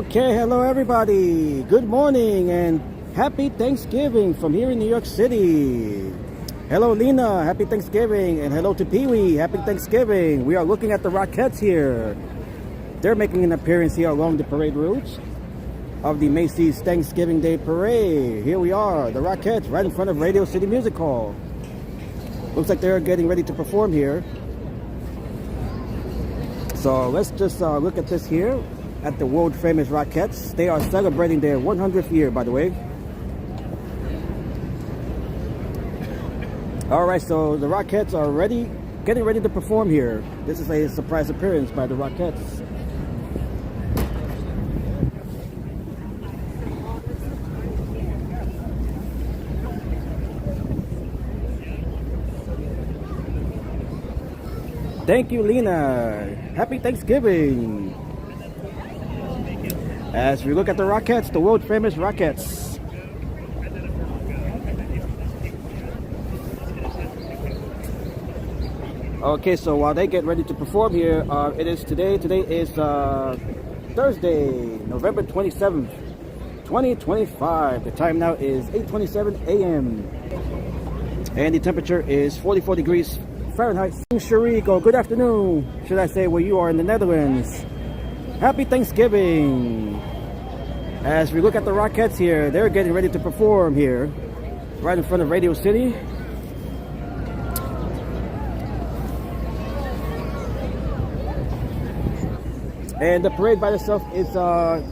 Okay, hello everybody. Good morning and happy Thanksgiving from here in New York City. Hello Lena, happy Thanksgiving, and hello to Pee-wee, happy Thanksgiving. We are looking at the Rockettes here. They're making an appearance here along the parade routes of the Macy's Thanksgiving Day Parade. Here we are, the Rockettes, right in front of Radio City Music Hall. Looks like they're getting ready to perform here. So let's just look at this here at the world famous Rockettes. They are celebrating their 100th year, by the way. Alright, so the Rockettes are getting ready to perform here. This is a surprise appearance by the Rockettes. Thank you, Lena. Happy Thanksgiving. As we look at the Rockettes, the world famous Rockettes. Okay, so while they get ready to perform here, it is today is Thursday, November 27th, 2025. The time now is 8:27 a.m. and the temperature is 44 degrees Fahrenheit. Shariko, good afternoon, should I say, where you are in the Netherlands. Happy Thanksgiving. As we look at the Rockettes here, they're getting ready to perform here, right in front of Radio City. And the parade by itself is about,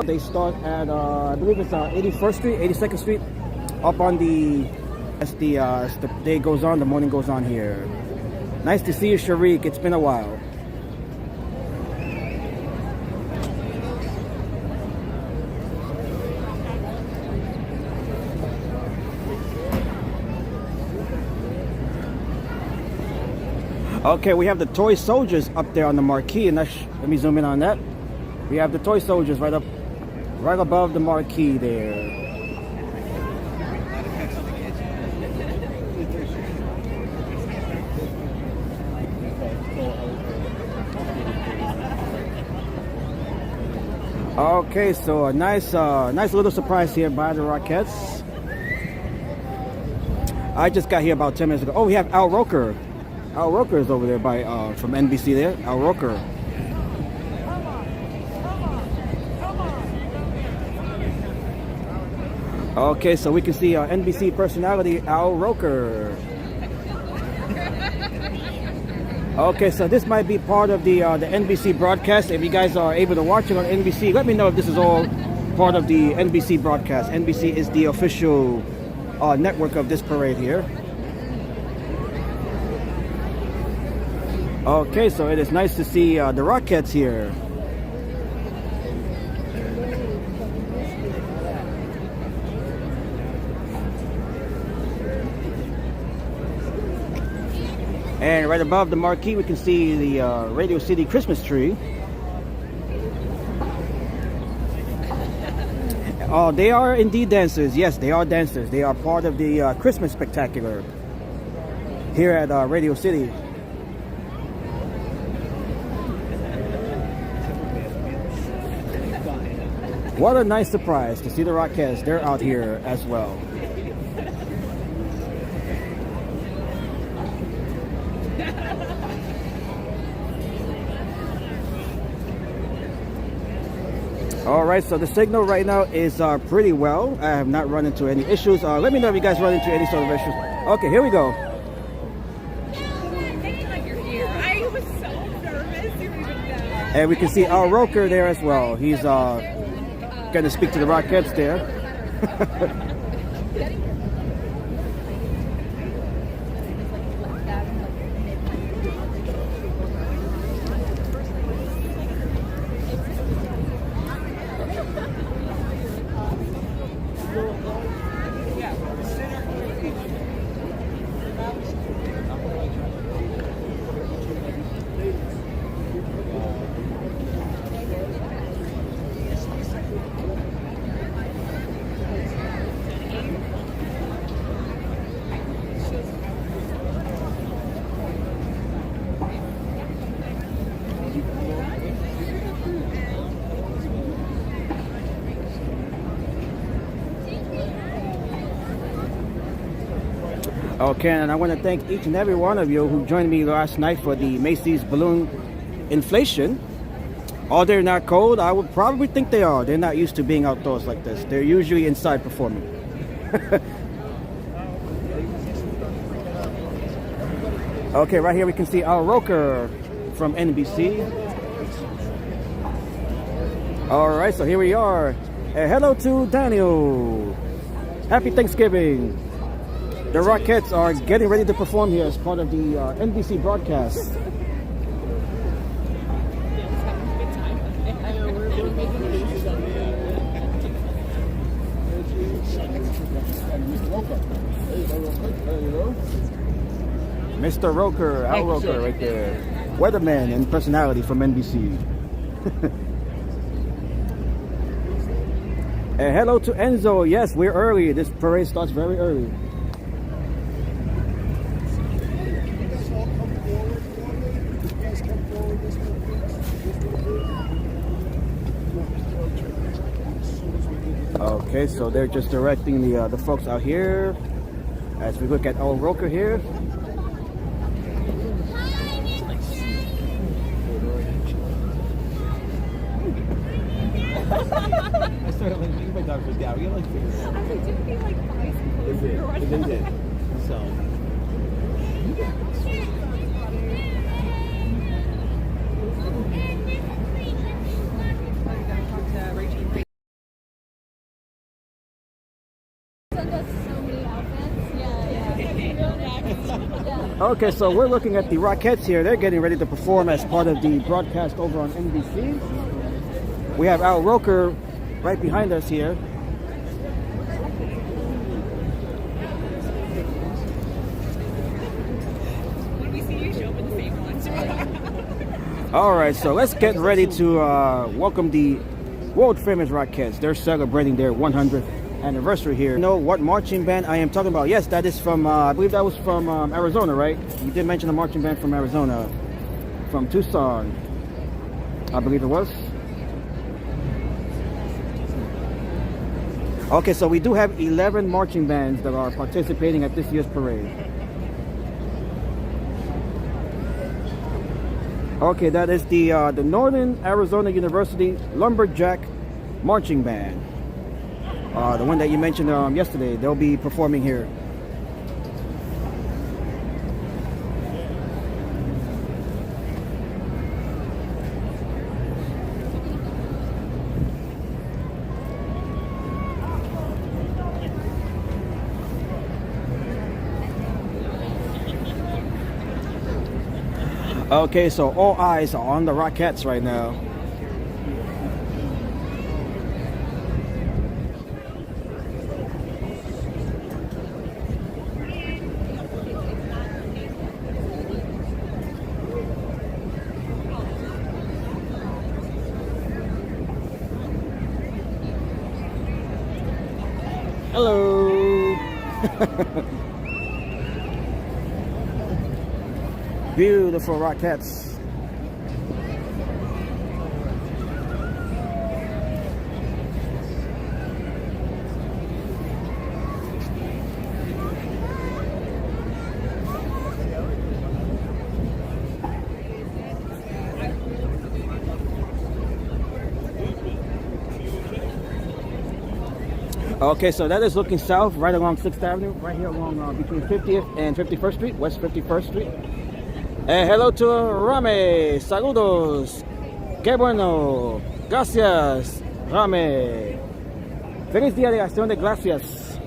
they start at, I believe it's 81st Street, 82nd Street, up on the, as the day goes on, the morning goes on here. Nice to see you, Sharik, it's been a while. Okay, we have the toy soldiers up there on the marquee, and let me zoom in on that. We have the toy soldiers right above the marquee there. Okay, so a nice little surprise here by the Rockettes. I just got here about 10 minutes ago. Oh, we have Al Roker. Al Roker is over there by from NBC there. Al Roker. Okay, so we can see NBC personality Al Roker. Okay, so this might be part of the NBC broadcast. If you guys are able to watch it on NBC, let me know if this is all part of the NBC broadcast. NBC is the official network of this parade here. Okay, so it is nice to see the Rockettes here. And right above the marquee, we can see the Radio City Christmas tree. Oh, they are indeed dancers. Yes, they are dancers. They are part of the Christmas spectacular here at Radio City. What a nice surprise to see the Rockettes. They're out here as well. Alright, so the signal right now is pretty well. I have not run into any issues. Let me know if you guys run into any sort of issues. Okay, here we go. I was so nervous doing that. And we can see Al Roker there as well. He's going to speak to the Rockettes there. Okay, and I want to thank each and every one of you who joined me last night for the Macy's balloon inflation. Although they're not cold, I would probably think they are. They're not used to being outdoors like this. They're usually inside performing. Okay, right here we can see Al Roker from NBC. Alright, so here we are. Hello to Daniel. Happy Thanksgiving. The Rockettes are getting ready to perform here as part of the NBC broadcast. Mr. Roker, Al Roker right there. Weatherman and personality from NBC. Hello to Enzo. Yes, we're early. This parade starts very early. Okay, so they're just directing the folks out here as we look at Al Roker here. I started like thinking my dog was down. We got like figures. I was like, didn't he like buy some clothes? They did. So. Okay, so we're looking at the Rockettes here. They're getting ready to perform as part of the broadcast over on NBC. We have Al Roker right behind us here. When we see you show up in the same ones. All right, so let's get ready to welcome the world famous Rockettes. They're celebrating their 100th anniversary here. You know what marching band I am talking about? Yes, that is from, I believe that was from Arizona, right? You did mention a marching band from Arizona, from Tucson, I believe it was. Okay, so we do have 11 marching bands that are participating at this year's parade. Okay, that is the Northern Arizona University Lumberjack Marching Band. The one that you mentioned yesterday, they'll be performing here. Okay, so all eyes are on the Rockettes right now. Hello. Beautiful Rockettes. Okay, so that is looking south, right along 6th Avenue, right here along between 50th and 51st Street, West 51st Street. Hello to Rame, saludos, que bueno, gracias, Rame. Feliz Día de Acción de Gracias.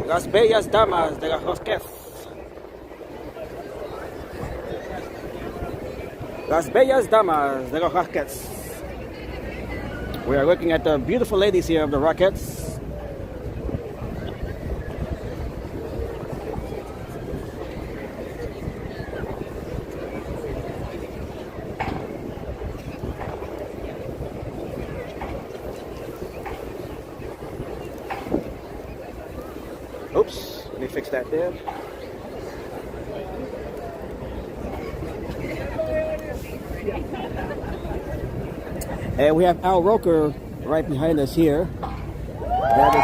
Las bellas damas de la Rosquez. Las bellas damas de los Rockettes. We are looking at the beautiful ladies here of the Rockettes. Oops, let me fix that there. And we have Al Roker right behind us here. That is.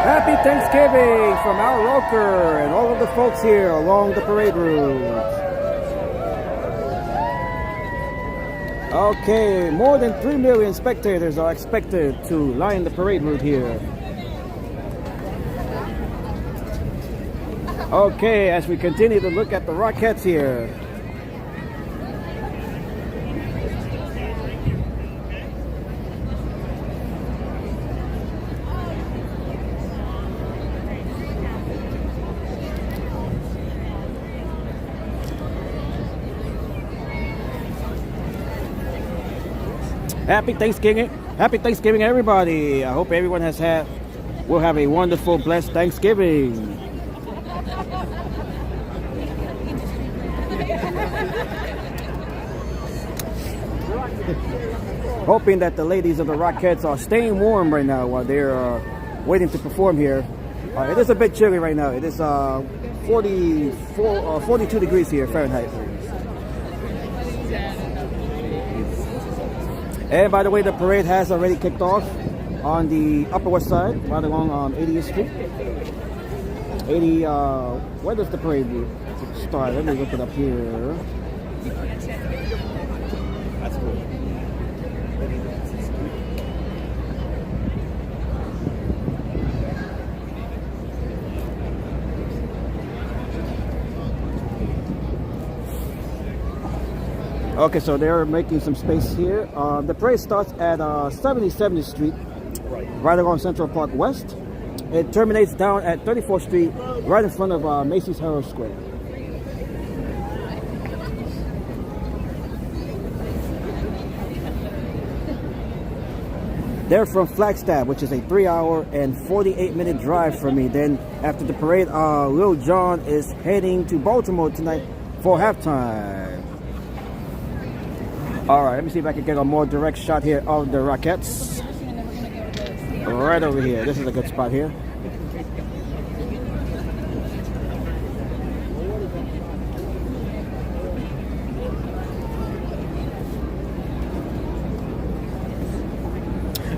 Happy Thanksgiving from Al Roker and all of the folks here along the parade route. Okay, more than 3 million spectators are expected to line the parade route here. Okay, as we continue to look at the Rockettes here. Happy Thanksgiving, everybody. I hope everyone will have a wonderful, blessed Thanksgiving. Hoping that the ladies of the Rockettes are staying warm right now while they're waiting to perform here. It is a bit chilly right now. It is 42 degrees here, Fahrenheit. And by the way, the parade has already kicked off on the Upper West Side, right along 80th Street. Where does the parade start? Let me look it up here. That's cool. Okay, so they're making some space here. The parade starts at 77th Street, right along Central Park West. It terminates down at 34th Street, right in front of Macy's Herald Square. They're from Flagstaff, which is a 3-hour and 48-minute drive from me. Then after the parade, Lil Jon is heading to Baltimore tonight for halftime. All right, let me see if I can get a more direct shot here of the Rockettes. Right over here. This is a good spot here.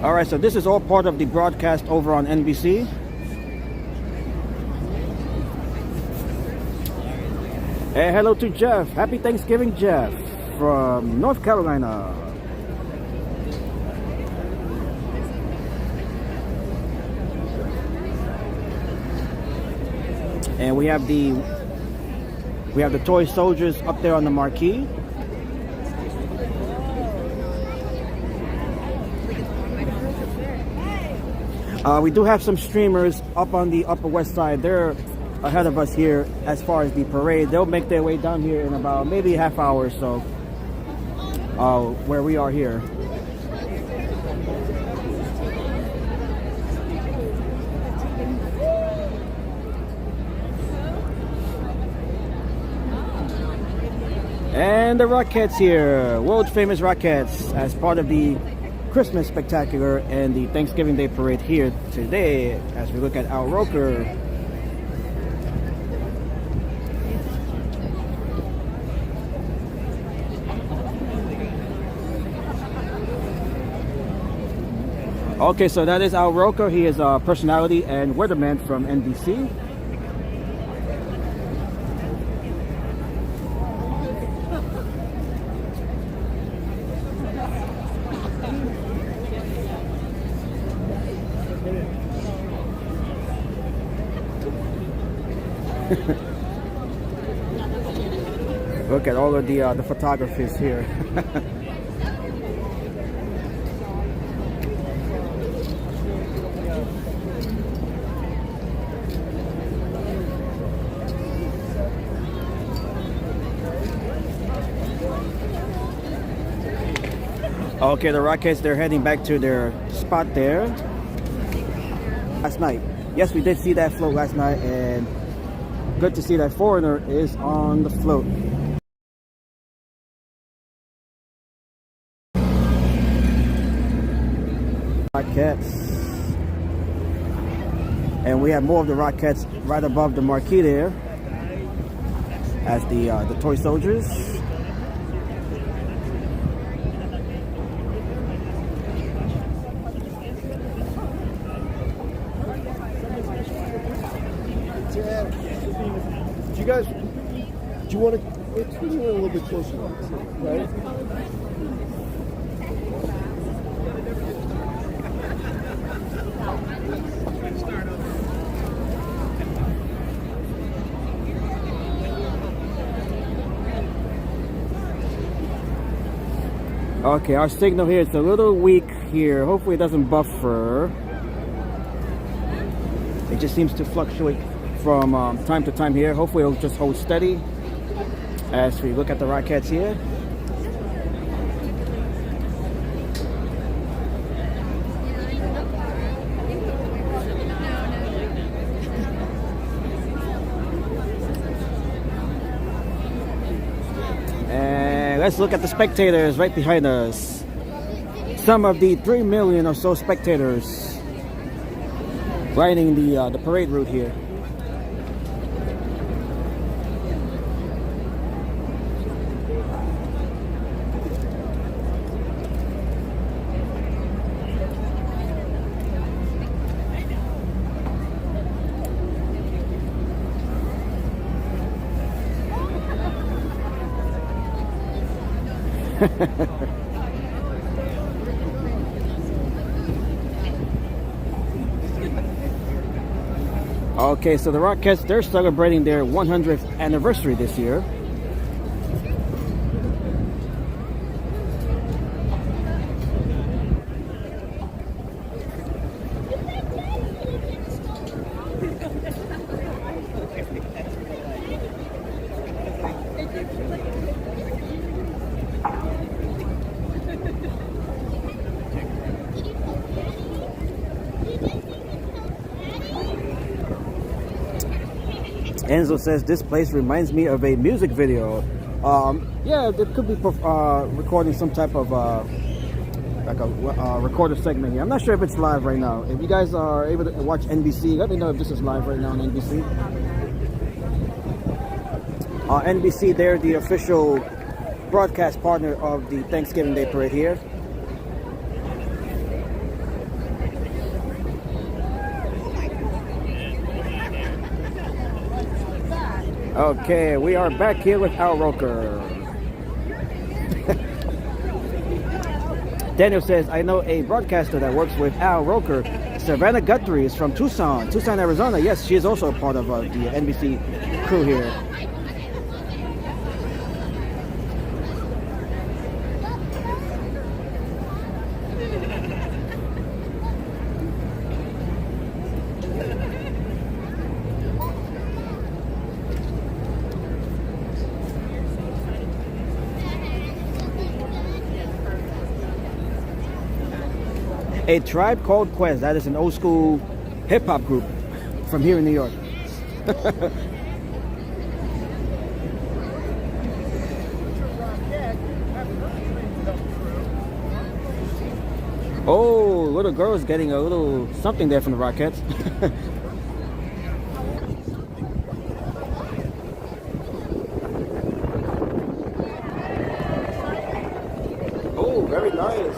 All right, so this is all part of the broadcast over on NBC. And hello to Jeff. Happy Thanksgiving, Jeff, from North Carolina. And we have the toy soldiers up there on the marquee. We do have some streamers up on the Upper West Side. They're ahead of us here as far as the parade. They'll make their way down here in about maybe a half hour or so, where we are here. And the Rockettes here, world famous Rockettes, as part of the Christmas Spectacular and the Thanksgiving Day Parade here today, as we look at Al Roker. Okay, so that is Al Roker. He is a personality and weatherman from NBC. Look at all of the photographers here. Okay, the Rockets, they're heading back to their spot there. Last night. Yes, we did see that float last night, and good to see that foreigner is on the float. Rockets. And we have more of the Rockets right above the marquee there as the toy soldiers. Do you guys, do you want to, let's bring you a little bit closer, right? Okay, our signal here is a little weak here. Hopefully it doesn't buffer. It just seems to fluctuate from time to time here. Hopefully it'll just hold steady as we look at the Rockets here. And let's look at the spectators right behind us. Some of the 3 million or so spectators lining the parade route here. Okay, so the Rockets, they're celebrating their 100th anniversary this year. Enzo says this place reminds me of a music video. Yeah, it could be recording some type of like a recorder segment here. I'm not sure if it's live right now. If you guys are able to watch NBC, let me know if this is live right now on NBC. NBC, they're the official broadcast partner of the Thanksgiving Day Parade here. Okay, we are back here with Al Roker. Daniel says, I know a broadcaster that works with Al Roker. Savannah Guthrie is from Tucson, Arizona. Yes, she is also a part of the NBC crew here. A Tribe Called Quest. That is an old school hip hop group from here in New York. Oh, little girl is getting a little something there from the Rockets. Oh, very nice.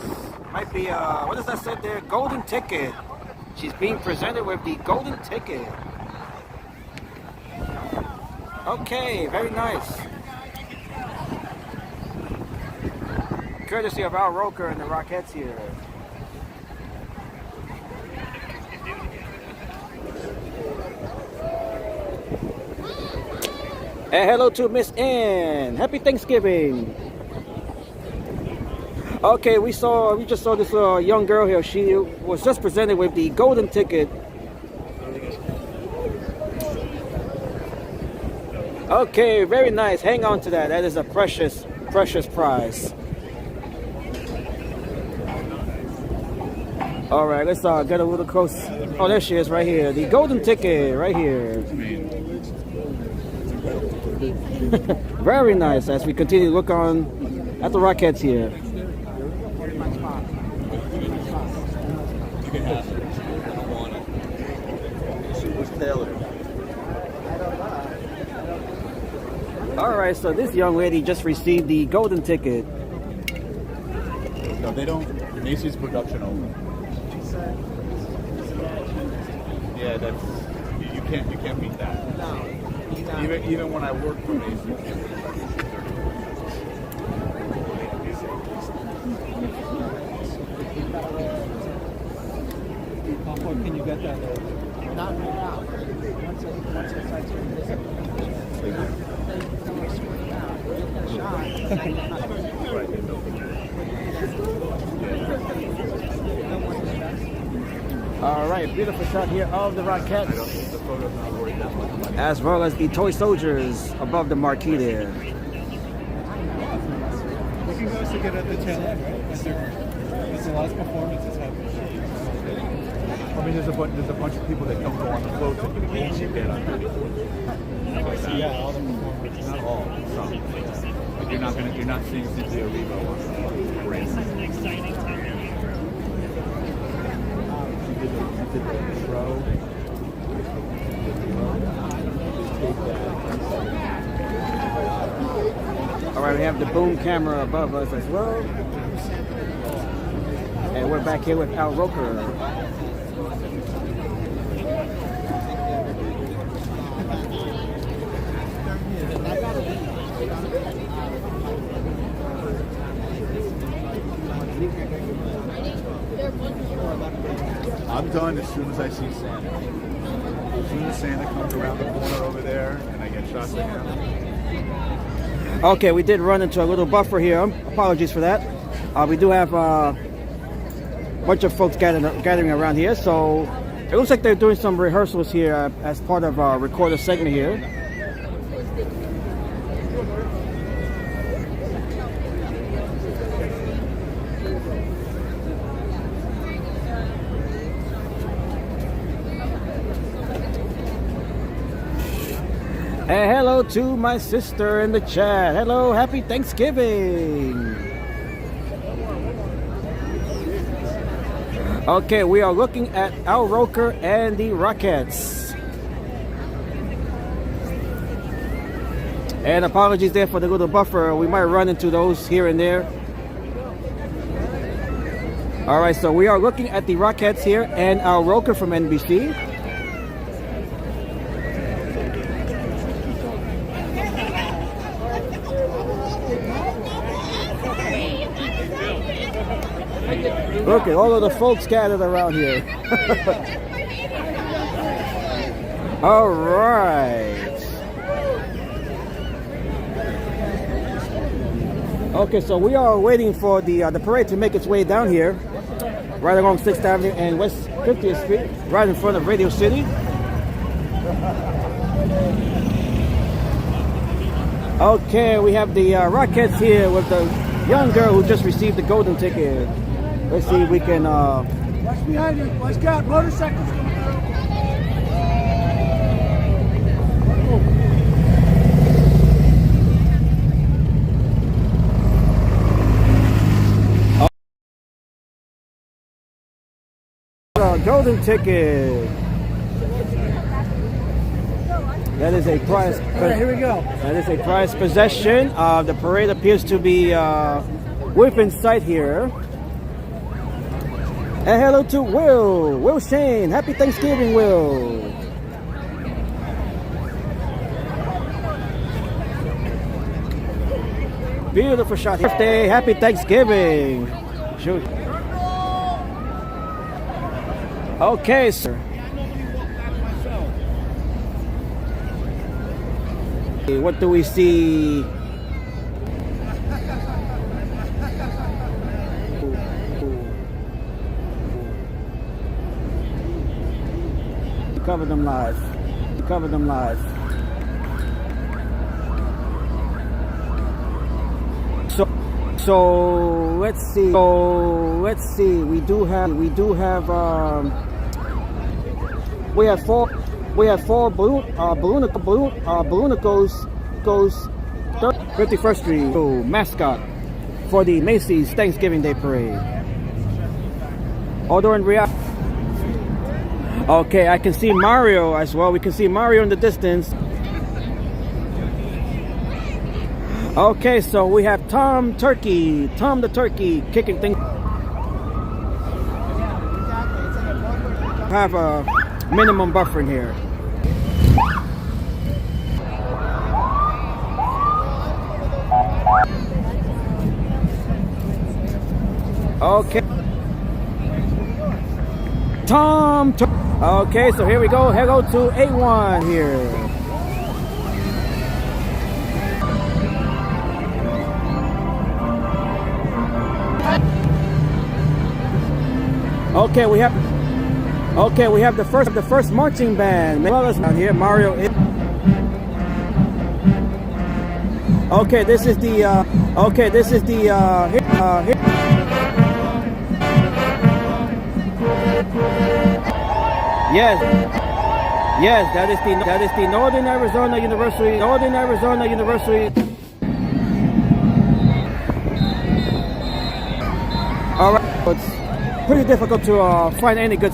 Might be, what does that say there? Golden ticket. She's being presented with the golden ticket. Okay, very nice. Courtesy of Al Roker and the Rockettes here. And hello to Miss Ann. Happy Thanksgiving. Okay, we just saw this young girl here. She was just presented with the golden ticket. Okay, very nice. Hang on to that. That is a precious, precious prize. All right, let's get a little close. Oh, there she is right here. The golden ticket right here. Very nice as we continue to look on at the Rockettes here. All right, so this young lady just received the golden ticket. No, they don't. Macy's production only. Yeah, that's you can't beat that. No. Even when I worked for Macy's. How far can you get that? Not right now. Once I start doing this. All right, beautiful shot here of the Rockettes, as well as the toy soldiers above the marquee there. We can go to get at the tail end, right? It's the last performance is happening. I mean, there's a bunch of people that don't go on the float that you can't get on. Yeah, all the performers. Not all, some. But you're not seeing Cynthia Erivo on the race. Exciting time. All right, we have the boom camera above us as well. And we're back here with Al Roker. I'm done as soon as I see Santa. As soon as Santa comes around the corner over there and I get shots at him. Okay, we did run into a little buffer here. Apologies for that. We do have a bunch of folks gathering around here, so it looks like they're doing some rehearsals here as part of our recorder segment here. And hello to my sister in the chat. Hello, happy Thanksgiving. Okay, we are looking at Al Roker and the Rockettes. And apologies there for the little buffer. We might run into those here and there. All right, so we are looking at the Rockettes here and Al Roker from NBC. Look at all of the folks gathered around here. All right. Okay, so we are waiting for the parade to make its way down here, right along 6th Avenue and West 50th Street, right in front of Radio City. Okay, we have the Rockettes here with the young girl who just received the golden ticket. Let's see if we can. Watch behind you. Watch out. Motorcycles coming through. Golden ticket. That is a prize. All right, here we go. That is a prized possession. The parade appears to be within sight here. And hello to Will Shane. Happy Thanksgiving, Will. Beautiful shot. Birthday. Happy Thanksgiving. Shoot. Okay, sir. What do we see? Cover them live. Cover them live. So let's see. We do have four ballonicles goes 51st Street mascot for the Macy's Thanksgiving Day Parade. Although in reality, okay, I can see Mario as well. We can see Mario in the distance. Okay, so we have Tom the Turkey kicking things. Have a minimum buffering here. Okay. Okay, so here we go. Hello to A1 here. Okay, we have the first marching band. Well, let's down here, Mario. Okay, this is the Yes, that is the Northern Arizona University. All right, it's pretty difficult to find any good.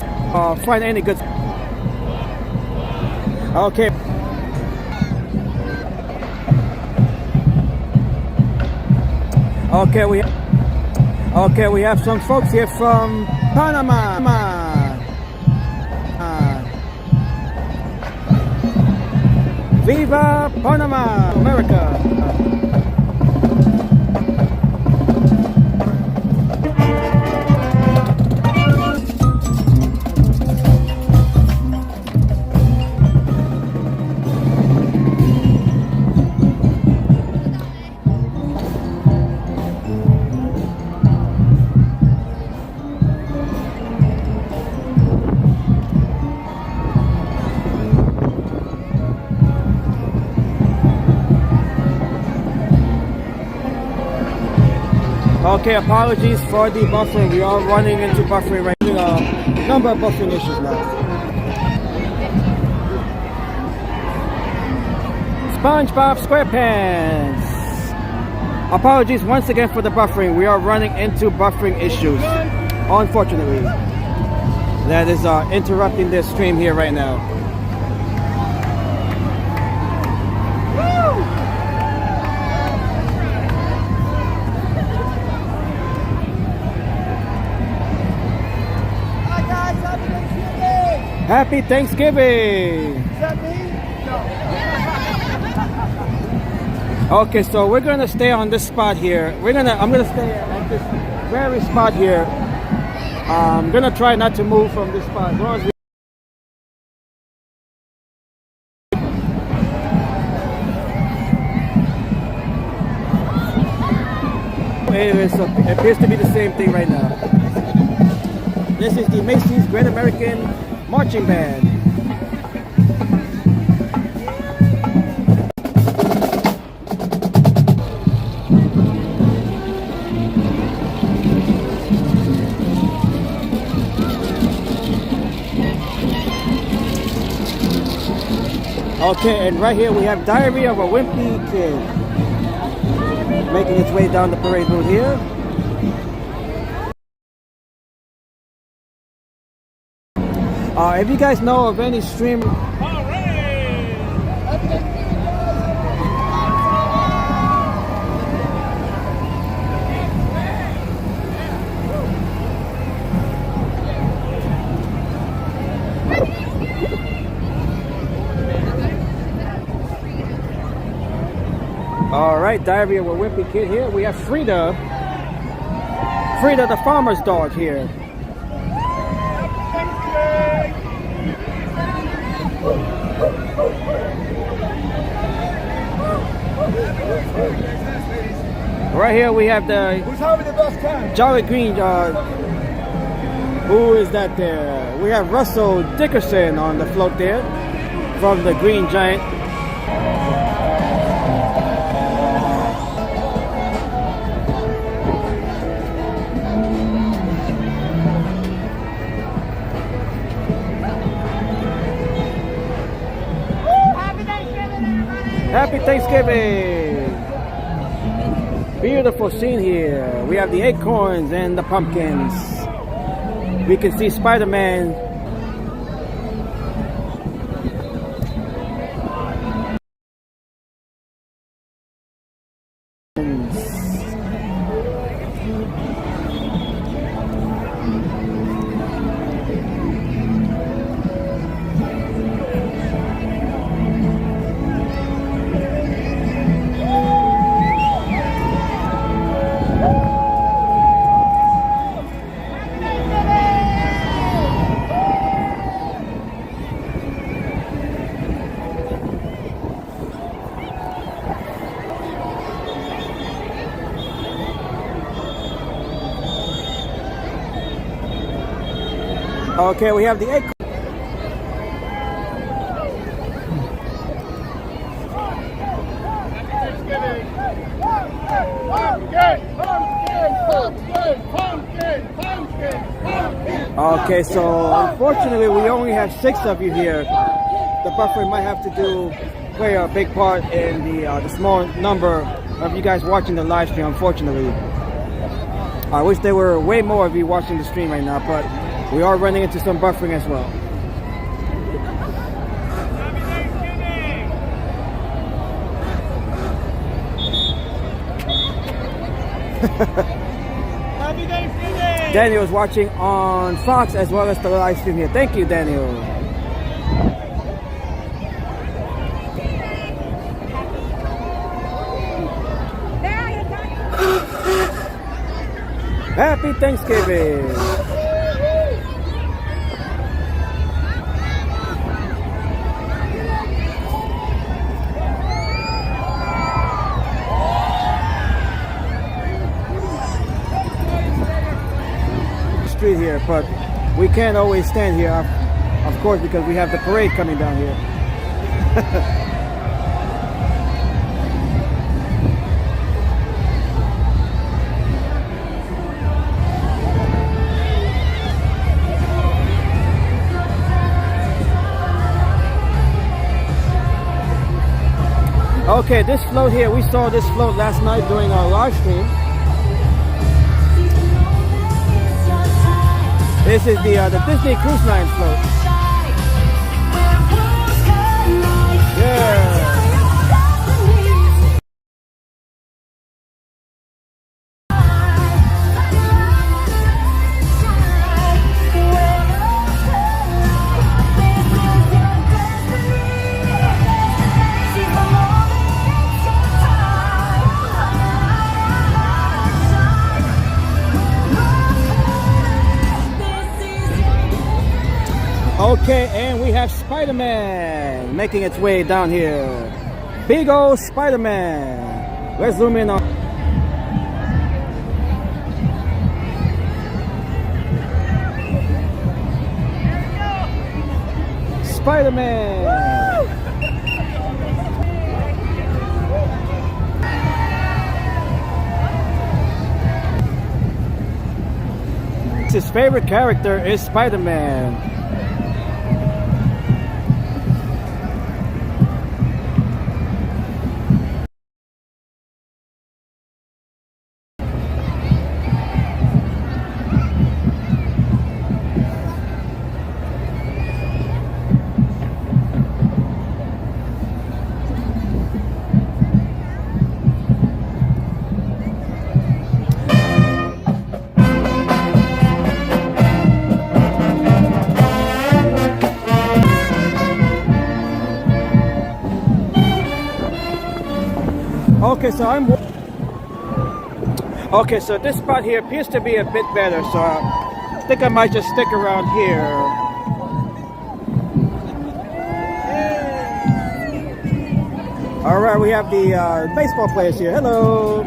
Okay. Okay, we have some folks here from Panama. Viva Panama, America. Okay, apologies for the buffering. We are running into buffering right now. Number of buffering issues now. SpongeBob SquarePants. Apologies once again for the buffering. We are running into buffering issues. Unfortunately, that is interrupting this stream here right now. Happy Thanksgiving! Is that me? No. Okay, so we're gonna stay on this spot here. I'm gonna stay at this very spot here. I'm gonna try not to move from this spot as long as we. Anyway, so it appears to be the same thing right now. This is the Macy's Great American Marching Band. Okay, and right here we have Diary of a Wimpy Kid making its way down the parade route here. If you guys know of any stream, all right, Diary of a Wimpy Kid here. We have Frida the farmer's dog here. Right here we have the Who's having the best time? Jolly Green. Who is that there? We have Russell Dickerson on the float there from the Green Giant. Happy Thanksgiving! Beautiful scene here. We have the acorns and the pumpkins. We can see Spider-Man. Okay, we have the acorn. Okay, so unfortunately we only have 6 of you here. The buffering might have to play a big part in the small number of you guys watching the live stream, unfortunately. I wish there were way more of you watching the stream right now, but we are running into some buffering as well. Happy Thanksgiving! Daniel is watching on Fox as well as the live stream here. Thank you, Daniel. Happy Thanksgiving! Street here, but we can't always stand here, of course, because we have the parade coming down here. Okay, this float here, we saw this float last night during our live stream. This is the Disney Cruise Line float. Yeah. Okay, and we have Spider-Man making its way down here. Big old Spider-Man. Let's zoom in on. Spider-Man. His favorite character is Spider-Man. Okay, so this spot here appears to be a bit better, so I think I might just stick around here. All right, we have the baseball players here. Hello.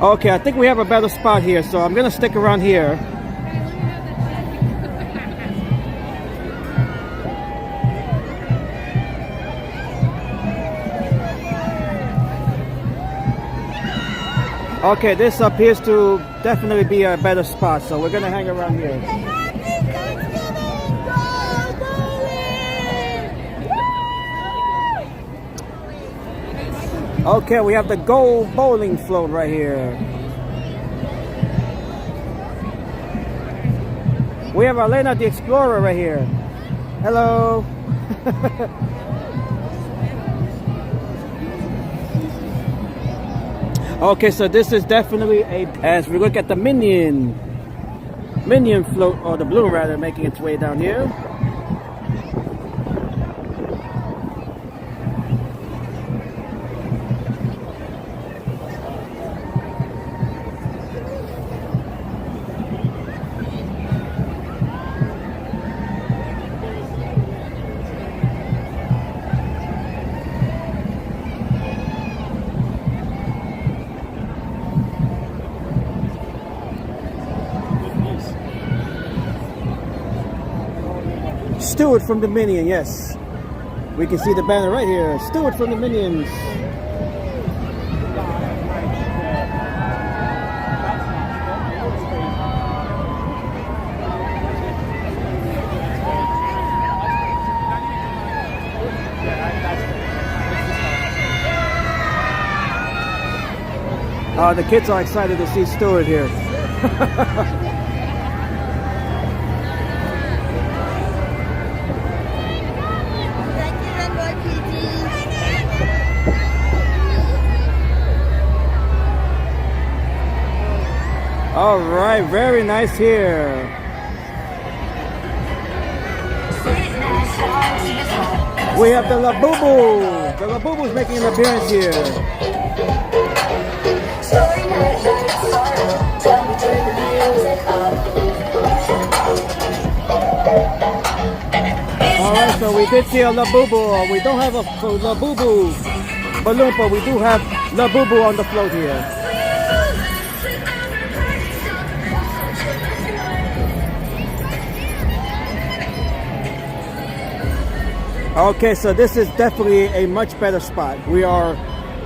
Okay, I think we have a better spot here, so I'm gonna stick around here. Okay, this appears to definitely be a better spot, so we're gonna hang around here. Okay, we have the gold bowling float right here. We have Elena the Explorer right here. Hello. Okay, so this is definitely as we look at the minion float, or the balloon rather, making its way down here. Stewart from the Minion, yes. We can see the banner right here. Stewart from the Minions. The kids are excited to see Stewart here. All right, very nice here. We have the Labubu. The Labubu is making an appearance here. All right, so we did see a Labubu. We don't have a Labubu balloon, but we do have Labubu on the float here. Okay, so this is definitely a much better spot. We are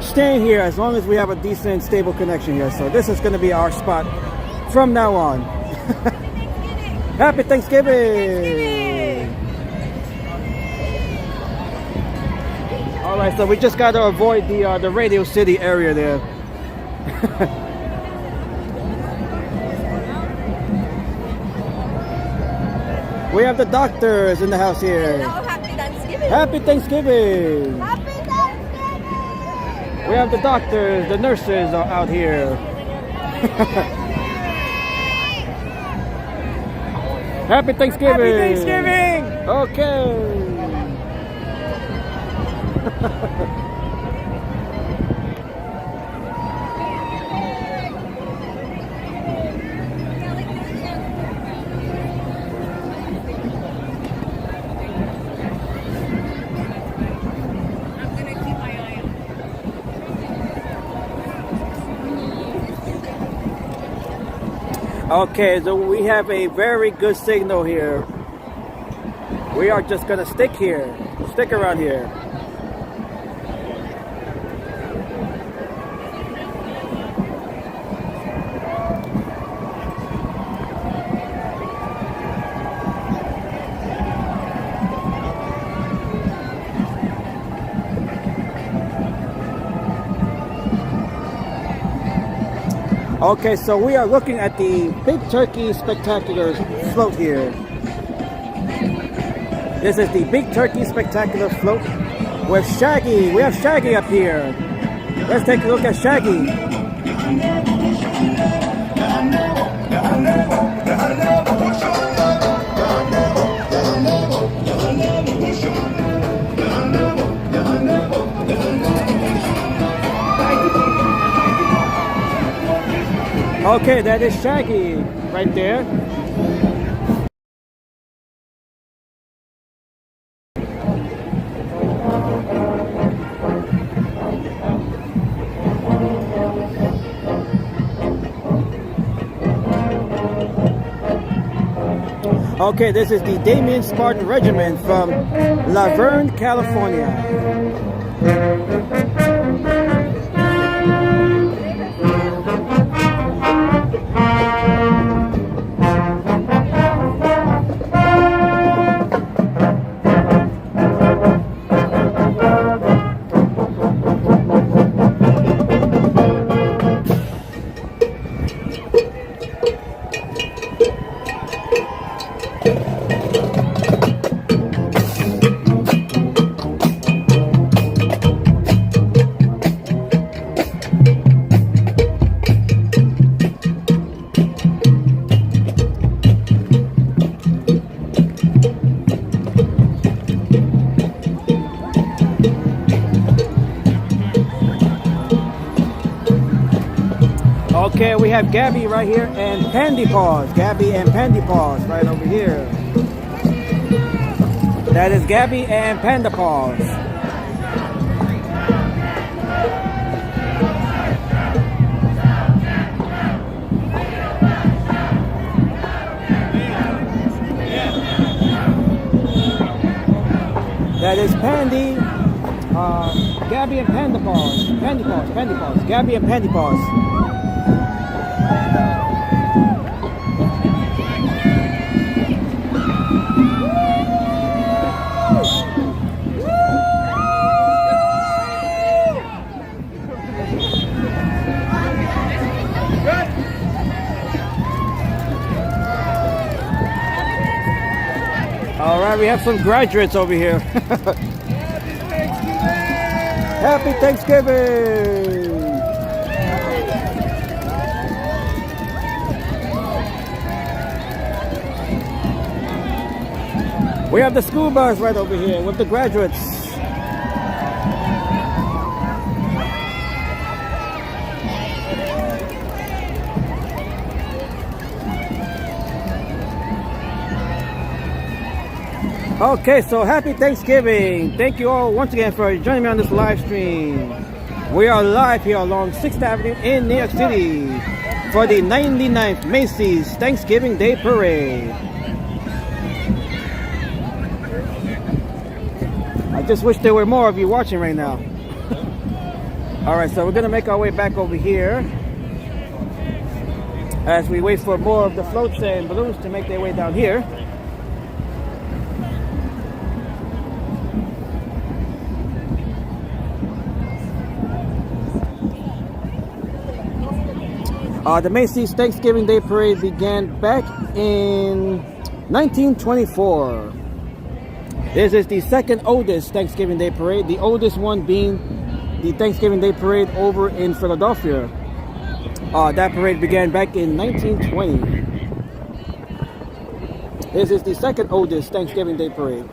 staying here as long as we have a decent, stable connection here. So this is going to be our spot from now on. Happy Thanksgiving! All right, so we just got to avoid the Radio City area there. We have the doctors in the house here. Hello, happy Thanksgiving. Happy Thanksgiving. Happy Thanksgiving. We have the doctors, the nurses are out here. Happy Thanksgiving. Happy Thanksgiving. Okay. Okay, so we have a very good signal here. We are just gonna stick around here. Okay, so we are looking at the Big Turkey Spectacular float here. This is the Big Turkey Spectacular float with Shaggy. We have Shaggy up here. Let's take a look at Shaggy. Okay, that is Shaggy right there. Okay, this is the Damien Spartan Regiment from Laverne, California. Okay, we have Gabby right here and Pandy Paws. Gabby and Pandy Paws right over here. That is Gabby and Panda Paws. That is Pandy, Gabby and Panda Paws. Pandy Paws, Pandy Paws. Gabby and Pandy Paws. All right, we have some graduates over here. Happy Thanksgiving! We have the school bus right over here with the graduates. Okay, so happy Thanksgiving. Thank you all once again for joining me on this live stream. We are live here along 6th Avenue in New York City for the 99th Macy's Thanksgiving Day Parade. I just wish there were more of you watching right now. Alright, so we're going to make our way back over here as we wait for more of the floats and balloons to make their way down here. The Macy's Thanksgiving Day Parade began back in 1924. This is the second oldest Thanksgiving Day Parade, the oldest one being the Thanksgiving Day Parade over in Philadelphia. That parade began back in 1920. This is the second oldest Thanksgiving Day Parade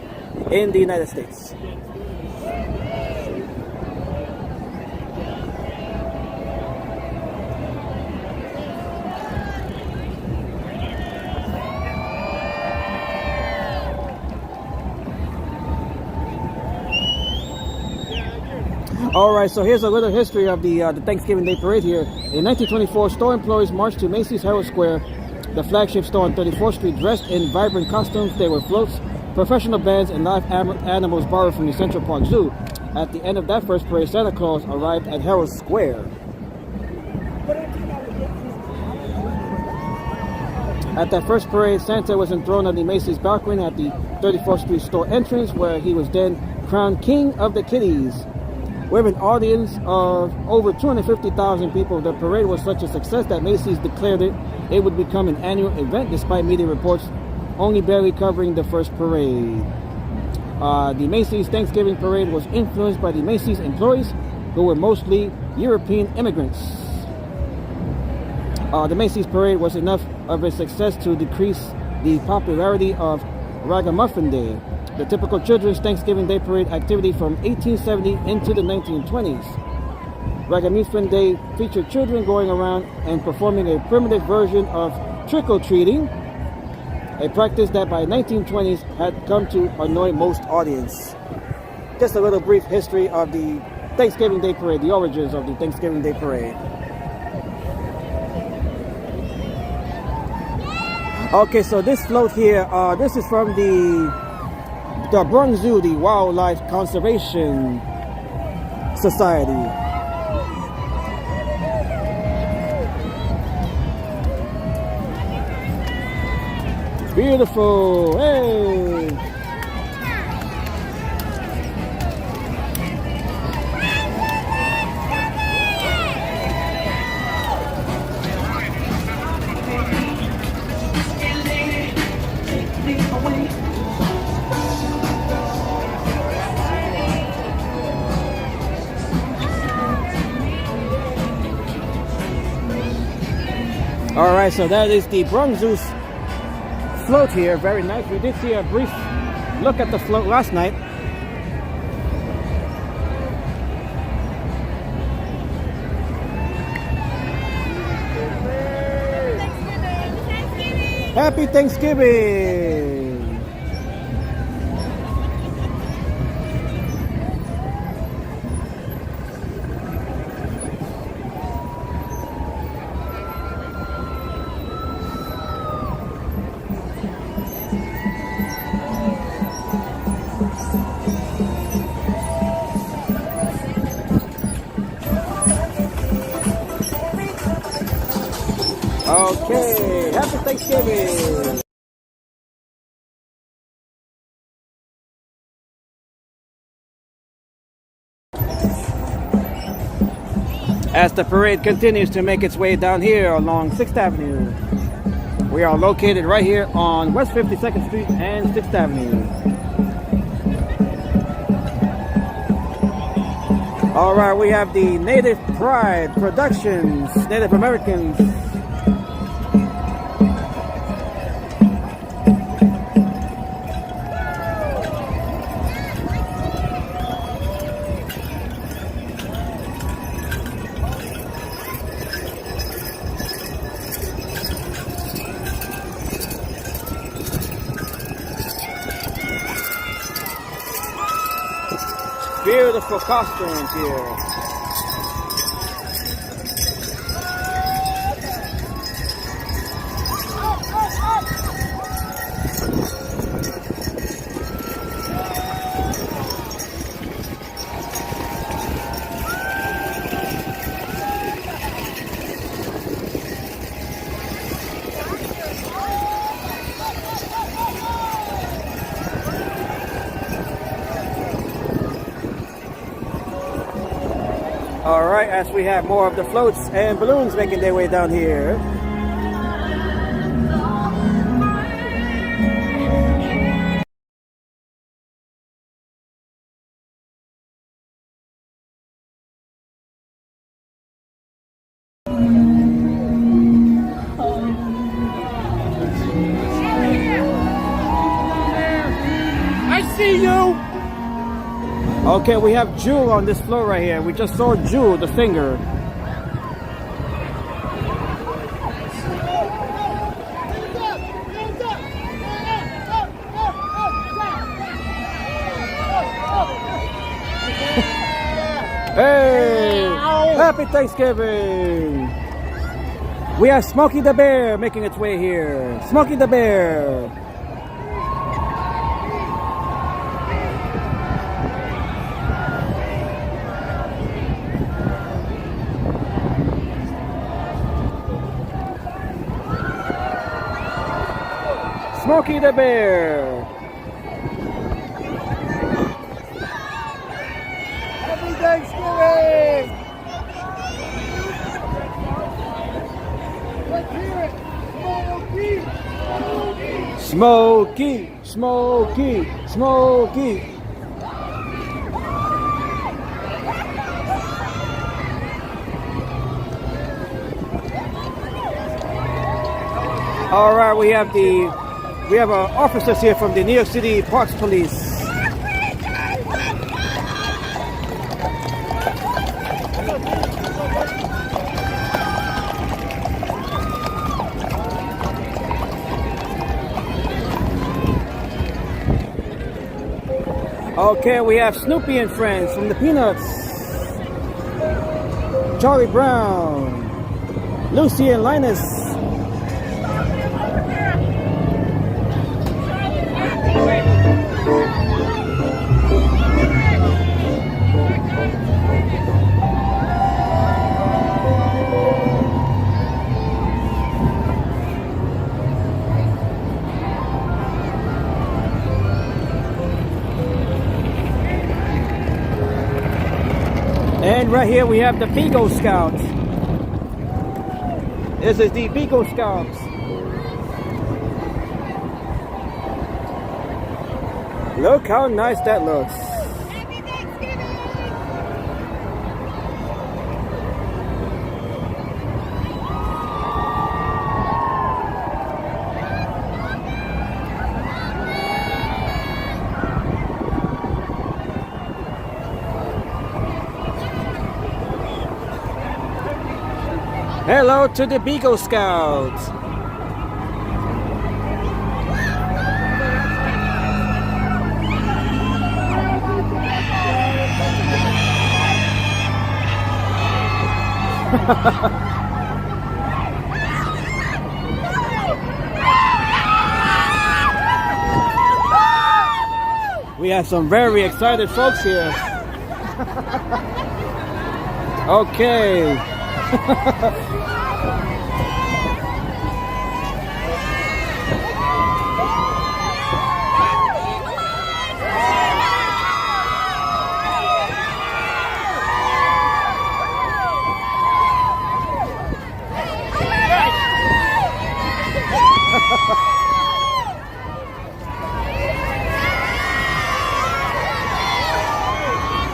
in the United States. Alright, so here's a little history of the Thanksgiving Day Parade here. In 1924, store employees marched to Macy's Herald Square, the flagship store on 34th Street, dressed in vibrant costumes. There were floats, professional bands, and live animals borrowed from the Central Park Zoo. At the end of that first parade, Santa Claus arrived at Herald Square. At that first parade, Santa was enthroned on the Macy's balcony at the 34th Street store entrance, where he was then crowned King of the Kitties. With an audience of over 250,000 people, the parade was such a success that Macy's declared it would become an annual event, despite media reports only barely covering the first parade. The Macy's Thanksgiving Parade was influenced by the Macy's employees, who were mostly European immigrants. The Macy's Parade was enough of a success to decrease the popularity of Ragamuffin Day, the typical children's Thanksgiving Day Parade activity from 1870 into the 1920s. Ragamuffin Day featured children going around and performing a primitive version of trick-or-treating, a practice that by 1920s had come to annoy most audience. Just a little brief history of the Thanksgiving Day Parade, the origins of the Thanksgiving Day Parade. Okay, so this float here, this is from the Bronx Zoo, the Wildlife Conservation Society. Beautiful, hey! All right, so that is the Bronx Zoo's float here. Very nice. We did see a brief look at the float last night. Happy Thanksgiving! Okay, happy Thanksgiving! As the parade continues to make its way down here along 6th Avenue. We are located right here on West 52nd Street and 6th Avenue. All right, we have the Native Pride Productions, Native Americans. Beautiful costumes here. All right, as we have more of the floats and balloons making their way down here. I see you! Okay, we have Jewel on this floor right here. We just saw Jewel, the finger. Hey! Happy Thanksgiving! We have Smokey the Bear making its way here. Smokey the Bear! Smokey the Bear. Happy Thanksgiving! Let's hear it! Smokey! Smokey! Smokey! All right, we have officers here from the New York City Parks Police. Okay, we have Snoopy and Friends from the Peanuts. Charlie Brown. Lucy and Linus. And right here we have the Beagle Scouts. This is the Beagle Scouts. Look how nice that looks. Happy Thanksgiving! Hello to the Beagle Scouts. We have some very excited folks here. Okay.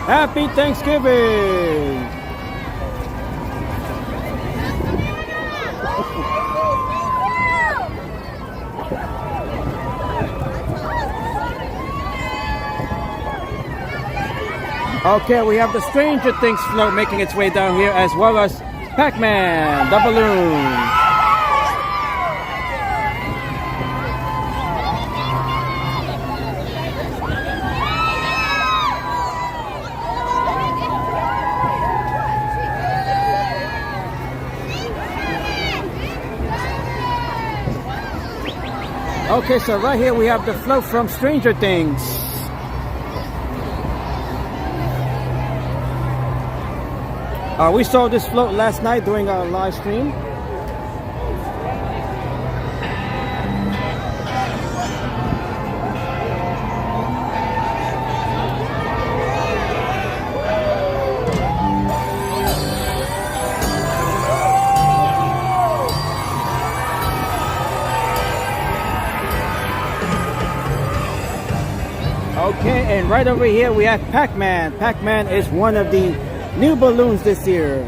Happy Thanksgiving! Okay, we have the Stranger Things float making its way down here, as well as Pac-Man, the balloon. Okay, so right here we have the float from Stranger Things. We saw this float last night during our live stream. Okay, and right over here we have Pac-Man. Pac-Man is one of the new balloons this year.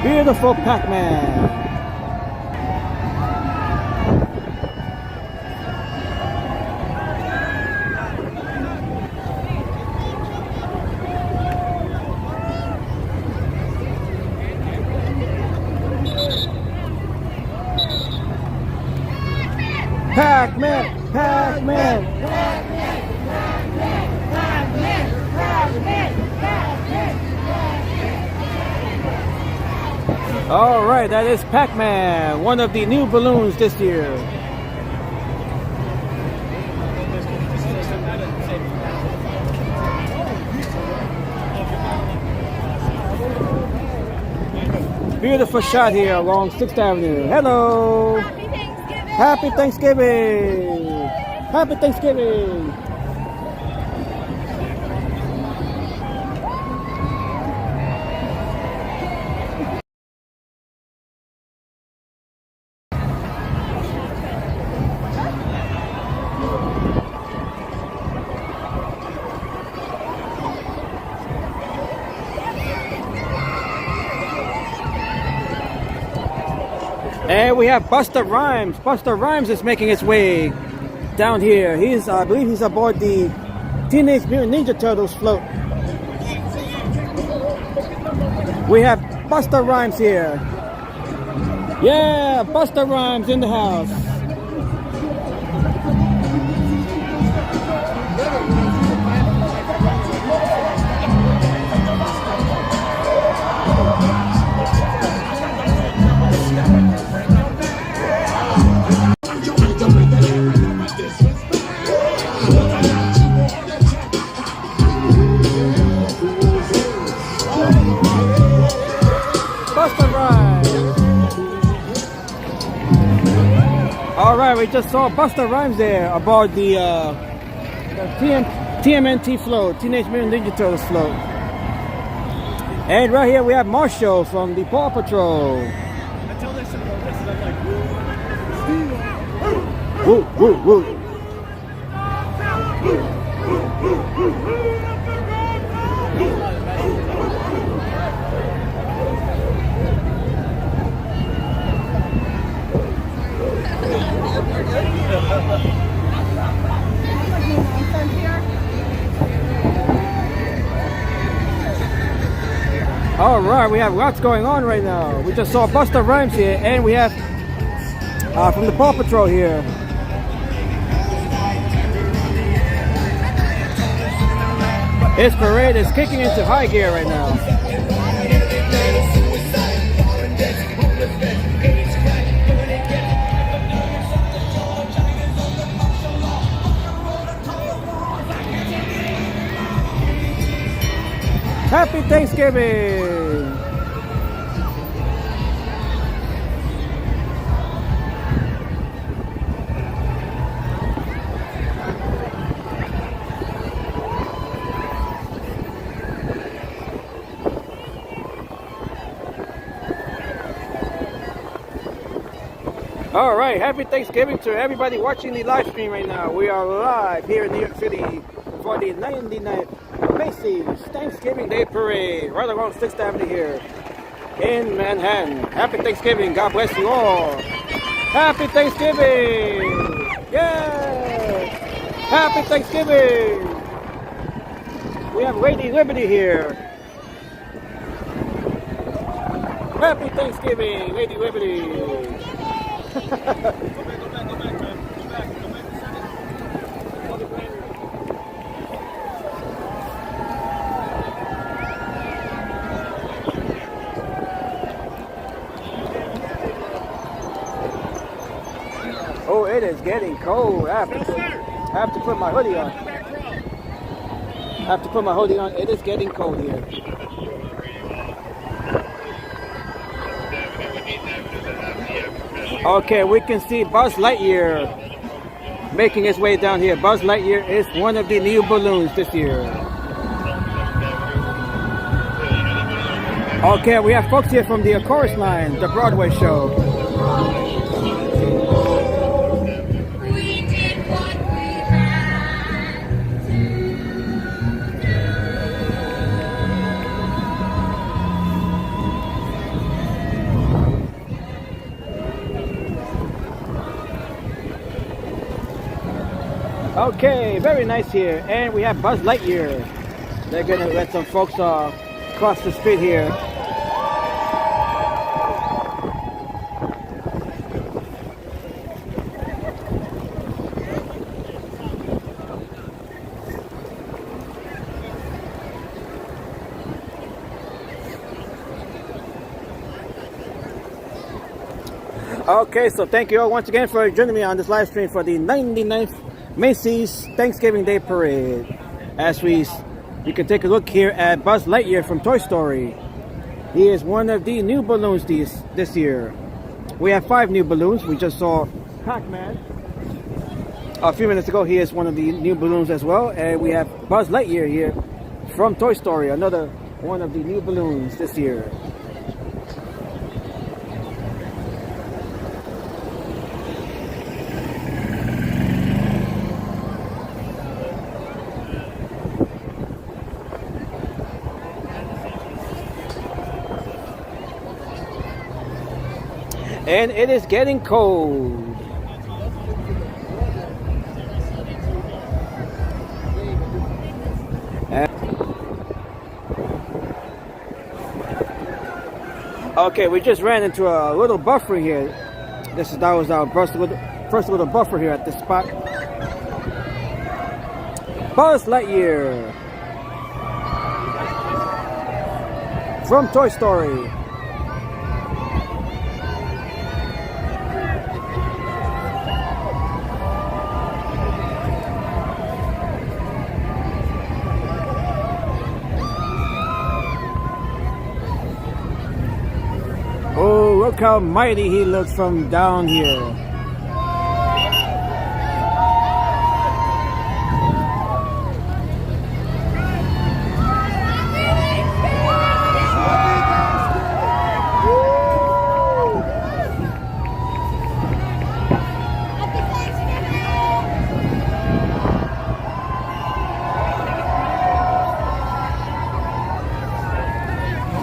Beautiful Pac-Man. Pac-Man, Pac-Man, all right, that is Pac-Man, one of the new balloons this year. Beautiful shot here along 6th Avenue. Hello. Happy Thanksgiving! Happy Thanksgiving! And we have Busta Rhymes. Busta Rhymes is making its way down here. I believe he's aboard the Teenage Mutant Ninja Turtles float. We have Busta Rhymes here. Yeah, Busta Rhymes in the house. Busta Rhymes. All right, we just saw Busta Rhymes there aboard the TMNT float, Teenage Mutant Ninja Turtles float. And right here we have Marshall from the Paw Patrol. Until they said this, I'm like, Woo, woo, woo. All right, we have lots going on right now. We just saw Busta Rhymes here, and we have from the Paw Patrol here. This parade is kicking into high gear right now. Happy Thanksgiving! All right, happy Thanksgiving to everybody watching the live stream right now. We are live here in New York City for the 99th Macy's Thanksgiving Day Parade, right along 6th Avenue here in Manhattan. Happy Thanksgiving. God bless you all. Happy Thanksgiving. Yes. Happy Thanksgiving. We have Lady Liberty here. Happy Thanksgiving, Lady Liberty. Oh, it is getting cold. I have to put my hoodie on. I have to put my hoodie on. It is getting cold here. Okay, we can see Buzz Lightyear making his way down here. Buzz Lightyear is one of the new balloons this year. Okay, we have folks here from the Chorus Line, the Broadway show. Okay, very nice here. And we have Buzz Lightyear. They're going to let some folks cross the street here. Okay, so thank you all once again for joining me on this live stream for the 99th Macy's Thanksgiving Day Parade. As you can take a look here at Buzz Lightyear from Toy Story. He is one of the new balloons this year. We have 5 new balloons. We just saw Pac-Man a few minutes ago. He is one of the new balloons as well. And we have Buzz Lightyear here from Toy Story, another one of the new balloons this year. And it is getting cold. Okay, we just ran into a little buffer here. That was our first little buffer here at this spot. Buzz Lightyear from Toy Story. Oh, look how mighty he looks from down here.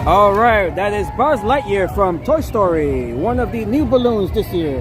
All right, that is Buzz Lightyear from Toy Story, one of the new balloons this year.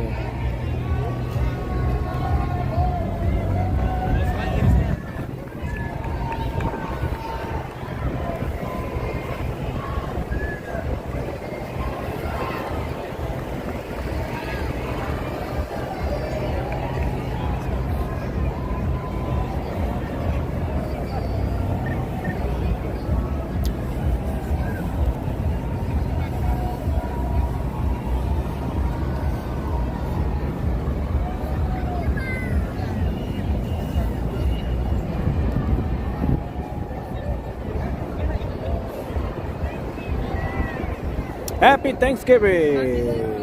Happy Thanksgiving!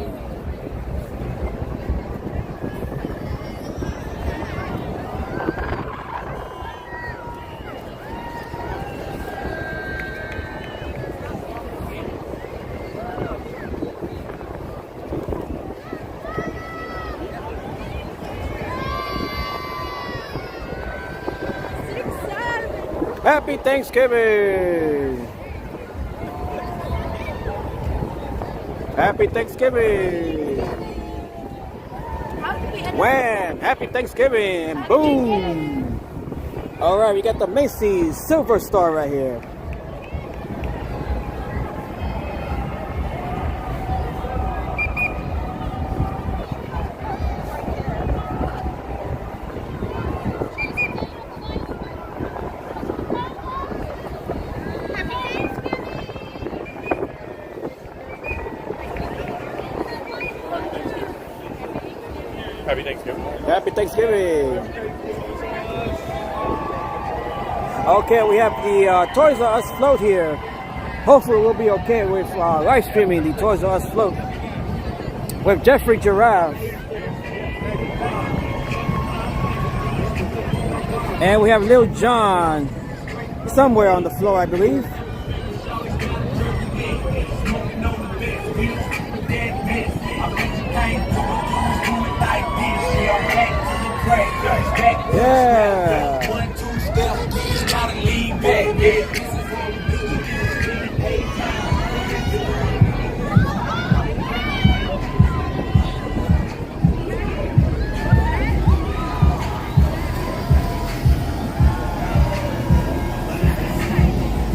Happy Thanksgiving! Happy Thanksgiving! Wham! Happy Thanksgiving! And boom! Alright, we got the Macy Silver Star right here. Happy Thanksgiving. Happy Thanksgiving. Okay, we have the Toys R Us float here. Hopefully we'll be okay with live streaming the Toys R Us float with Jeffrey Giraffe. And we have Lil Jon somewhere on the floor, I believe. Yeah.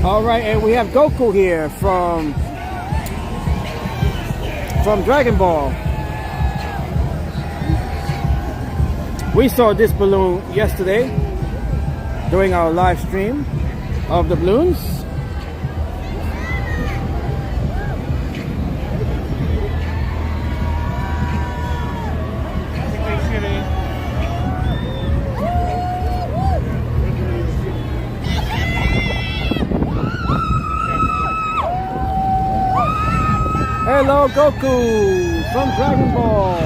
All right, and we have Goku here from Dragon Ball. We saw this balloon yesterday during our live stream of the balloons. Hello, Goku from Dragon Ball.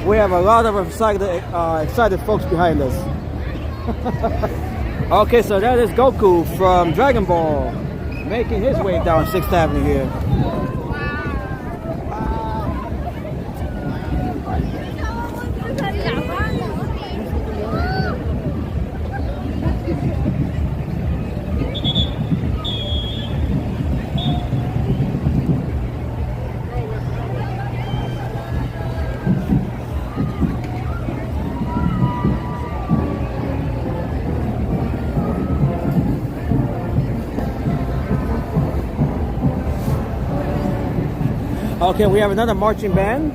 We have a lot of excited folks behind us. Okay, so that is Goku from Dragon Ball making his way down 6th Avenue here. Okay, we have another marching band.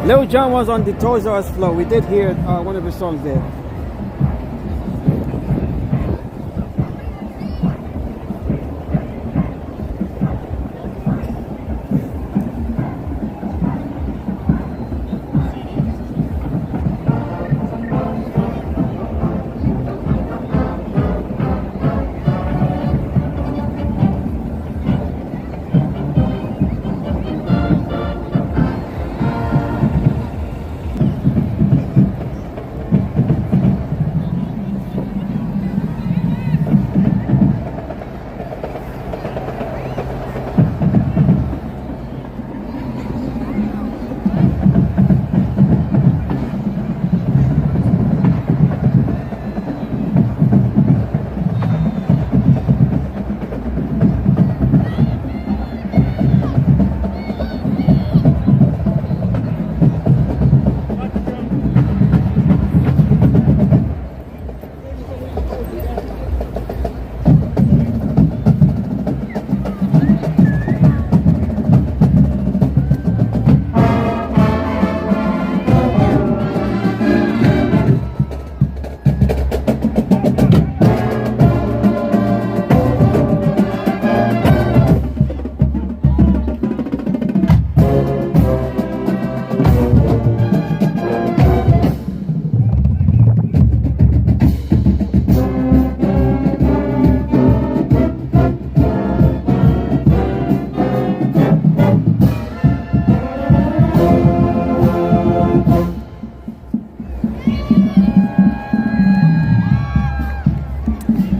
Lil Jon was on the Toys R Us floor. We did hear one of his songs there.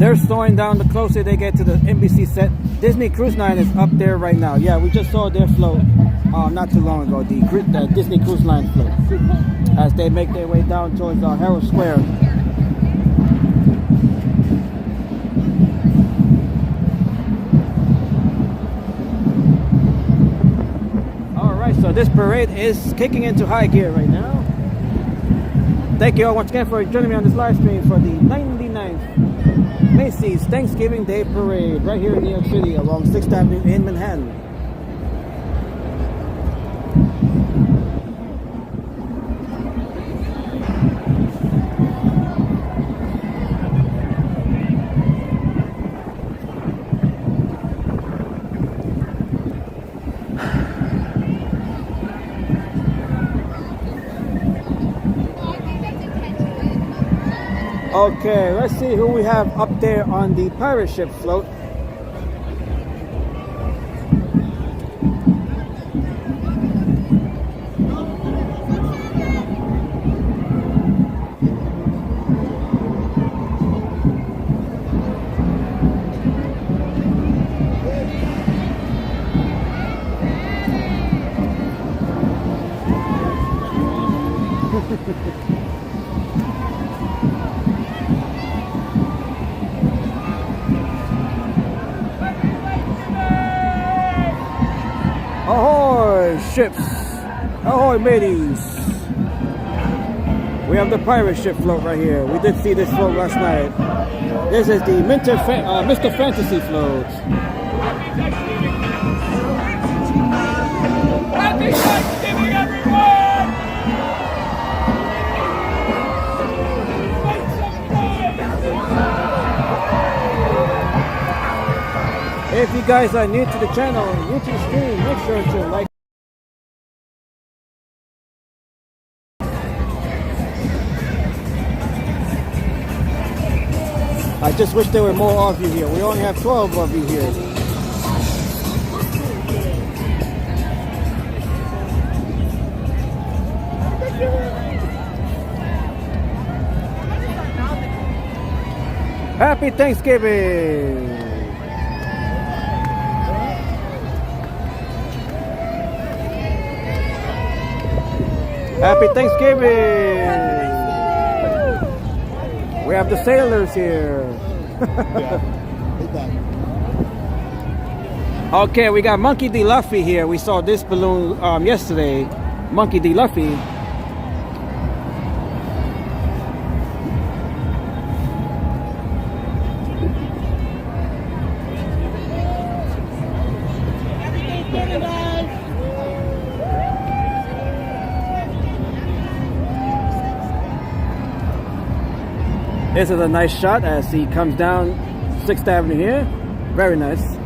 They're slowing down the closer they get to the NBC set. Disney Cruise Line is up there right now. Yeah, we just saw their float not too long ago, the Disney Cruise Line float, as they make their way down towards Herald Square. Alright, so this parade is kicking into high gear right now. Thank you all once again for joining me on this live stream for the 99th Macy's Thanksgiving Day Parade right here in New York City along 6th Avenue in Manhattan. Okay, let's see who we have up there on the pirate ship float. Ahoy, ships! Ahoy, mateys! We have the pirate ship float right here. We did see this float last night. This is the Mr. Fantasy float. Happy Thanksgiving, everyone! If you guys are new to the channel, new to the stream, make sure to like. I just wish there were more of you here. We only have 12 of you here. Happy Thanksgiving! Happy Thanksgiving! We have the sailors here. Okay, we got Monkey D. Luffy here. We saw this balloon yesterday. Monkey D. Luffy. This is a nice shot as he comes down 6th Avenue here. Very nice.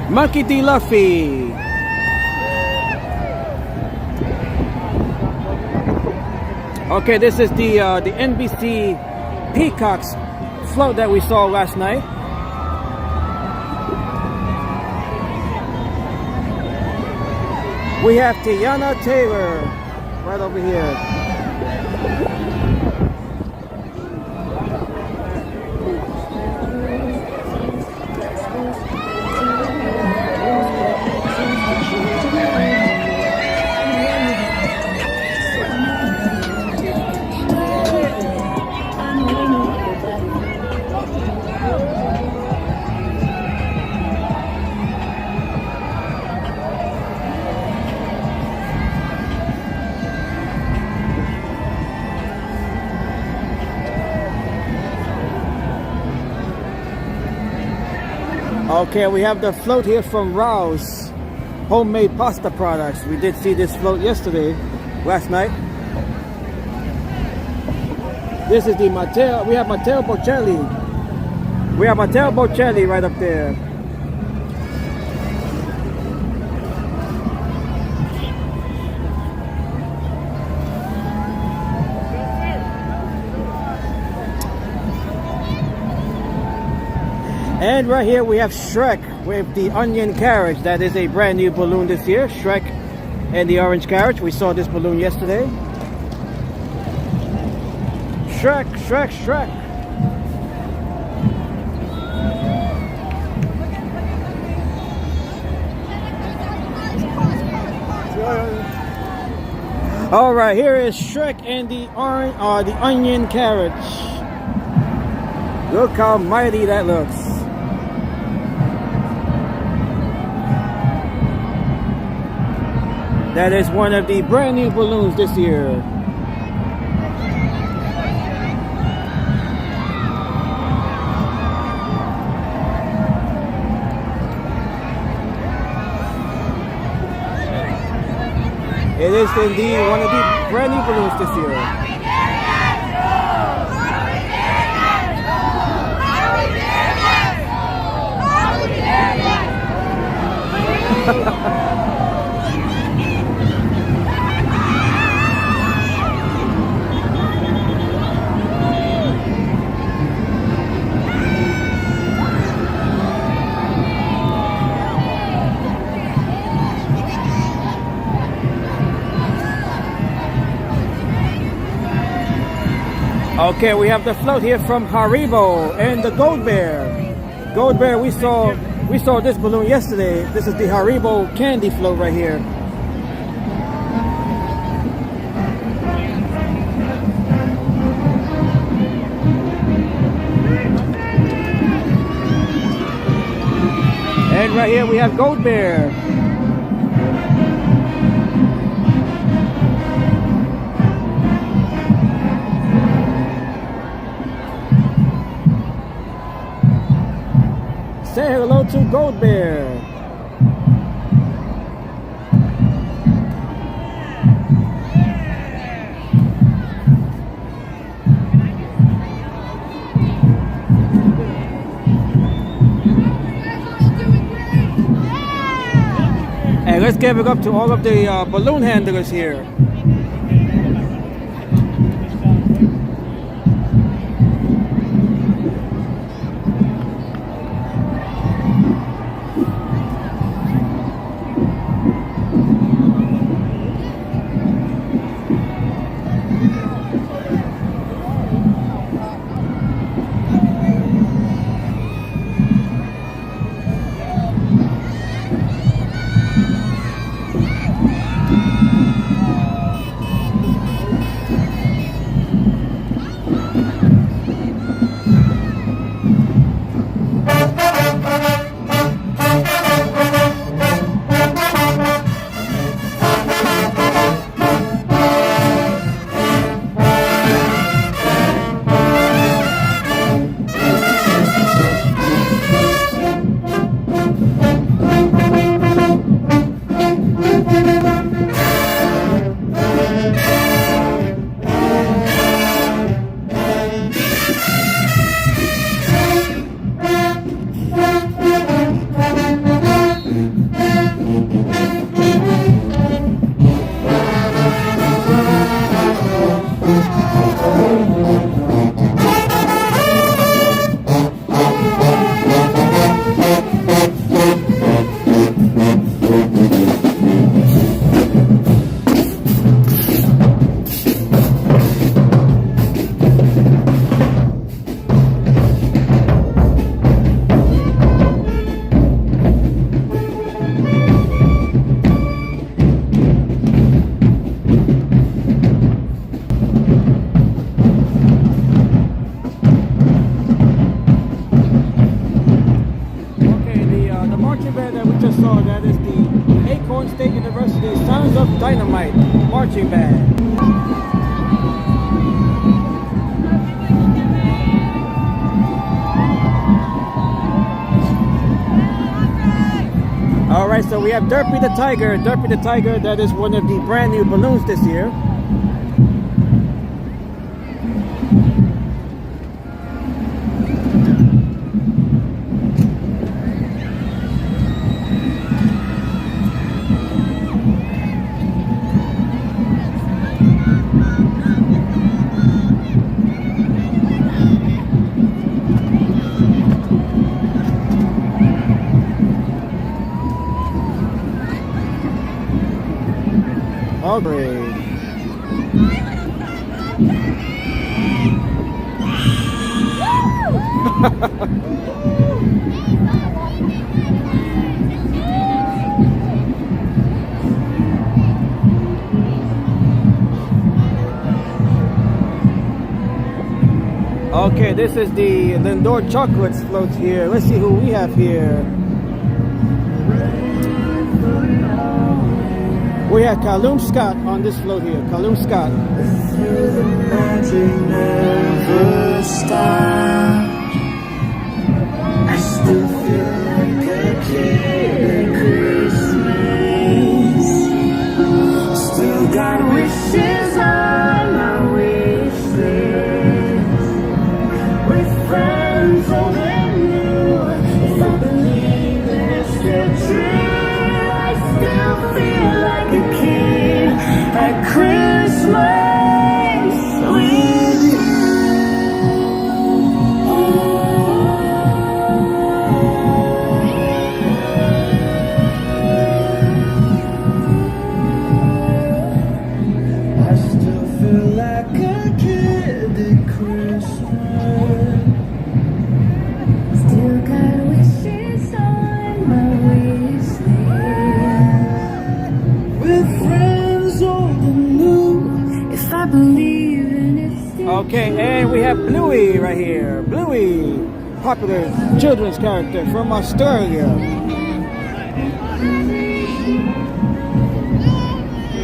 Monkey D. Luffy. Okay, this is the NBC Peacocks float that we saw last night. We have Tiana Taylor right over here. Okay, we have the float here from Rouse Homemade Pasta Products. We did see this float yesterday, last night. This is the Matteo. We have Matteo Bocelli. We have Matteo Bocelli right up there. And right here we have Shrek with the onion carriage. That is a brand new balloon this year. Shrek and the orange carriage. We saw this balloon yesterday. Shrek, Shrek, Shrek. All right, here is Shrek and the onion carriage. Look how mighty that looks. That is one of the brand new balloons this year. It is indeed one of the brand new balloons this year. Okay, we have the float here from Haribo and the Gold Bear. Gold Bear, we saw this balloon yesterday. This is the Haribo candy float right here. And right here we have Gold Bear. Say hello to Gold Bear. And let's give it up to all of the balloon handlers here. Dynamite marching band. All right, so we have Derpy the Tiger. Derpy the Tiger, that is one of the brand new balloons this year. parade. Okay, this is the Lindor Chocolates float here. Let's see who we have here. We have Callum Scott on this float here. Callum Scott. Never stop. I still feel like a kid at Christmas. Still got wishes on my wish list. With friends old and new. If I believe that it's still true, I still feel like a kid at Christmas. Okay, and we have Bluey right here. Bluey, popular children's character from Australia.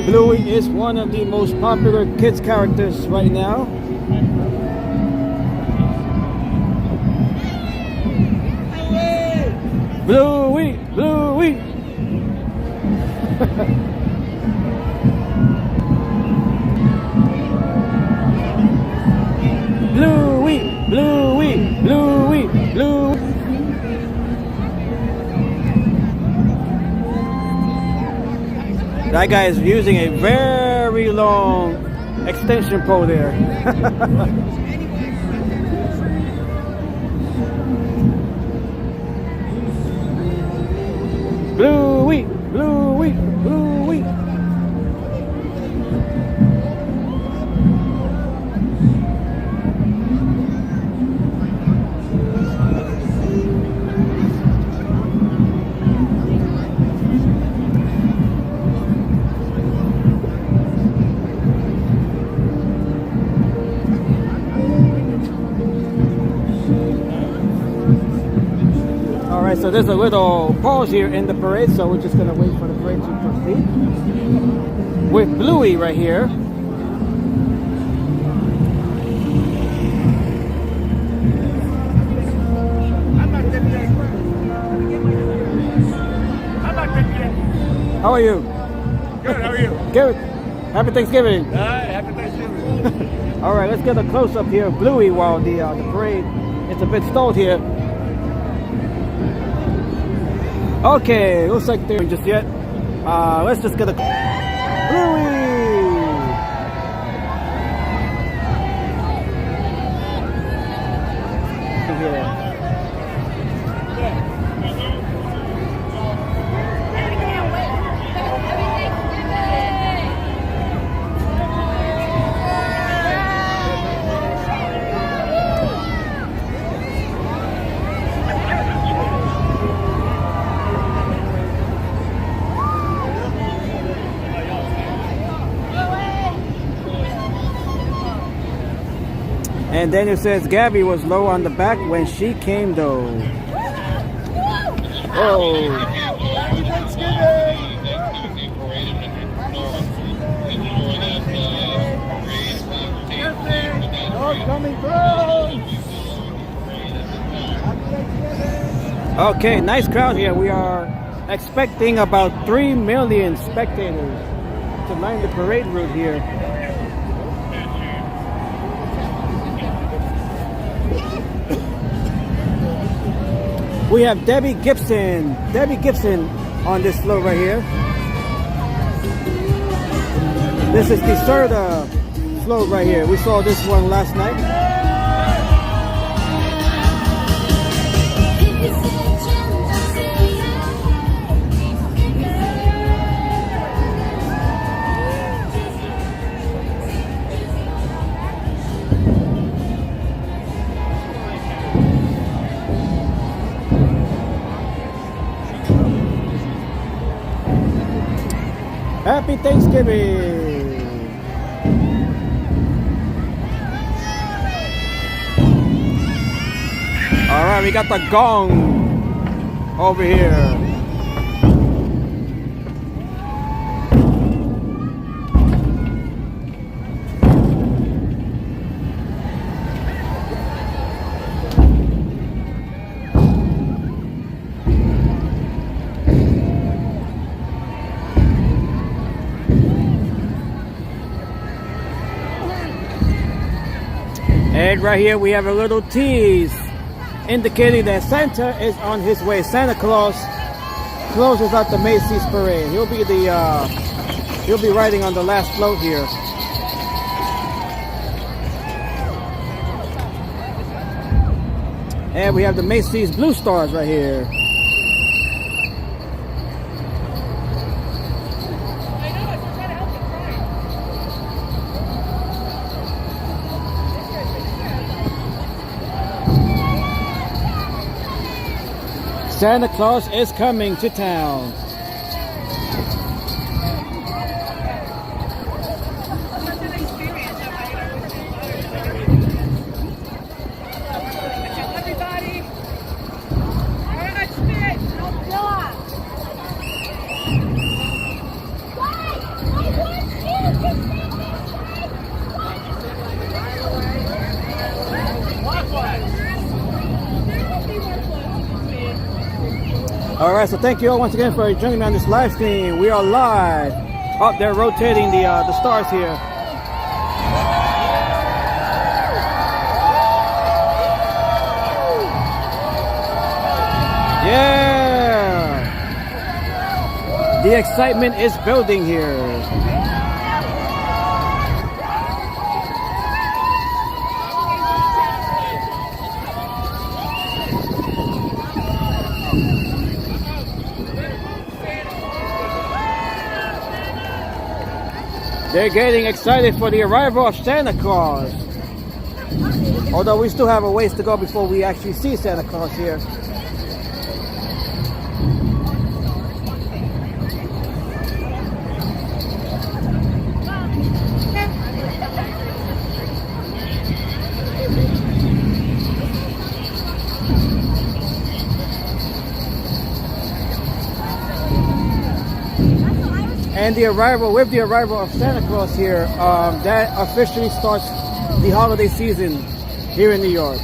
Bluey is one of the most popular kids characters right now. Bluey, Bluey. Bluey, Bluey, Bluey, Bluey. That guy is using a very long extension pole there. Bluey, Bluey, Bluey. So there's a little pause here in the parade, so we're just gonna wait for the parade to proceed. With Bluey right here. How are you? Good, how are you? Good. Happy Thanksgiving. Happy Thanksgiving. All right, let's get a close up here of Bluey while the parade is a bit stalled here. Okay, looks like they're just yet. Let's just get a Bluey. And Daniel says Gabby was low on the back when she came though. Oh. Happy Thanksgiving! Oh, coming through! Okay, nice crowd here. We are expecting about 3 million spectators to line the parade route here. We have Debbie Gibson on this float right here. This is the Serta float right here. We saw this one last night. Happy Thanksgiving. All right, we got the gong over here. And right here we have a little tease indicating that Santa is on his way. Santa Claus closes out the Macy's parade. He'll be riding on the last float here. And we have the Macy's Blue Stars right here. Santa Claus is coming to town. All right, so thank you all once again for joining me on this live stream. We are live. Oh, they're rotating the stars here. Yeah! The excitement is building here. They're getting excited for the arrival of Santa Claus. Although we still have a ways to go before we actually see Santa Claus here. And with the arrival of Santa Claus here, that officially starts the holiday season here in New York.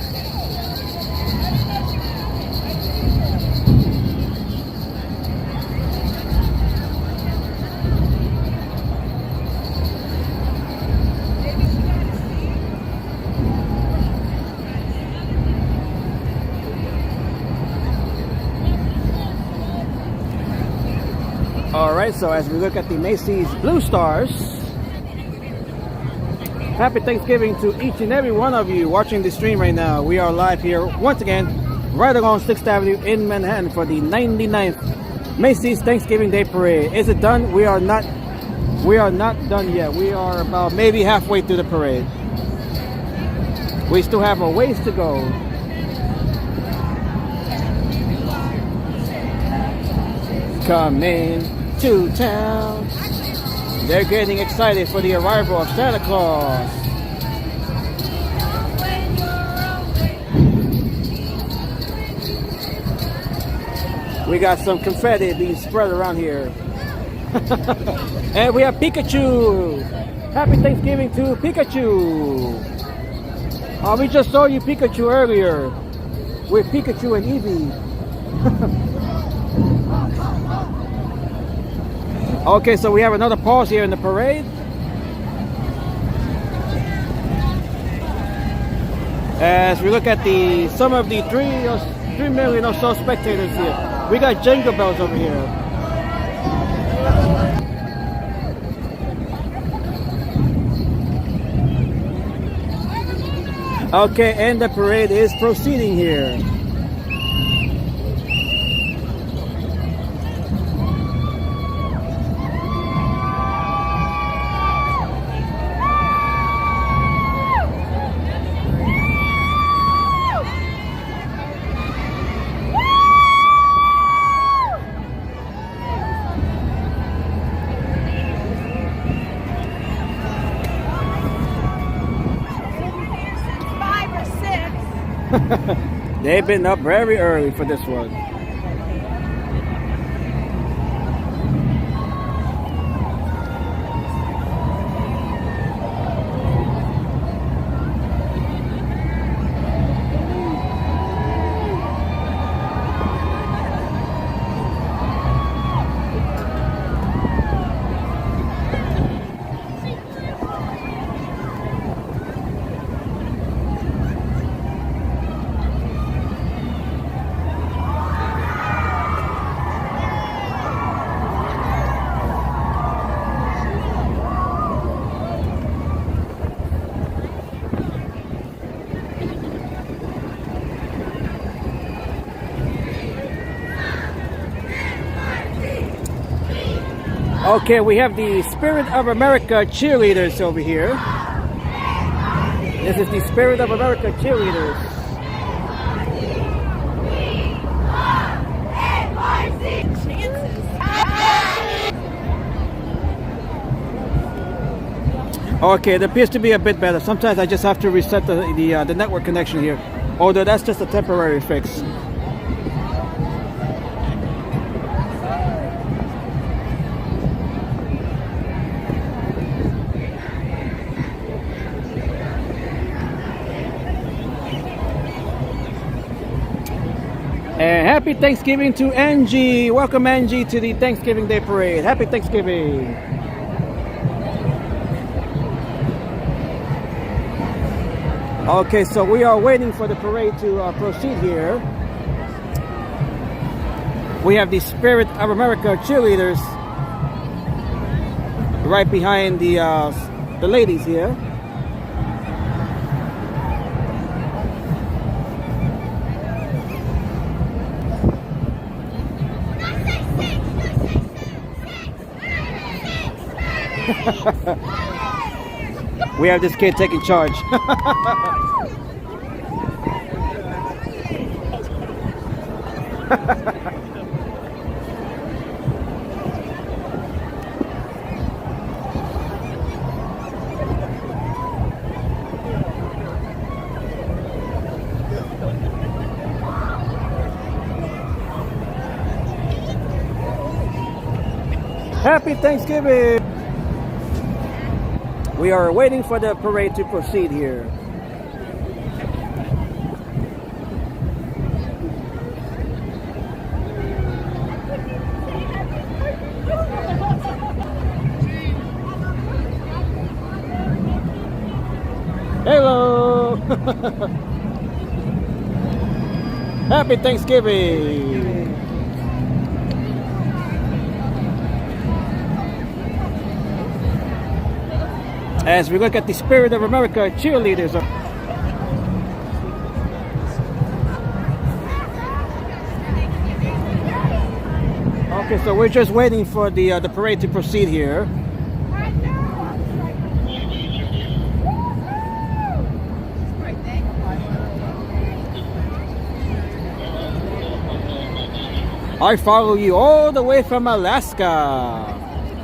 Alright, so as we look at the Macy's Blue Stars, happy Thanksgiving to each and every one of you watching the stream right now. We are live here once again, right along 6th Avenue in Manhattan for the 99th Macy's Thanksgiving Day Parade. Is it done? We are not done yet. We are about maybe halfway through the parade. We still have a ways to go. Coming to town. They're getting excited for the arrival of Santa Claus. We got some confetti being spread around here. And we have Pikachu. Happy Thanksgiving to Pikachu. We just saw you Pikachu earlier with Pikachu and Eevee. Okay, so we have another pause here in the parade. As we look at some of the 3 million or so spectators here. We got Jingle Bells over here. Okay, and the parade is proceeding here. They've been up very early for this one. Okay, we have the Spirit of America cheerleaders over here. This is the Spirit of America cheerleaders. Okay, it appears to be a bit better. Sometimes I just have to reset the network connection here. Although that's just a temporary fix. And happy Thanksgiving to Angie. Welcome Angie to the Thanksgiving Day Parade. Happy Thanksgiving. Okay, so we are waiting for the parade to proceed here. We have the Spirit of America cheerleaders right behind the ladies here. We have this kid taking charge. Happy Thanksgiving! We are waiting for the parade to proceed here. Hello! Happy Thanksgiving! As we look at the Spirit of America cheerleaders. Okay, so we're just waiting for the parade to proceed here. I follow you all the way from Alaska,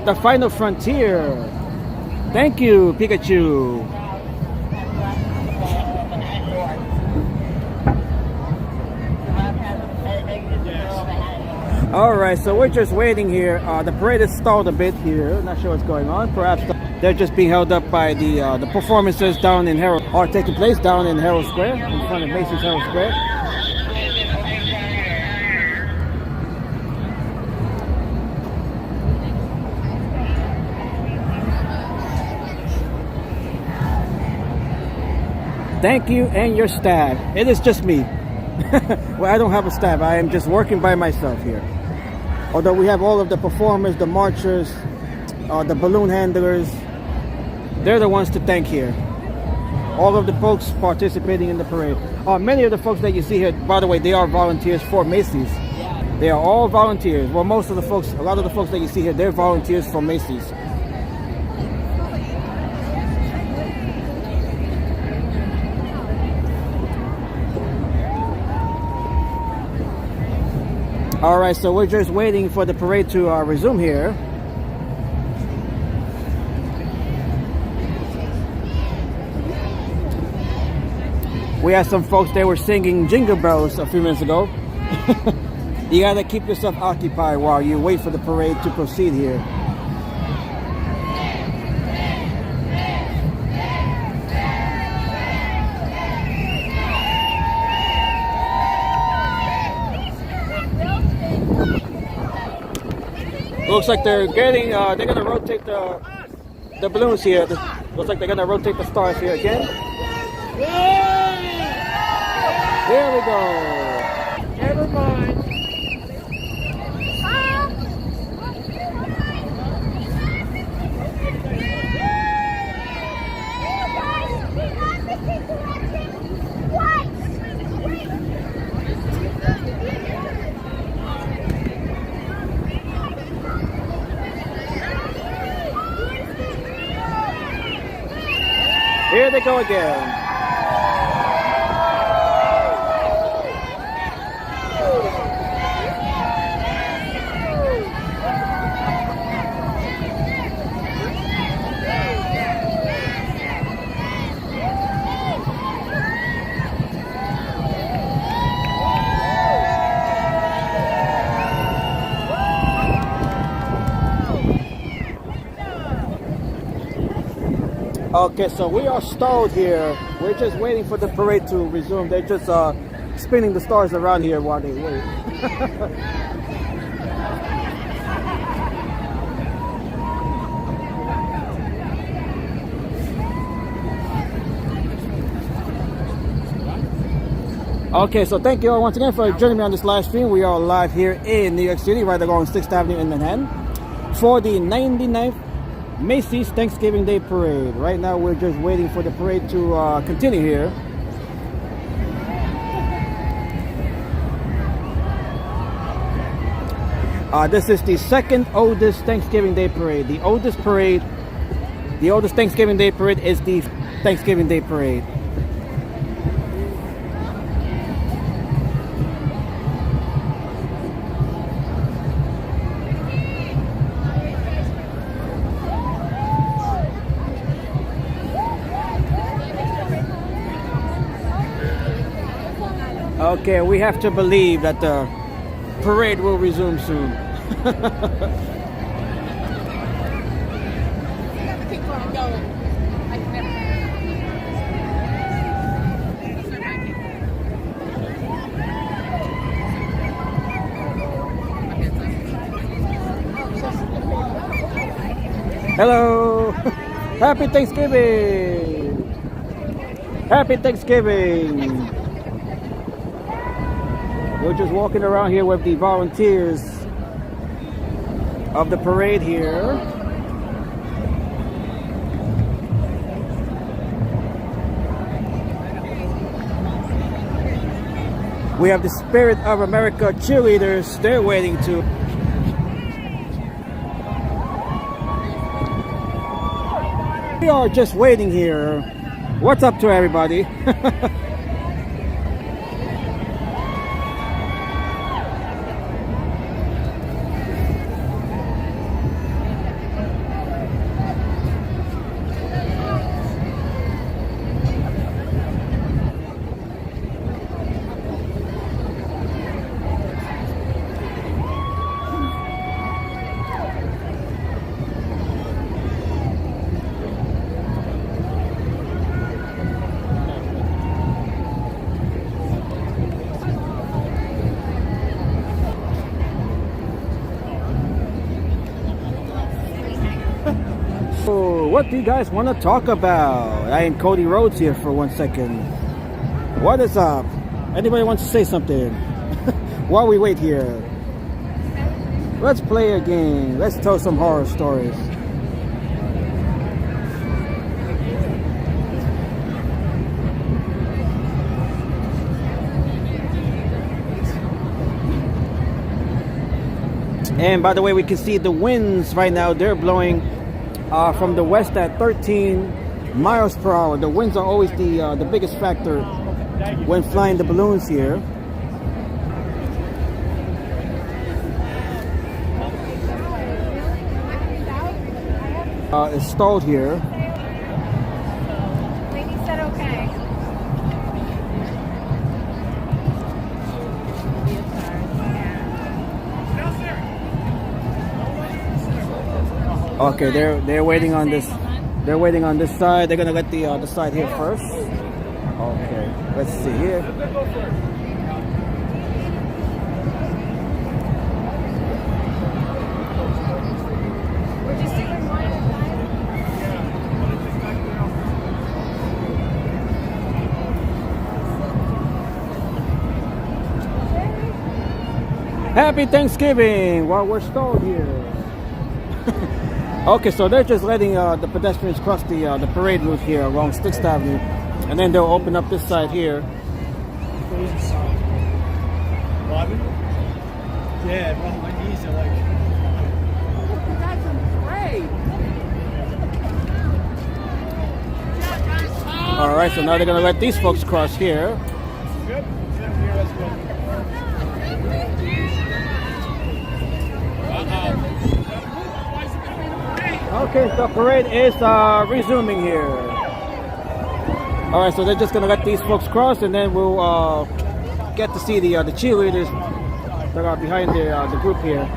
the final frontier. Thank you, Pikachu. Alright, so we're just waiting here. The parade is stalled a bit here. Not sure what's going on. Perhaps they're just being held up by the performances down in Herald, are taking place down in Herald Square, in front of Macy's Herald Square. Thank you and your staff. It is just me. Well, I don't have a staff. I am just working by myself here. Although we have all of the performers, the marchers, the balloon handlers. They're the ones to thank here. All of the folks participating in the parade. Many of the folks that you see here, by the way, they are volunteers for Macy's. They are all volunteers. Well, most of the folks, a lot of the folks that you see here, they're volunteers for Macy's. Alright, so we're just waiting for the parade to resume here. We had some folks that were singing Jingle Bells a few minutes ago. You gotta keep yourself occupied while you wait for the parade to proceed here. Looks like they're getting, they're gonna rotate the balloons here. Looks like they're gonna rotate the stars here again. There we go. Never mind. Here they go again. Okay, so we are stalled here. We're just waiting for the parade to resume. They're just spinning the stars around here while they wait. Okay, so thank you all once again for joining me on this live stream. We are live here in New York City, right along 6th Avenue in Manhattan, for the 99th Macy's Thanksgiving Day Parade. Right now we're just waiting for the parade to continue here. This is the second oldest Thanksgiving Day Parade. The oldest Thanksgiving Day Parade is the Thanksgiving Day Parade. Okay, we have to believe that the parade will resume soon. Hello! Happy Thanksgiving! Happy Thanksgiving! We're just walking around here with the volunteers of the parade here. We have the Spirit of America cheerleaders. They're waiting to. We are just waiting here. What's up to everybody? What do you guys want to talk about? I am Cody Rhodes here for 1 second. What is up? Anybody wants to say something? While we wait here, let's play a game. Let's tell some horror stories. And by the way, we can see the winds right now. They're blowing from the west at 13 miles per hour. The winds are always the biggest factor when flying the balloons here. It's stalled here. Lady said okay. Okay, they're waiting on this. They're waiting on this side. They're gonna let the side here first. Okay, let's see here. We're just doing one at a time. Happy Thanksgiving while we're stalled here. Okay, so they're just letting the pedestrians cross the parade route here along 6th Avenue, and then they'll open up this side here. Bobby? Yeah, bro, my knees are like. That's great. All right, so now they're gonna let these folks cross here. Good. Here, let's go. Okay, the parade is resuming here. All right, so they're just gonna let these folks cross, and then we'll get to see the cheerleaders that are behind the group here.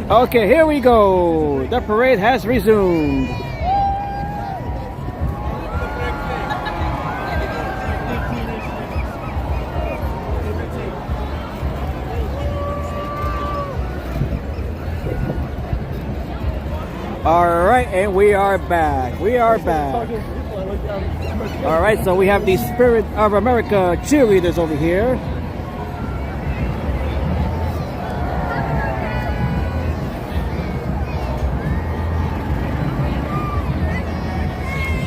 Okay, here we go. The parade has resumed. All right, and we are back. We are back. All right, so we have the Spirit of America cheerleaders over here.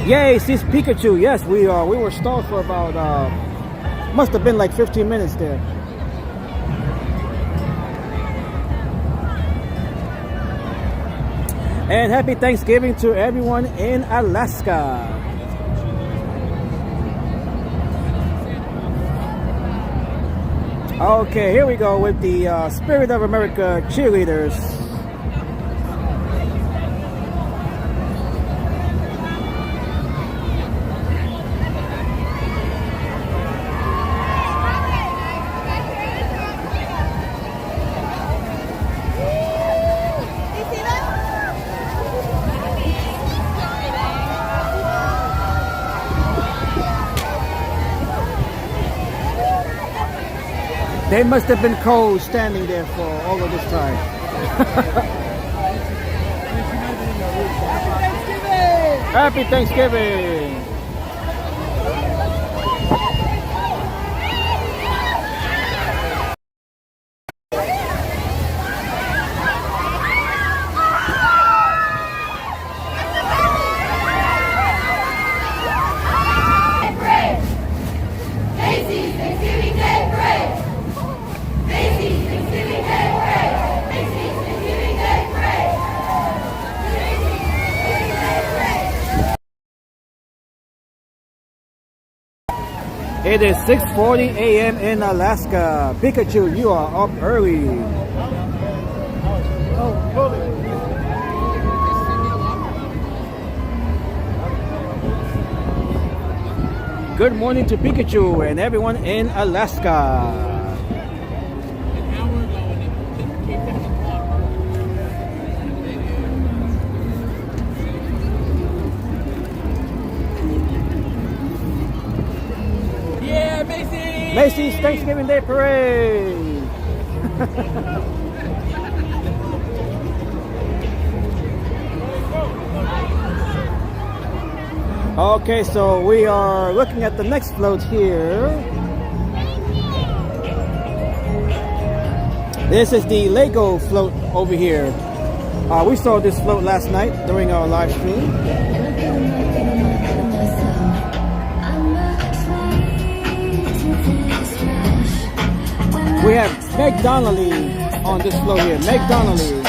Yay, sees Pikachu. Yes, we were stalled for about must have been like 15 minutes there. And happy Thanksgiving to everyone in Alaska. Okay, here we go with the Spirit of America cheerleaders. They must have been cold standing there for all of this time. Happy Thanksgiving! It is 6:40 a.m. in Alaska. Pikachu, you are up early. Good morning to Pikachu and everyone in Alaska. Macy's Thanksgiving Day Parade! Okay, so we are looking at the next float here. This is the Lego float over here. We saw this float last night during our live stream. We have Meg Donnelly on this float here. Meg Donnelly.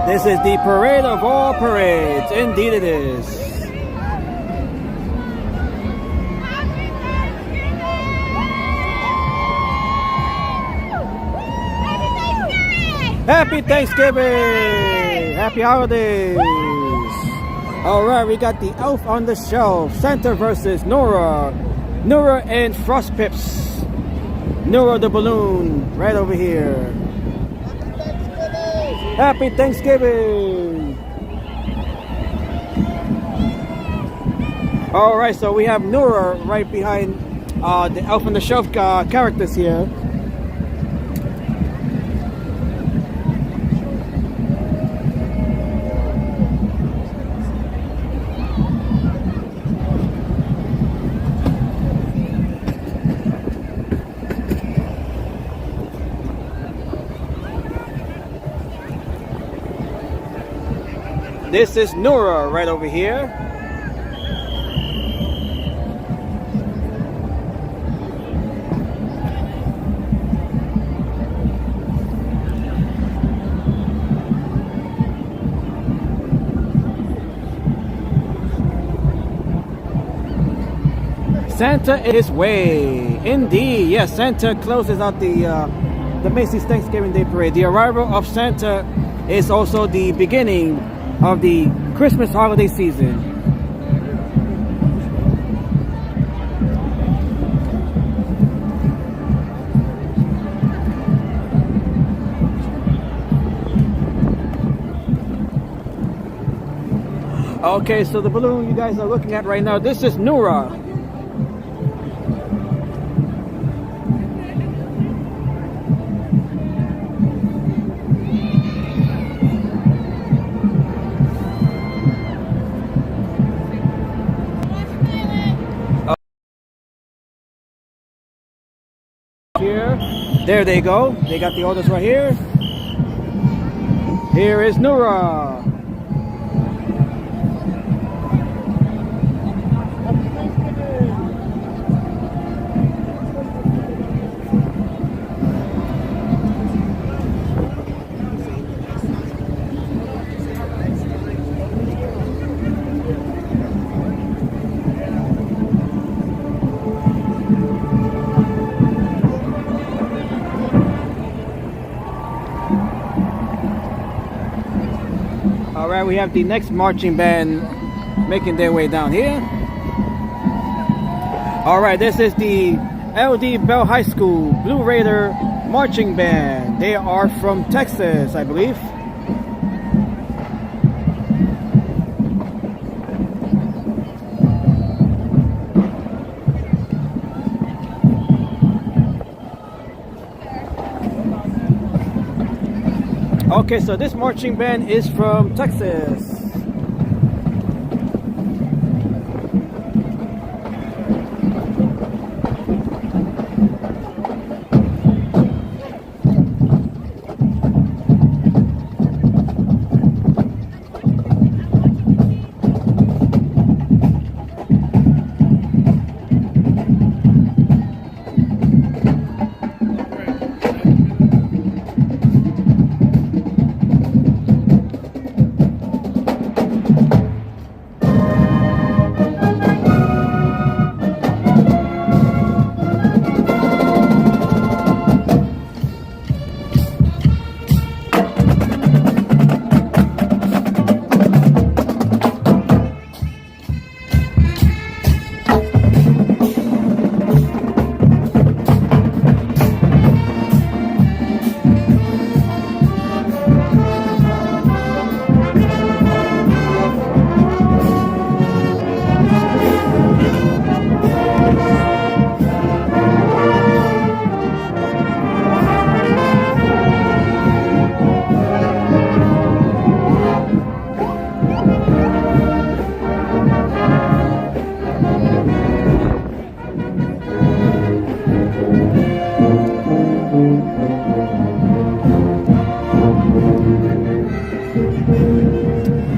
This is the parade of all parades. Indeed it is. Happy Thanksgiving! Happy holidays! Alright, we got the Elf on the Shelf. Santa versus Nora. Nora and Frost Pips. Nora the balloon, right over here. Happy Thanksgiving! Alright, so we have Nora right behind the Elf on the Shelf characters here. This is Nora right over here. Santa is way. Indeed, yes, Santa closes out the Macy's Thanksgiving Day Parade. The arrival of Santa is also the beginning of the Christmas holiday season. Okay, so the balloon you guys are looking at right now, this is Nora. Here, there they go. They got the orders right here. Here is Nora. Alright, we have the next marching band making their way down here. Alright, this is the LD Bell High School Blue Raider Marching Band. They are from Texas, I believe. Okay, so this marching band is from Texas.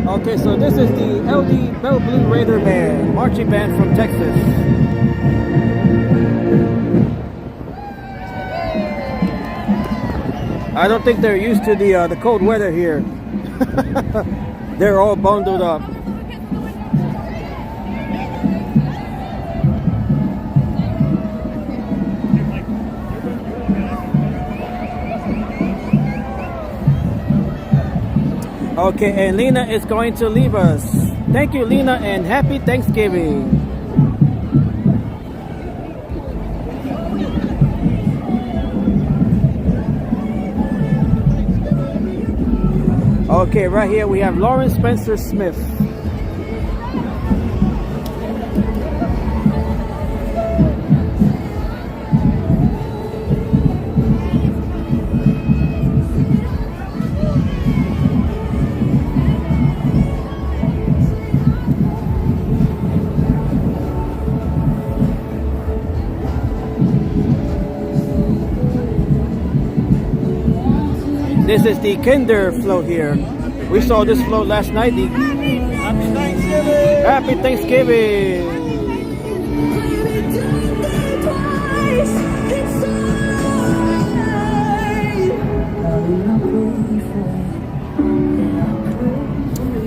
Okay, so this is the LD Bell Blue Raider Band, marching band from Texas. I don't think they're used to the cold weather here. They're all bundled up. Okay, and Lena is going to leave us. Thank you, Lena, and happy Thanksgiving. Okay, right here we have Lauren Spencer Smith. This is the Kinder float here. We saw this float last night. Happy Thanksgiving! Happy Thanksgiving!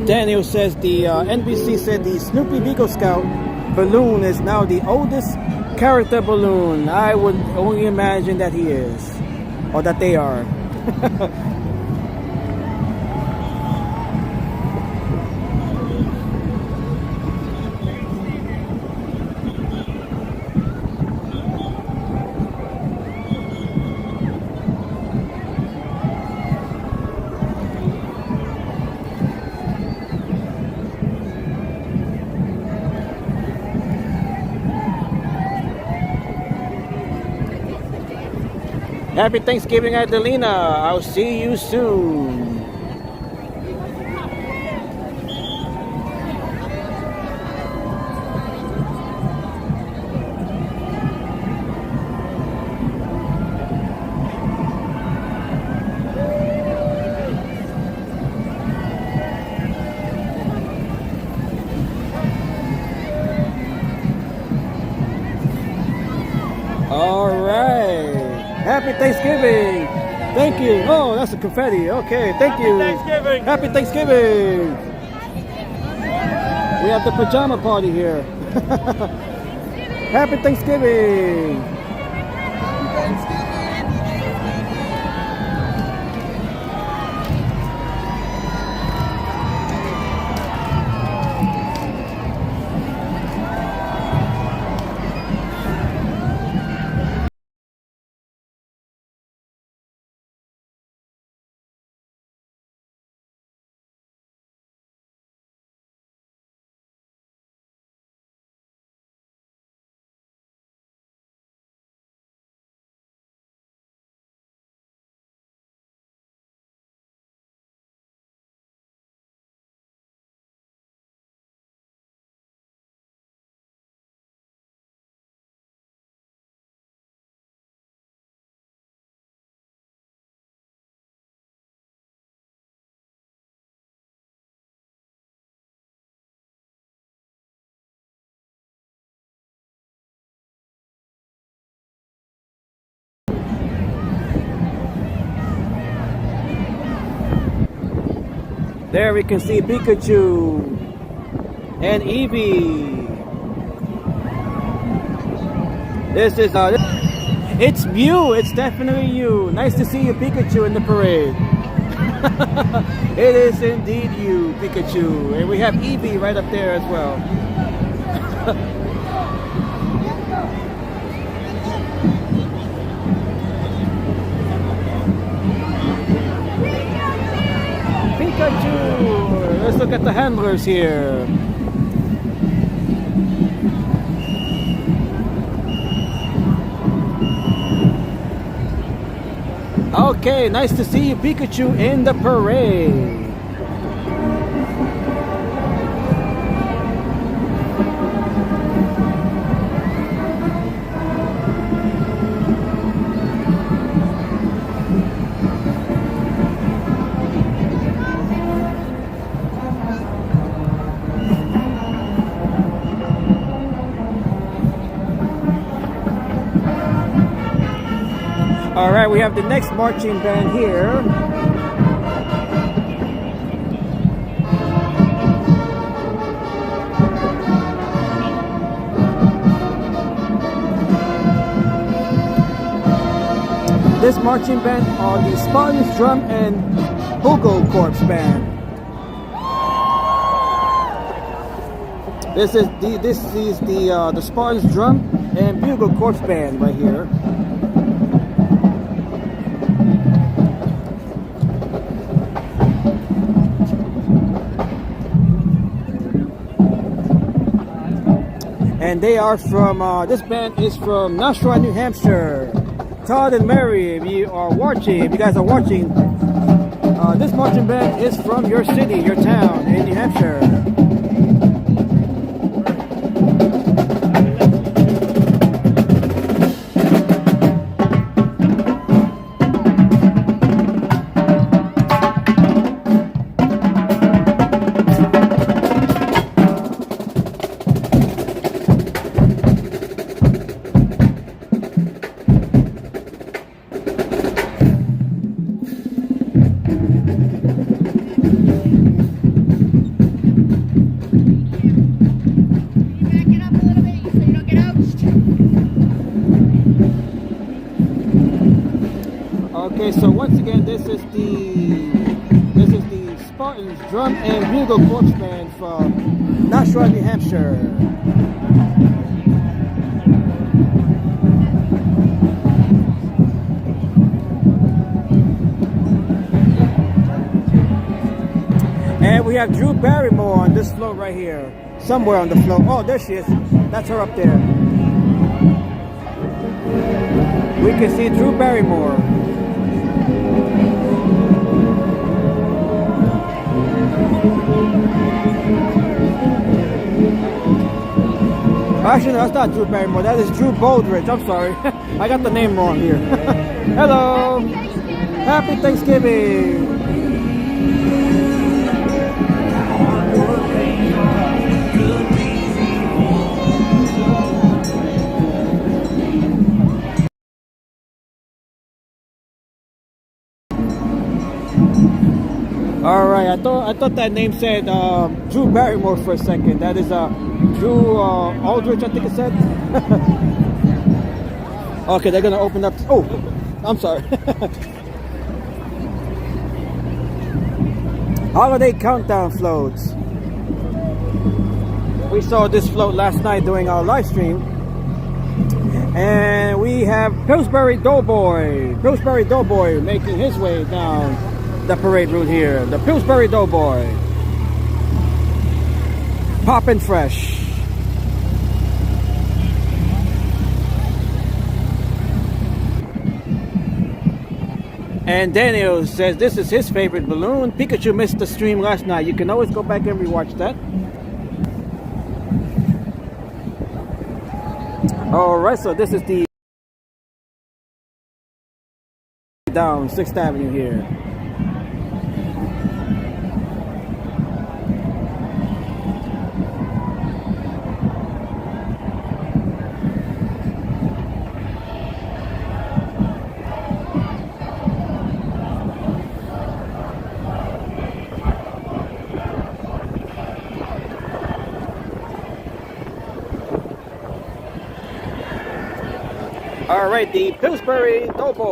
Daniel says the NBC said the Snoopy Beagle Scout balloon is now the oldest character balloon. I would only imagine that he is, or that they are. Happy Thanksgiving, Adelina. I'll see you soon. All right. Happy Thanksgiving! Thank you. Oh, that's a confetti. Okay, thank you. Thanksgiving. Happy Thanksgiving! We have the pajama party here. Happy Thanksgiving! There we can see Pikachu and Eevee. This is it's you. It's definitely you. Nice to see you, Pikachu, in the parade. It is indeed you, Pikachu, and we have Eevee right up there as well. Pikachu! Let's look at the handlers here. Okay, nice to see you, Pikachu, in the parade. All right, we have the next marching band here. This marching band are the Spartans Drum and Bugle Corps Band. This is the Spartans Drum and Bugle Corps Band right here. And they are from, this band is from Nashua, New Hampshire. Todd and Mary, if you are watching, if you guys are watching, this marching band is from your city, your town in New Hampshire. Okay, so once again, this is the Spartans Drum and Bugle Corps Band from Nashua, New Hampshire. And we have Drew Barrymore on this float right here, somewhere on the float. Oh, there she is. That's her up there. We can see Drew Barrymore. Actually, no, that's not Drew Barrymore. That is Drew Baldridge. I'm sorry. I got the name wrong here. Hello. Happy Thanksgiving. All right, I thought that name said Drew Barrymore for a second. That is Drew Aldrich, I think it said. Okay, they're gonna open up. Oh, I'm sorry. Holiday countdown floats. We saw this float last night during our live stream, and we have Pillsbury Doughboy making his way down the parade route here. The Pillsbury Doughboy, poppin' fresh. And Daniel says this is his favorite balloon. Pikachu missed the stream last night. You can always go back and rewatch that. All right, so this is the down 6th Avenue here. All right, the Pillsbury Doughboy.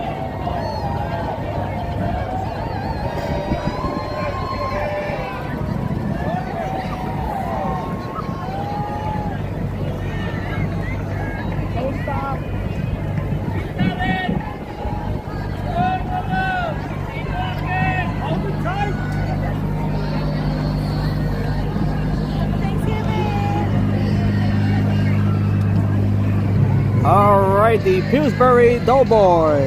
Alright, the Pillsbury Doughboy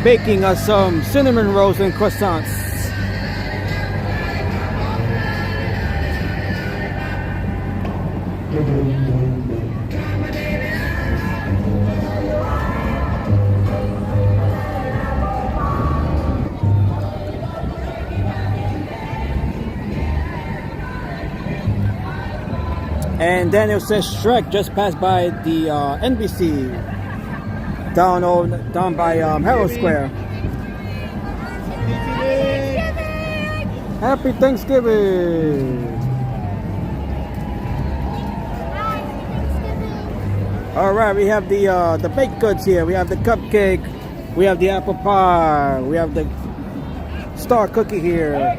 baking us some cinnamon rolls and croissants. And Daniel says Shrek just passed by the NBC. down by Herald Square. Happy Thanksgiving! All right, we have the baked goods here. We have the cupcake, we have the apple pie, we have the star cookie here.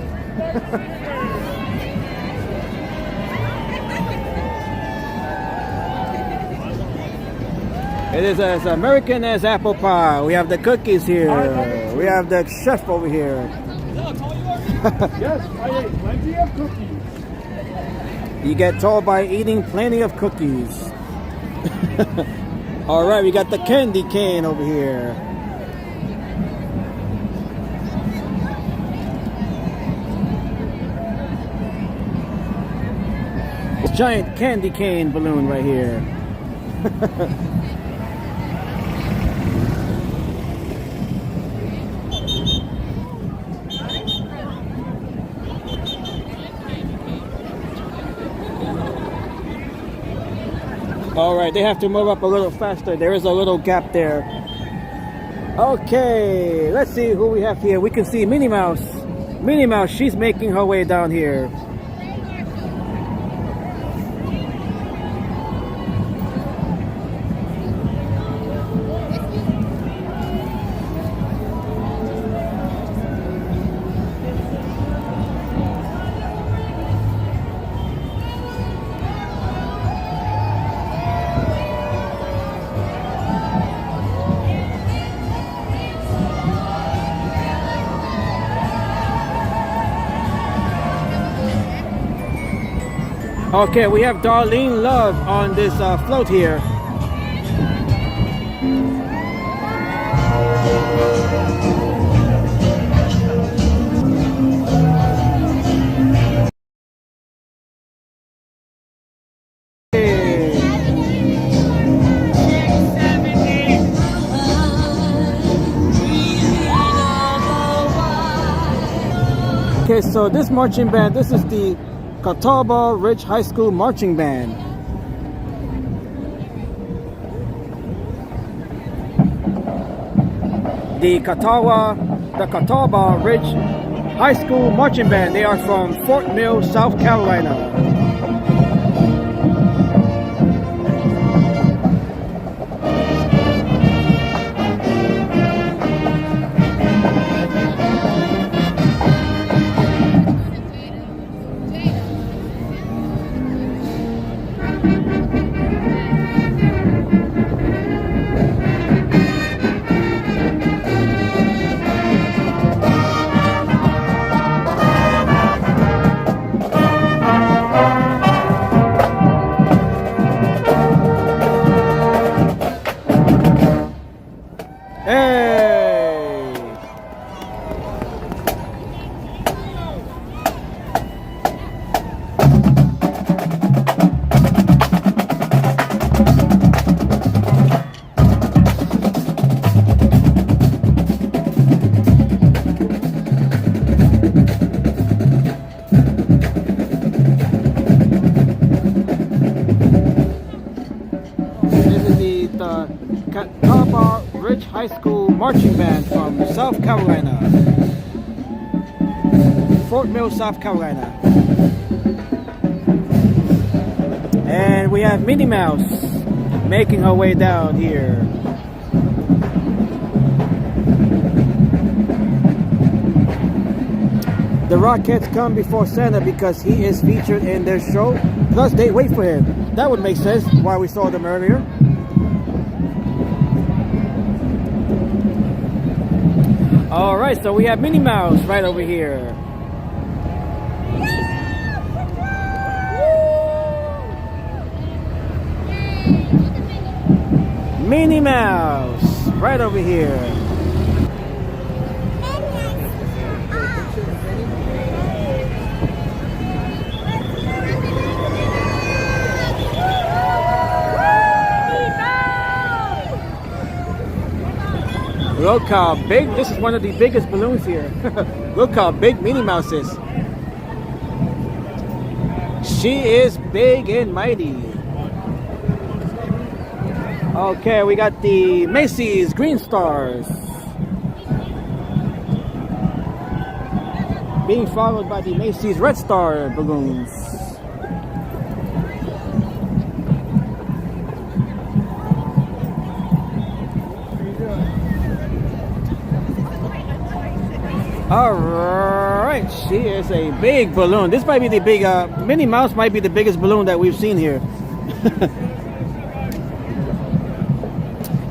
It is as American as apple pie. We have the cookies here. We have the chef over here. Yes, I ate plenty of cookies. You get told by eating plenty of cookies. All right, we got the candy cane over here. This giant candy cane balloon right here. All right, they have to move up a little faster. There is a little gap there. Okay, let's see who we have here. We can see Minnie Mouse. Minnie Mouse, she's making her way down here. Okay, we have Darlene Love on this float here. Okay, so this marching band, this is the Catawba Ridge High School Marching Band. The Catawba Ridge High School Marching Band. They are from Fort Mill, South Carolina. Catawba Ridge High School Marching Band from South Carolina. Fort Mill, South Carolina. And we have Minnie Mouse making her way down here. The Rockettes come before Santa because he is featured in their show. Plus they wait for him. That would make sense why we saw them earlier. Alright, so we have Minnie Mouse right over here. Minnie Mouse right over here. Look how big, this is one of the biggest balloons here. Look how big Minnie Mouse is. She is big and mighty. Okay, we got the Macy's Green Stars. Being followed by the Macy's Red Star balloons. Alright, she is a big balloon. This might be the big, Minnie Mouse might be the biggest balloon that we've seen here.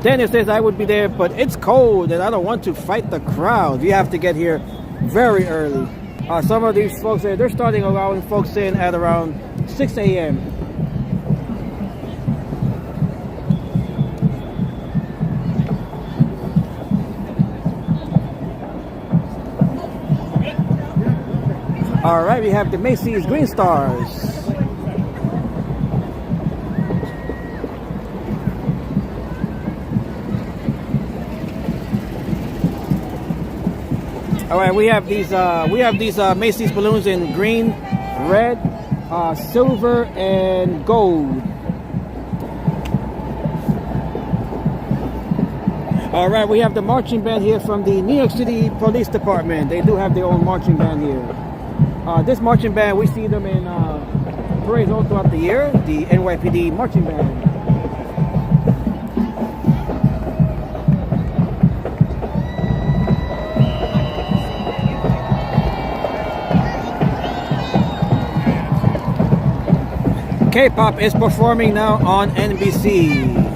Then it says I would be there, but it's cold and I don't want to fight the crowd. You have to get here very early. Some of these folks, they're starting allowing folks in at around 6 a.m. All right, we have the Macy's Green Stars. All right, we have these Macy's balloons in green, red, silver, and gold. All right, we have the marching band here from the New York City Police Department. They do have their own marching band here. This marching band, we see them in parades all throughout the year. The NYPD marching band. K-pop is performing now on NBC.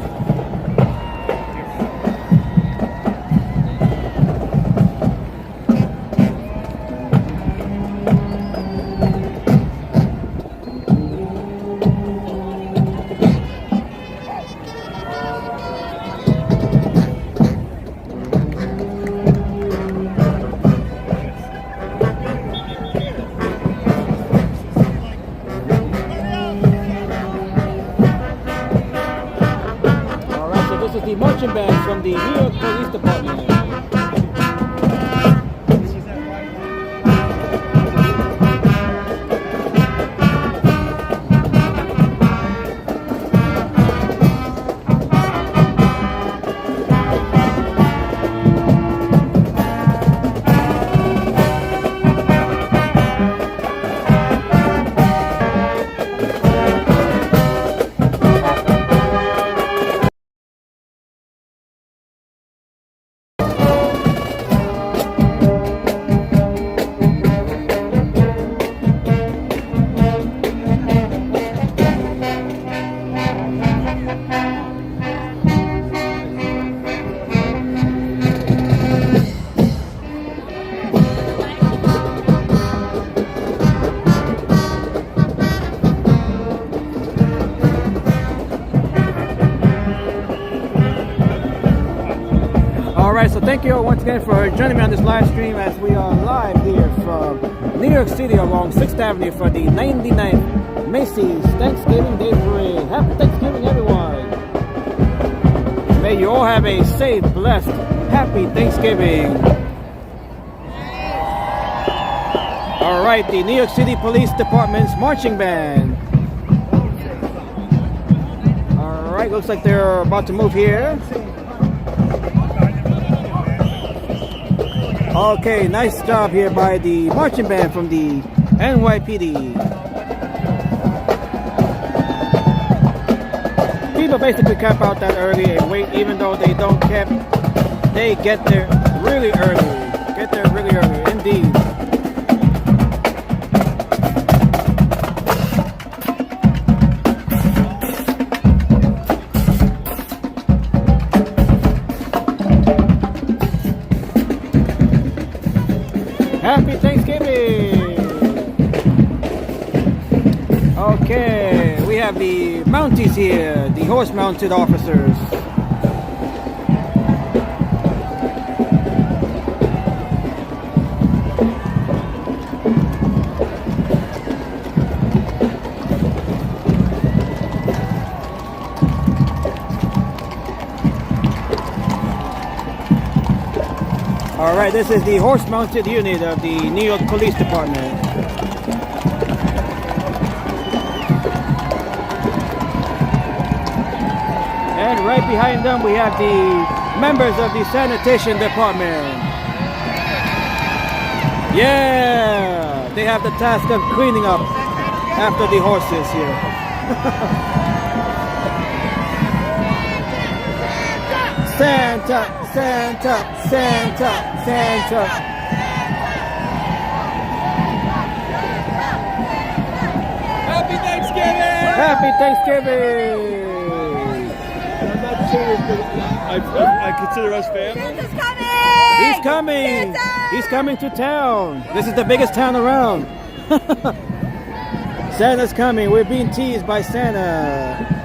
The marching band from the New York Police Department. So thank you all once again for joining me on this live stream as we are live here from New York City along 6th Avenue for the 99th Macy's Thanksgiving Day Parade. Happy Thanksgiving, everyone. May you all have a safe, blessed, happy Thanksgiving. All right, the New York City Police Department's marching band. All right, looks like they're about to move here. Okay, nice job here by the marching band from the NYPD. People basically camp out that early and wait, even though they don't camp, they get there really early. Get there really early, indeed. Happy Thanksgiving! Okay, we have the Mounties here, the horse-mounted officers. All right, this is the horse-mounted unit of the New York Police Department. And right behind them we have the members of the sanitation department. Yeah, they have the task of cleaning up after the horses here. Santa, Santa, Santa, Santa. Happy Thanksgiving! Happy Thanksgiving! I'm not serious, but I consider us family. Santa's coming! He's coming! Santa! He's coming to town. This is the biggest town around. Santa's coming. We're being teased by Santa.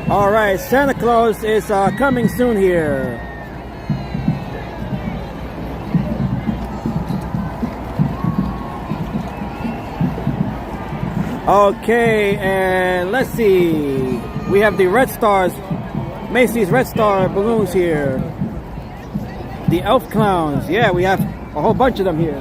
All right, Santa Claus is coming soon here. Okay, and let's see. We have the Red Stars, Macy's Red Star balloons here. The elf clowns. Yeah, we have a whole bunch of them here.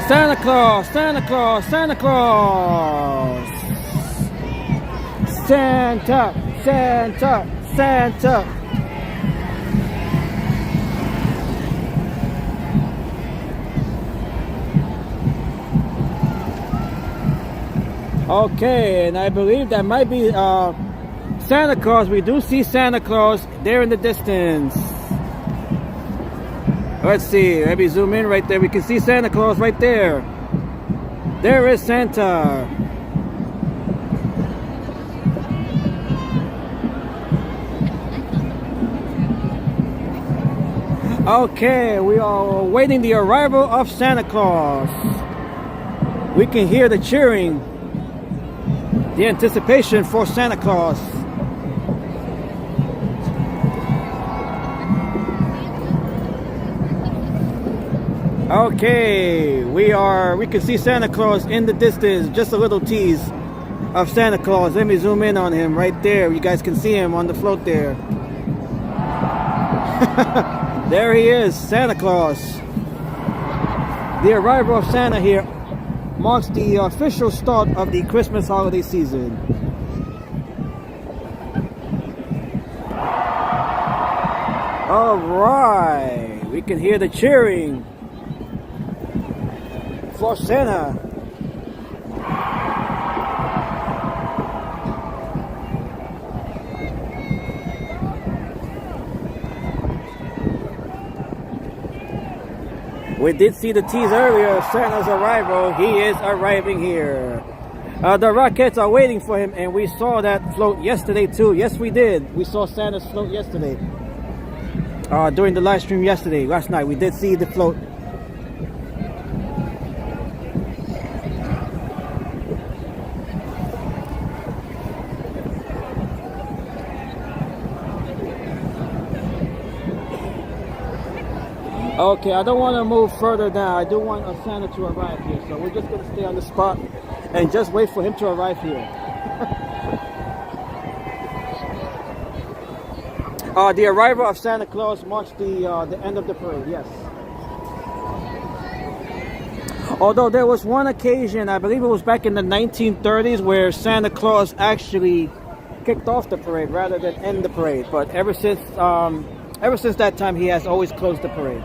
Santa Claus, Santa Claus, Santa Claus. Santa, Santa, Santa. Okay, and I believe that might be Santa Claus. We do see Santa Claus there in the distance. Let's see, maybe zoom in right there. We can see Santa Claus right there. There is Santa. Okay, we are awaiting the arrival of Santa Claus. We can hear the cheering, the anticipation for Santa Claus. Okay, we can see Santa Claus in the distance. Just a little tease of Santa Claus. Let me zoom in on him right there. You guys can see him on the float there. There he is, Santa Claus. The arrival of Santa here marks the official start of the Christmas holiday season. All right, we can hear the cheering for Santa. We did see the tease earlier of Santa's arrival. He is arriving here. The Rockettes are waiting for him, and we saw that float yesterday too. Yes, we did. We saw Santa's float yesterday. During the live stream yesterday, last night, we did see the float. Okay, I don't want to move further down. I do want Santa to arrive here, so we're just going to stay on the spot and just wait for him to arrive here. The arrival of Santa Claus marks the end of the parade, yes. Although there was one occasion, I believe it was back in the 1930s, where Santa Claus actually kicked off the parade rather than end the parade. But ever since that time, he has always closed the parade.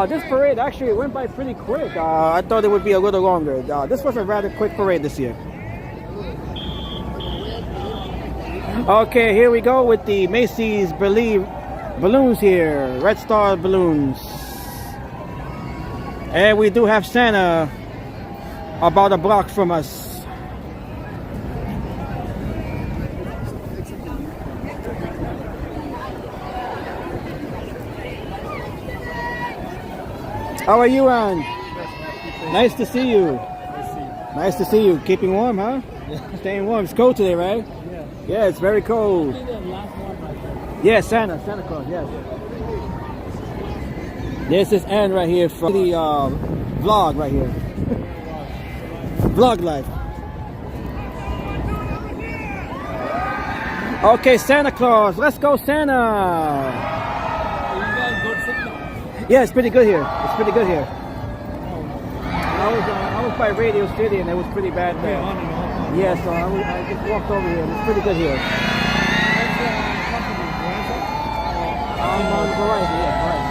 This parade actually went by pretty quick. I thought it would be a little longer. This was a rather quick parade this year. Okay, here we go with the Macy's balloons here. Red Star balloons. And we do have Santa about a block from us. How are you, Ann? Nice to see you. Nice to see you. Keeping warm, huh? Yeah. Staying warm. It's cold today, right? Yeah. Yeah, it's very cold. Yeah, Santa Claus, yes. This is Ann right here from the vlog right here. Vlog life. Okay, Santa Claus. Let's go, Santa. Yeah, it's pretty good here. It's pretty good here. I was by Radio City and it was pretty bad there. Yeah, so I just walked over here and it's pretty good here. I'm on Verizon, yeah, right.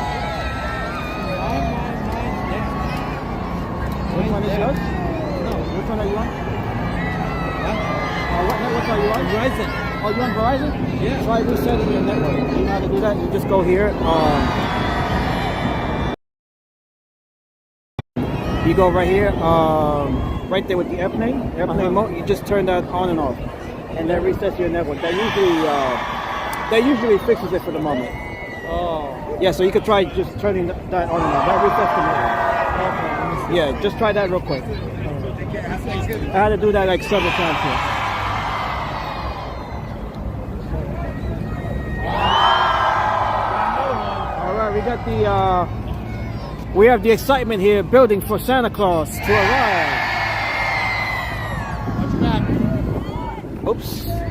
Which one is yours? No, which one are you on? What network are you on? Verizon. Oh, you on Verizon? Yeah. Try resetting your network. You know how to do that? You just go here. You go right here, right there with the airplane mode. You just turn that on and off, and that resets your network. That usually fixes it for the moment. Oh. Yeah, so you could try just turning that on and off. That resets the network. Okay. Yeah, just try that real quick. I had to do that like several times here. All right, we got the. We have the excitement here building for Santa Claus to arrive. Oops. Yeah.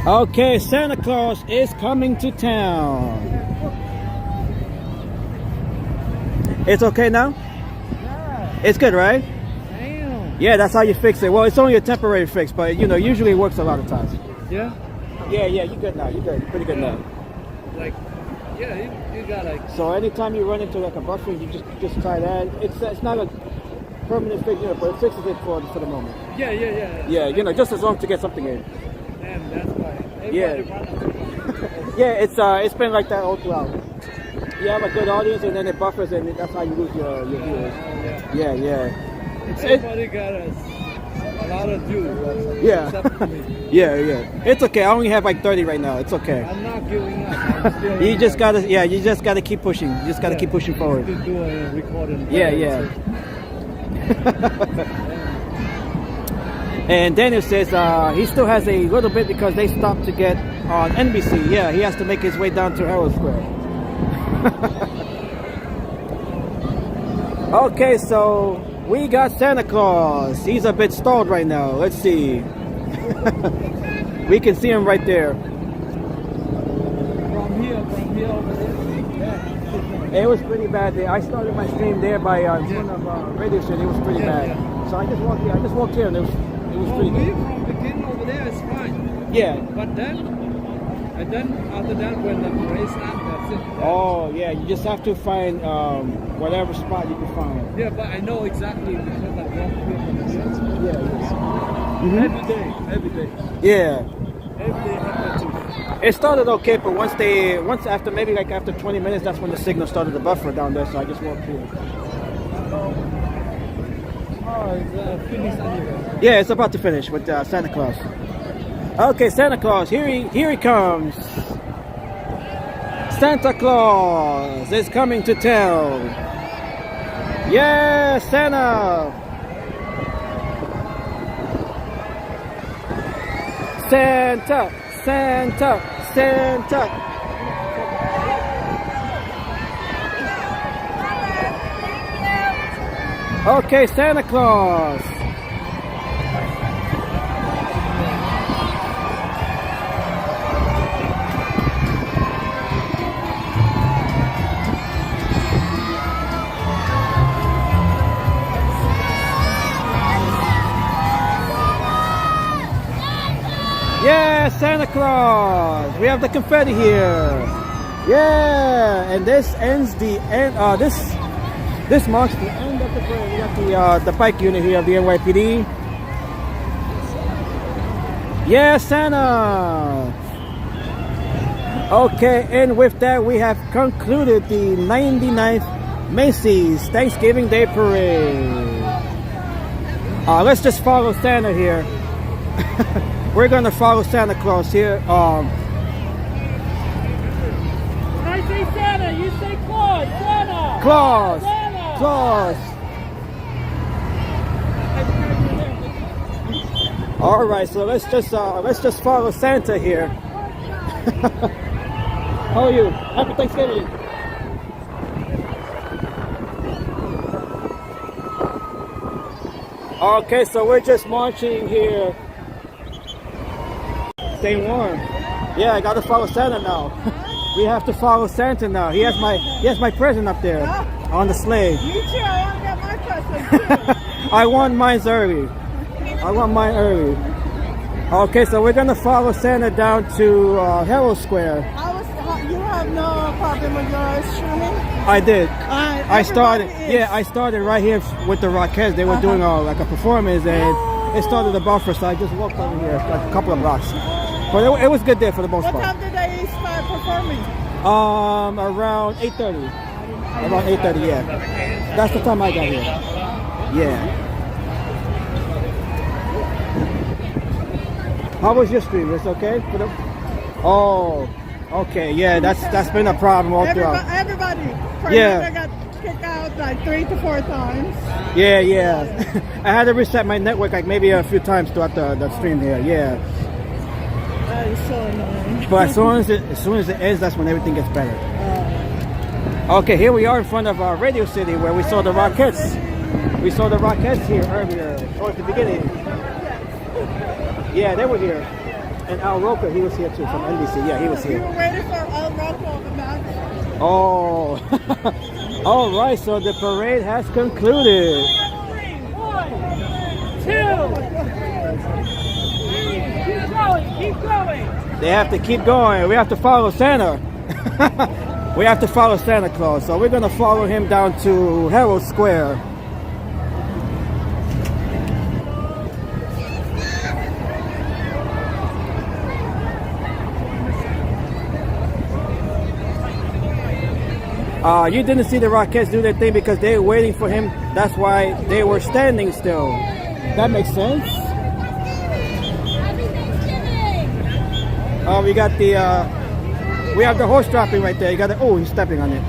Okay, Santa Claus is coming to town. It's okay now? Yeah. It's good, right? Damn. Yeah, that's how you fix it. Well, it's only a temporary fix, but you know, usually it works a lot of times. Yeah? Yeah, you're good now. You're good. You're pretty good now. Like, yeah, you got like... So anytime you run into like a buffer, you just try that. It's not a permanent fix, you know, but it fixes it for the moment. Yeah. Yeah, you know, just as long to get something in. And that's why. Yeah. Yeah, it's been like that all throughout. You have a good audience and then it buffers and that's how you lose your viewers. Yeah. Everybody got a lot of views. Yeah. Except me. Yeah. It's okay. I only have like 30 right now. It's okay. I'm not giving up. I'm still you just gotta keep pushing. You just gotta keep pushing forward. To do a recording. Yeah. And Daniel says he still has a little bit because they stopped to get on NBC. Yeah, he has to make his way down to Herald Square. Okay, so we got Santa Claus. He's a bit stalled right now. Let's see. We can see him right there. From here over there. It was pretty bad there. I started my stream there by in front of Radio City. It was pretty bad. Yeah. So I just walked here and it was pretty good. From beginning over there is fine. Yeah. But then after that, when the parade starts, that's it. Oh yeah, you just have to find whatever spot you can find. Yeah, but I know exactly because I walk here from the church. Yeah. Every day. Yeah. Every day after 2. It started okay, but once after 20 minutes, that's when the signal started to buffer down there. So I just walked here. Oh, it's finished anyway. Yeah, it's about to finish with Santa Claus. Okay, Santa Claus, here he comes. Santa Claus is coming to town. Yeah, Santa. Santa. Okay, Santa Claus. Yeah, Santa Claus. We have the confetti here. Yeah, and this ends the end. This marks the end of the parade. We got the bike unit here of the NYPD. Yeah, Santa. Okay, and with that, we have concluded the 99th Macy's Thanksgiving Day Parade. Let's just follow Santa here. We're gonna follow Santa Claus here. When I say Santa, you say Claus. Santa. Claus. Santa. Claus. All right, so let's just follow Santa here. How are you? Happy Thanksgiving. Okay, so we're just marching here. Staying warm. Yeah, I gotta follow Santa now. We have to follow Santa now. He has my present up there on the sleigh. Me too. I want to get my present. I want mine early. Okay, so we're gonna follow Santa down to Herald Square. You have no problem with your streaming? I did. I started. Everybody is. Yeah, I started right here with the Rockettes. They were doing like a performance, and it started a buffer, so I just walked over here like a couple of blocks. But it was good there for the most What part. time did they start performing? Around 8:30. Around 8:30, yeah. That's the time I got here. Yeah. How was your stream? It's okay? Oh, okay. Yeah, that's been a problem all throughout. Everybody. Yeah. Got kicked out like 3 to 4 times. Yeah. I had to reset my network like maybe a few times throughout the stream here. Yeah. That is so annoying. But as soon as it ends, that's when everything gets better. Okay, here we are in front of Radio City where we saw the Rockettes. We saw the Rockettes here earlier, towards the beginning. Yeah, they were here. And Al Roker, he was here too from NBC. Yeah, he was We here. were waiting for Al Roker the match. Oh, all right. So the parade has concluded. 3, 1, 2. Keep going. They have to keep going. We have to follow Santa. We have to follow Santa Claus. So we're gonna follow him down to Herald Square. You didn't see the Rockettes do their thing because they were waiting for him. That's why they were standing still. That makes sense. Oh, we got the we have the horse dropping right there. You got the, oh, he's stepping on it.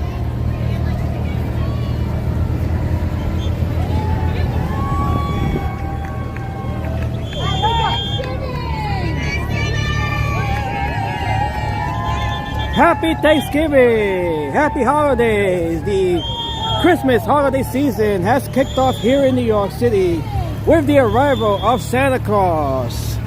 Happy Thanksgiving! Happy holidays! The Christmas holiday season has kicked off here in New York City with the arrival of Santa Claus.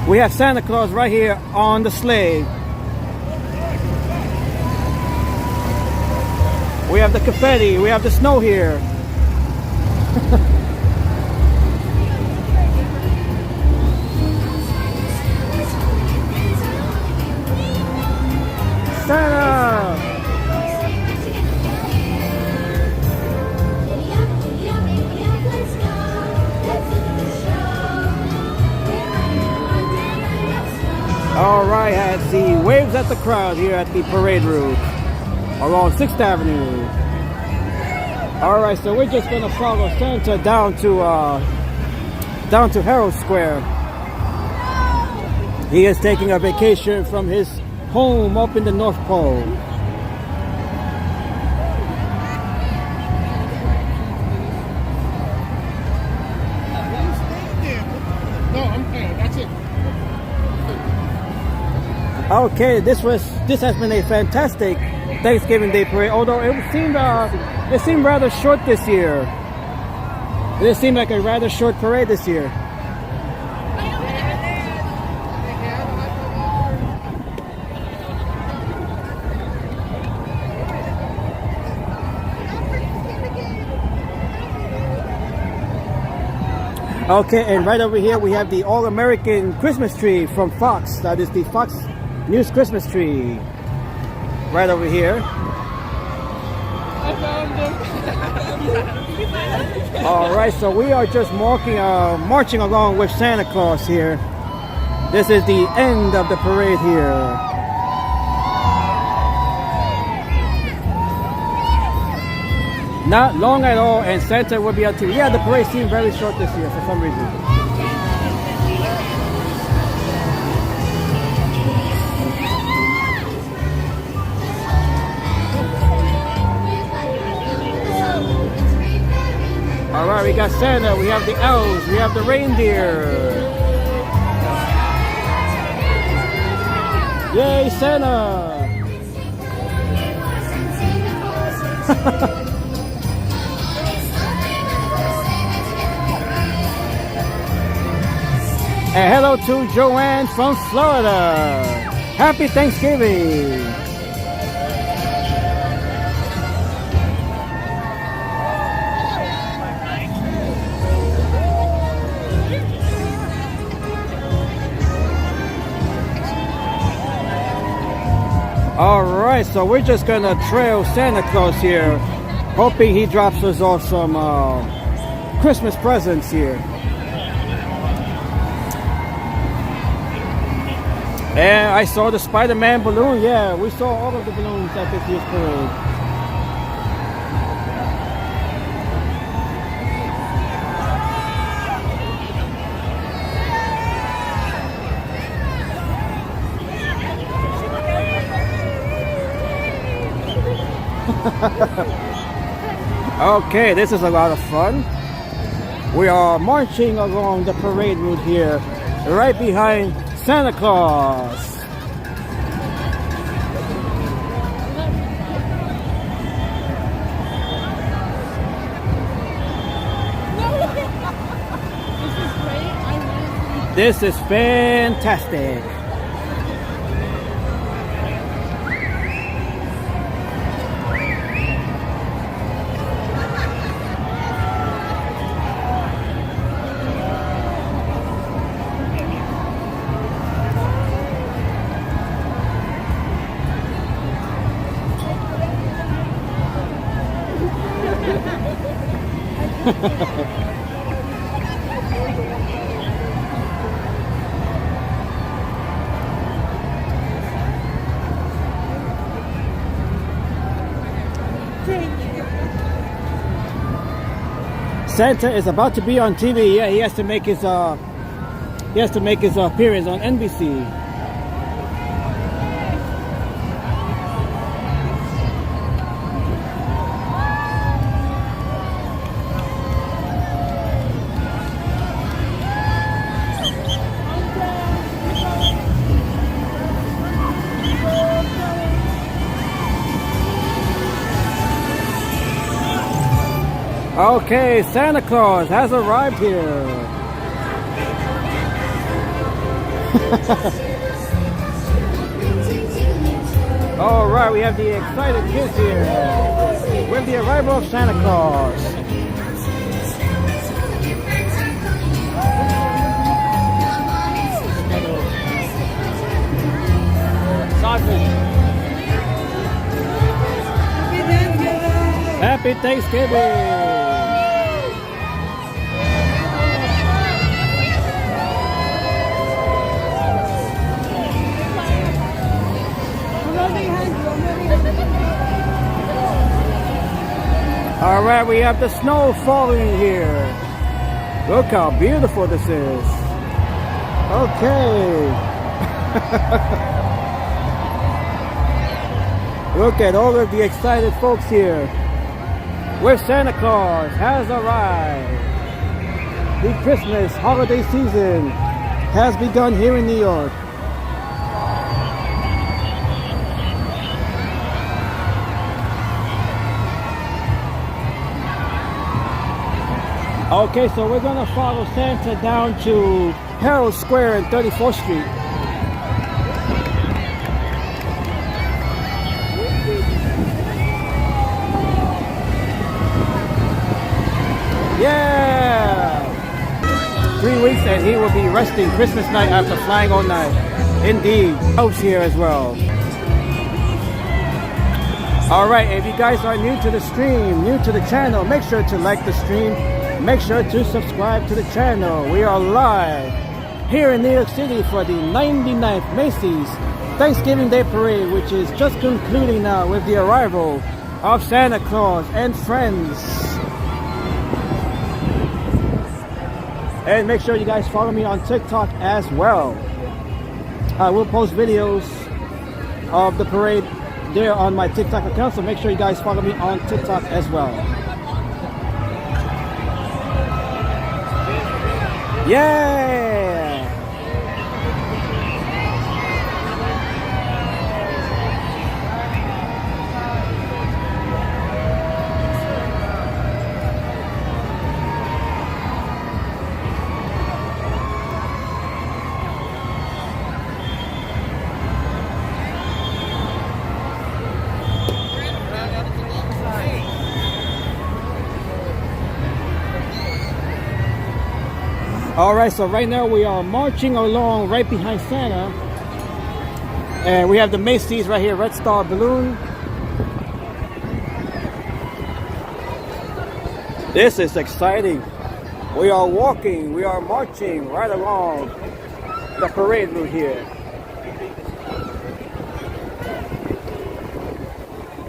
We have Santa Claus right here on the sleigh. We have the confetti, we have the snow here. Santa! All right, I see waves at the crowd here at the parade route along 6th Avenue. All right, so we're just gonna follow Santa down to Herald Square. He is taking a vacation from his home up in the North Pole. No, I'm fine. That's it. Okay, this has been a fantastic Thanksgiving Day parade. Although it seemed rather short this year. It seemed like a rather short parade this year. Okay, and right over here we have the All-American Christmas tree from Fox. That is the Fox News Christmas tree. Right over here. All right, so we are just marching along with Santa Claus here. This is the end of the parade here. Not long at all, and Santa will be out too. Yeah, the parade seemed very short this year for some reason. got Santa, we have the elves, we have the reindeer. Yay, Santa! And hello to Joanne from Florida. Happy Thanksgiving. Alright, so we're just gonna trail Santa Claus here, hoping he drops us off some Christmas presents here. And I saw the Spider-Man balloon. Yeah, we saw all of the balloons at this year's parade. Okay, this is a lot of fun. We are marching along the parade route here, right behind Santa Claus. This is fantastic. Santa is about to be on TV. Yeah, he has to make his appearance on NBC. Okay, Santa Claus has arrived here. All right, we have the excited kids here with the arrival of Santa Claus. Happy Thanksgiving! All right, we have the snow falling here. Look how beautiful this is. Okay. Look at all of the excited folks here. Where Santa Claus has arrived. The Christmas holiday season has begun here in New York. Okay, so we're gonna follow Santa down to Herald Square and 34th Street. Yeah! 3 weeks and he will be resting Christmas night after flying all night. Indeed. Elves here as well. Alright, if you guys are new to the stream, new to the channel, make sure to like the stream. Make sure to subscribe to the channel. We are live here in New York City for the 99th Macy's Thanksgiving Day Parade, which is just concluding now with the arrival of Santa Claus and friends. And make sure you guys follow me on TikTok as well. I will post videos of the parade there on my TikTok account, so make sure you guys follow me on TikTok as well. Yeah! Alright, so right now we are marching along right behind Santa. And we have the Macy's right here, Red Star Balloon. This is exciting. We are walking, we are marching right along the parade route here.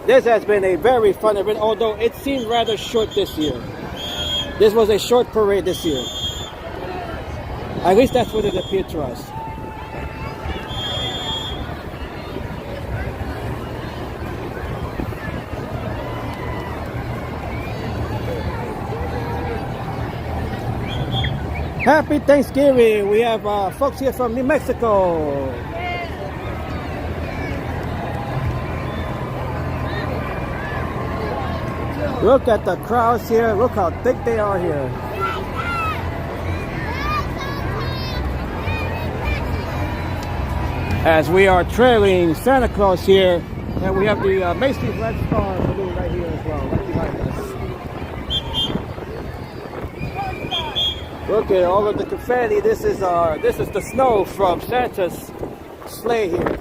This has been a very fun event, although it seemed rather short this year. This was a short parade this year. At least that's what it appeared to us. Happy Thanksgiving! We have folks here from New Mexico. Look at the crowds here. Look how thick they are here. As we are trailing Santa Claus here, and we have the Macy's Red Star balloon right here as well, right behind us. Look at all of the confetti. This is the snow from Santa's sleigh here.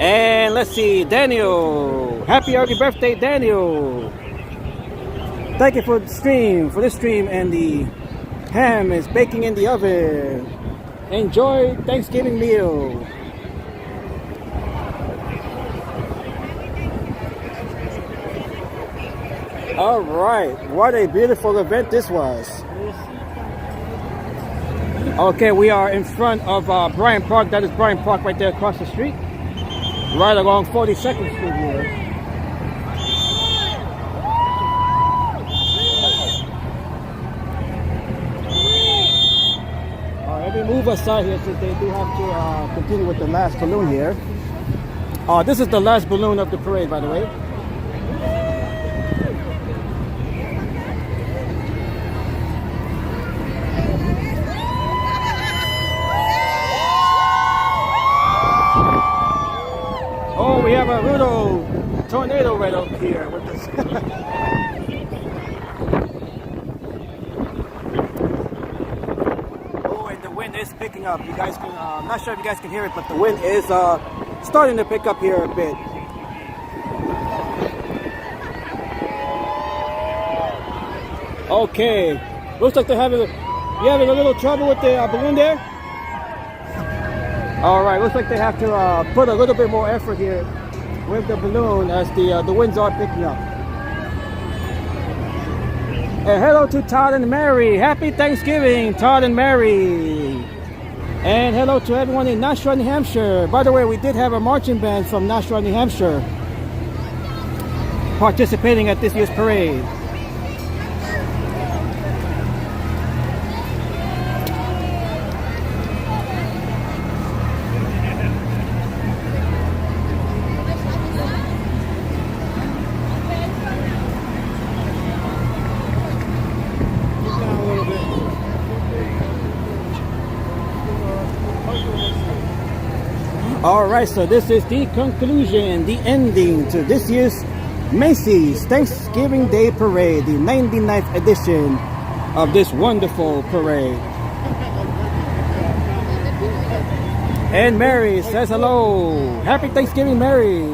And let's see, Daniel. Happy early birthday, Daniel. Thank you for this stream, and the ham is baking in the oven. Enjoy Thanksgiving meal. All right, what a beautiful event this was. Okay, we are in front of Bryant Park. That is Bryant Park right there across the street. Right along 42nd Street here. Let me move aside here since they do have to continue with the last balloon here. This is the last balloon of the parade, by the way. Oh, we have a little tornado right up here with us. Oh, and the wind is picking up. You guys can, I'm not sure if you guys can hear it, but the wind is starting to pick up here a bit. Okay, looks like they're having a little trouble with the balloon there. All right, looks like they have to put a little bit more effort here with the balloon as the winds are picking up. And hello to Todd and Mary. Happy Thanksgiving, Todd and Mary. And hello to everyone in Nashua, New Hampshire. By the way, we did have a marching band from Nashua, New Hampshire participating at this year's parade. Alright, so this is the conclusion, the ending to this year's Macy's Thanksgiving Day Parade, the 99th edition of this wonderful parade. And Mary says hello. Happy Thanksgiving, Mary.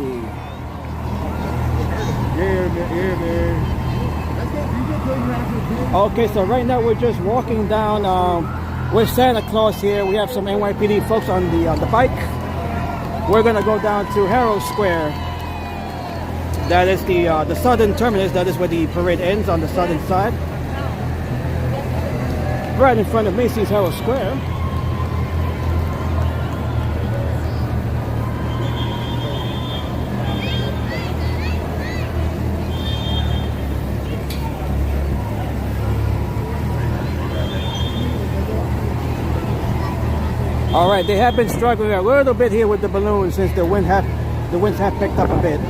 Okay, so right now we're just walking down with Santa Claus here. We have some NYPD folks on the bike. We're gonna go down to Herald Square. That is the southern terminus. That is where the parade ends, on the southern side. Right in front of Macy's Herald Square. right, they have been struggling a little bit here with the balloons since the winds have picked up a bit.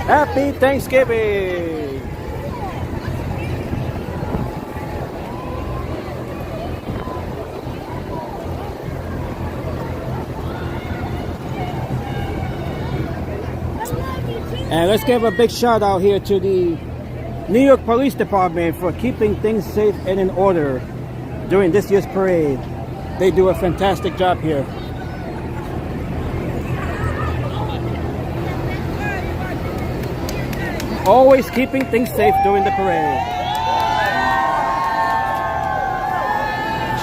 Happy Thanksgiving! And let's give a big shout out here to the New York Police Department for keeping things safe and in order during this year's parade. They do a fantastic job here. Always keeping things safe during the parade.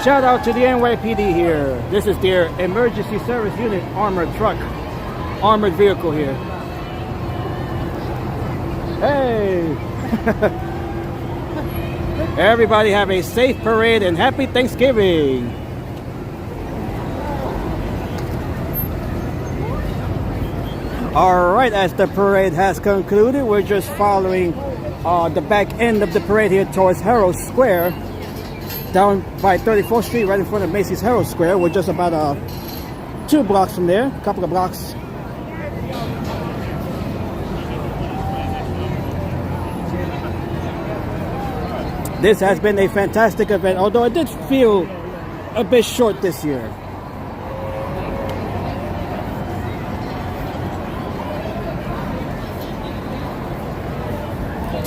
Shout out to the NYPD here. This is their emergency service unit armored truck, armored vehicle here. Hey! Everybody have a safe parade and happy Thanksgiving! Alright, as the parade has concluded, we're just following the back end of the parade here towards Herald Square, down by 34th Street, right in front of Macy's Herald Square. We're just about 2 blocks from there, a couple of blocks. This has been a fantastic event, although it did feel a bit short this year.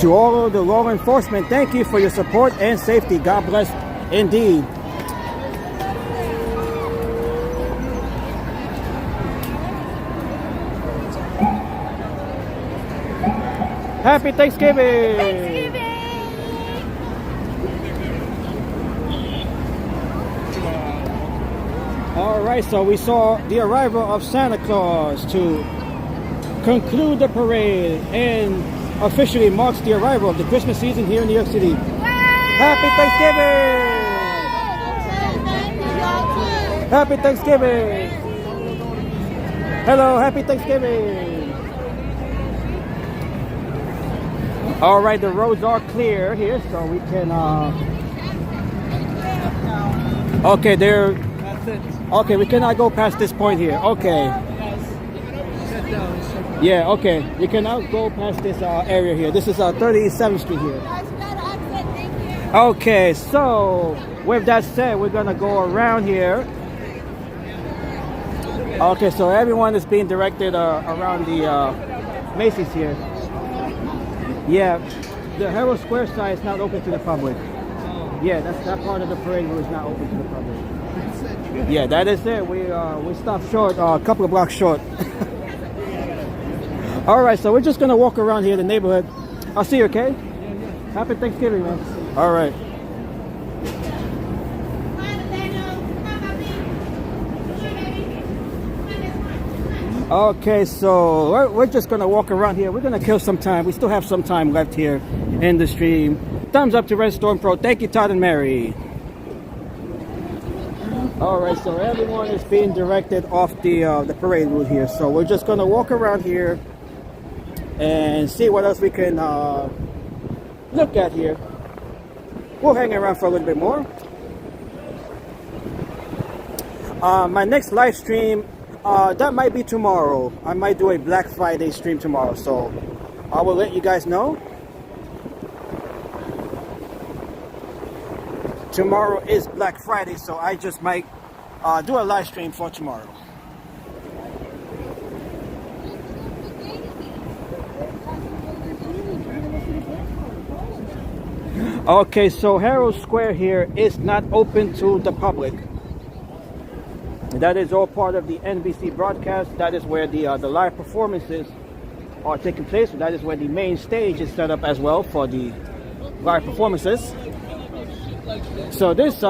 To all of the law enforcement, thank you for your support and safety. God bless indeed. Happy Thanksgiving! Alright, so we saw the arrival of Santa Claus to conclude the parade and officially marks the arrival of the Christmas season here in New York City. Happy Thanksgiving! Happy Thanksgiving! Hello, happy Thanksgiving! Alright, the roads are clear here, so we can okay, they're okay, we cannot go past this point here. Okay. Yeah, okay. You cannot go past this area here. This is 37th Street here. Okay, so with that said, we're gonna go around here. Okay, so everyone is being directed around the Macy's here. Yeah, the Herald Square side is not open to the public. Yeah, that part of the parade was not open to the public. Yeah, that is it. We stopped short, a couple of blocks short. All right, so we're just gonna walk around here in the neighborhood. I'll see you, okay? Happy Thanksgiving, man. All right. Okay, so we're just gonna walk around here. We're gonna kill some time. We still have some time left here in the stream. Thumbs up to Red Storm Pro. Thank you, Todd and Mary. All right, so everyone is being directed off the parade route here. So we're just gonna walk around here and see what else we can look at here. We'll hang around for a little bit more. My next live stream, that might be tomorrow. I might do a Black Friday stream tomorrow, so I will let you guys know. Tomorrow is Black Friday, so I just might do a live stream for tomorrow. Okay, so Herald Square here is not open to the public. That is all part of the NBC broadcast. That is where the live performances are taking place. That is where the main stage is set up as well for the live performances. So this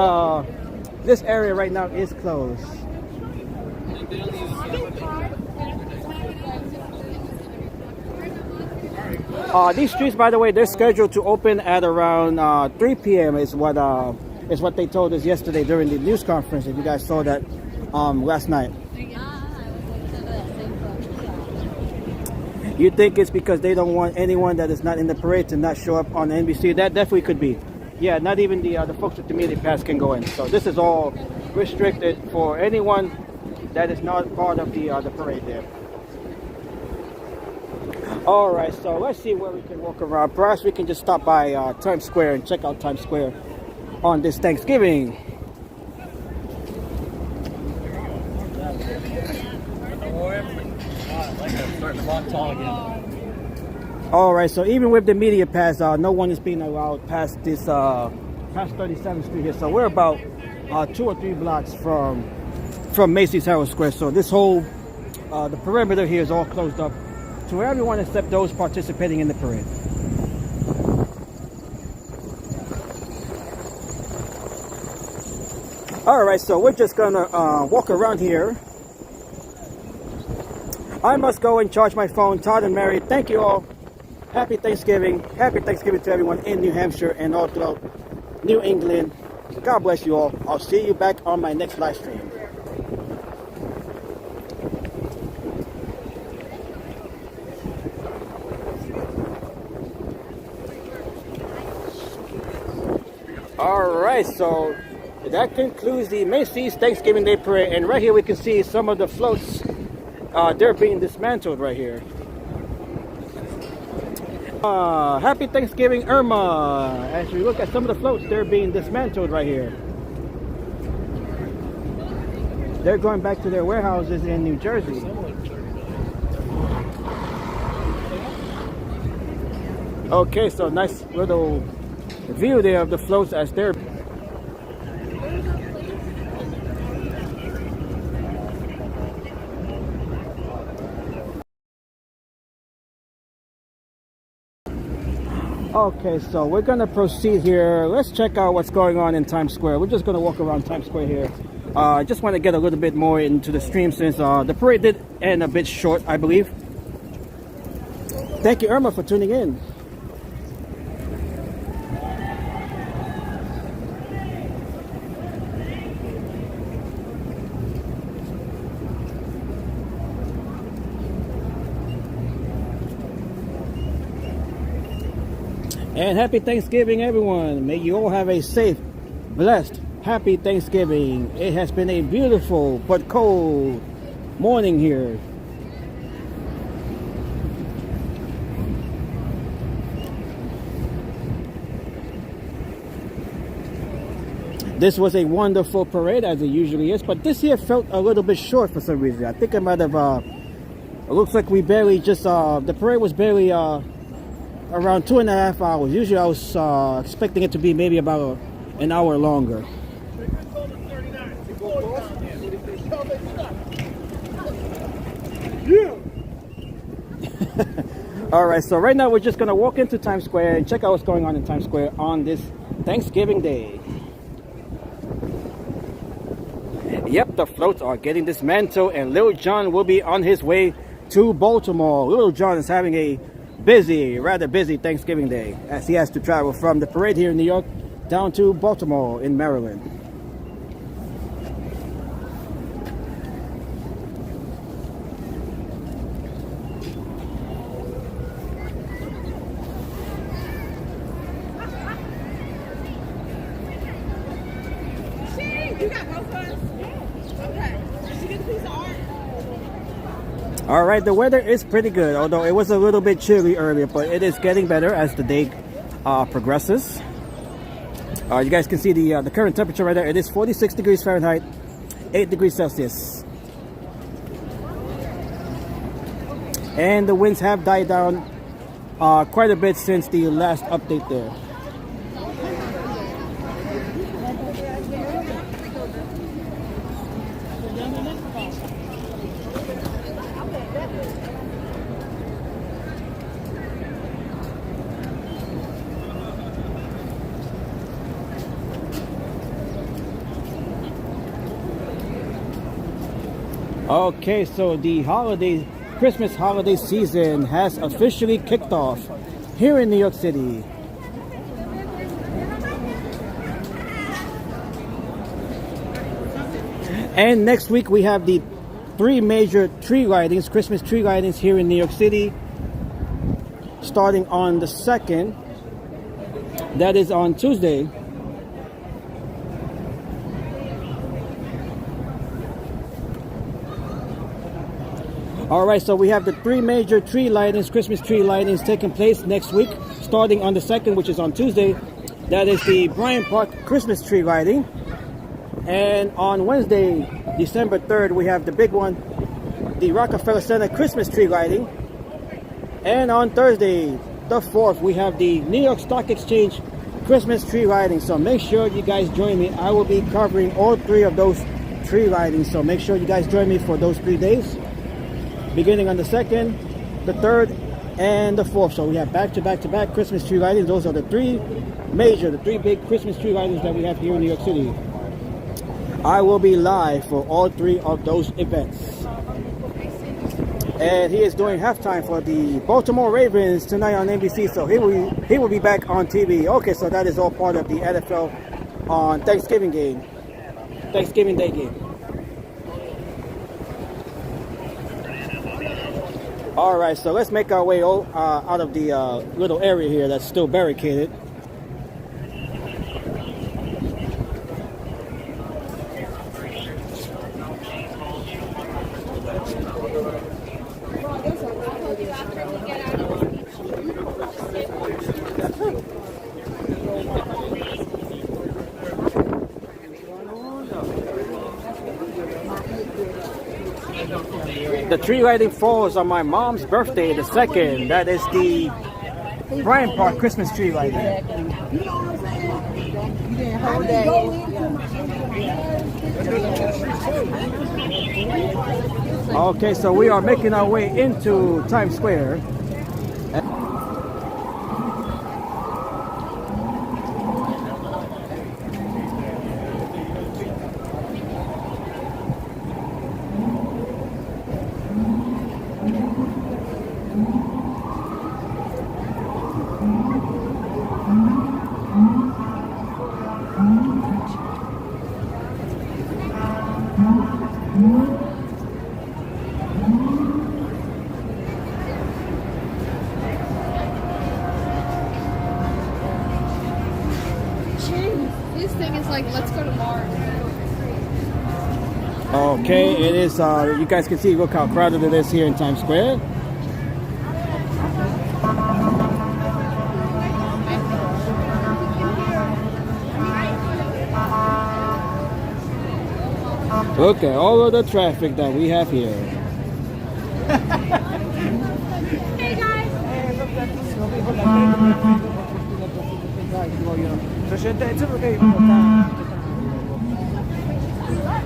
area right now is closed. These streets, by the way, they're scheduled to open at around 3 p.m. is what they told us yesterday during the news conference. If you guys saw that last night. You think it's because they don't want anyone that is not in the parade to not show up on NBC? That definitely could be. Yeah, not even the folks with the media pass can go in. So this is all restricted for anyone that is not part of the parade there. All right, so let's see where we can walk around. Perhaps we can just stop by Times Square and check out Times Square on this Thanksgiving. All right, so even with the media pass, no one is being allowed past this past 37th Street here. So we're about 2 or 3 blocks from Macy's Herald Square. So this whole the perimeter here is all closed up to everyone except those participating in the parade. All right, so we're just gonna walk around here. I must go and charge my phone. Todd and Mary, thank you all. Happy Thanksgiving. Happy Thanksgiving to everyone in New Hampshire and all throughout New England. God bless you all. I'll see you back on my next live stream. All right, so that concludes the Macy's Thanksgiving Day Parade. And right here we can see some of the floats. They're being dismantled right here. Happy Thanksgiving, Irma. As we look at some of the floats, they're being dismantled right here. They're going back to their warehouses in New Jersey. Okay, so nice little view there of the floats as they're okay, so we're gonna proceed here. Let's check out what's going on in Times Square. We're just gonna walk around Times Square here. I just want to get a little bit more into the stream since the parade did end a bit short, I believe. Thank you, Irma, for tuning in. And happy Thanksgiving, everyone. May you all have a safe, blessed, happy Thanksgiving. It has been a beautiful but cold morning here. This was a wonderful parade as it usually is, but this year felt a little bit short for some reason. I think I might have, it looks like we barely just, the parade was barely, around 2.5 hours. Usually I was expecting it to be maybe about an hour longer. All right, so right now we're just gonna walk into Times Square and check out what's going on in Times Square on this Thanksgiving Day. Yep, the floats are getting dismantled and Little John will be on his way to Baltimore. Little John is having a rather busy Thanksgiving Day as he has to travel from the parade here in New York down to Baltimore in Maryland. You got both of us? Okay. Did you get a piece of art? All right, the weather is pretty good, although it was a little bit chilly earlier, but it is getting better as the day progresses. You guys can see the current temperature right there. It is 46 degrees Fahrenheit, 8 degrees Celsius. And the winds have died down quite a bit since the last update there. Okay, so the Christmas holiday season has officially kicked off here in New York City. And next week we have the 3 major tree lightings, Christmas tree lightings here in New York City. starting on the 2nd. That is on Tuesday. All right, so we have the 3 major tree lightings, Christmas tree lightings taking place next week, starting on the 2nd, which is on Tuesday. That is the Bryant Park Christmas tree lighting. And on Wednesday, December 3rd, we have the big one, the Rockefeller Center Christmas tree lighting. And on Thursday, the 4th, we have the New York Stock Exchange Christmas tree lighting. So make sure you guys join me. I will be covering all 3 of those tree lightings. So make sure you guys join me for those 3 days, beginning on the 2nd, the 3rd, and the 4th. So we have back-to-back-to-back Christmas tree lightings. Those are the 3 big Christmas tree lightings that we have here in New York City. I will be live for all 3 of those events. And he is doing halftime for the Baltimore Ravens tonight on NBC. So he will be back on TV. Okay, so that is all part of the NFL on Thanksgiving Day game. All right, so let's make our way out of the little area here that's still barricaded. The tree lighting falls on my mom's birthday, the 2nd. That is the Bryant Park Christmas tree lighting. Okay, so we are making our way into Times Square. This thing is like, let's go to Mars. Okay, it is, you guys can see, look how crowded it is here in Times Square. Look at all of the traffic that we have here. Hey guys!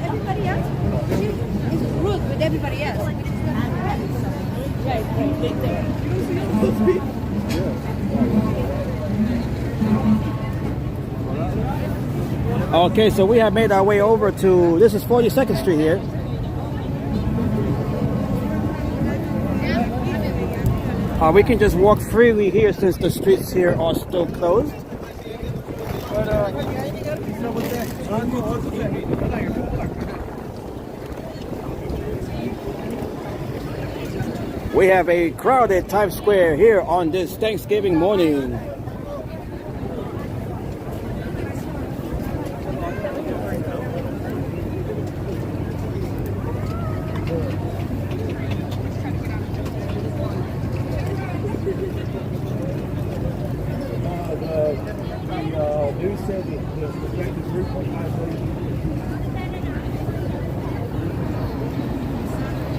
Everybody else? It's rude with everybody else. Okay, so we have made our way over to, this is 42nd Street here. We can just walk freely here since the streets here are still closed. We have a crowded Times Square here on this Thanksgiving morning.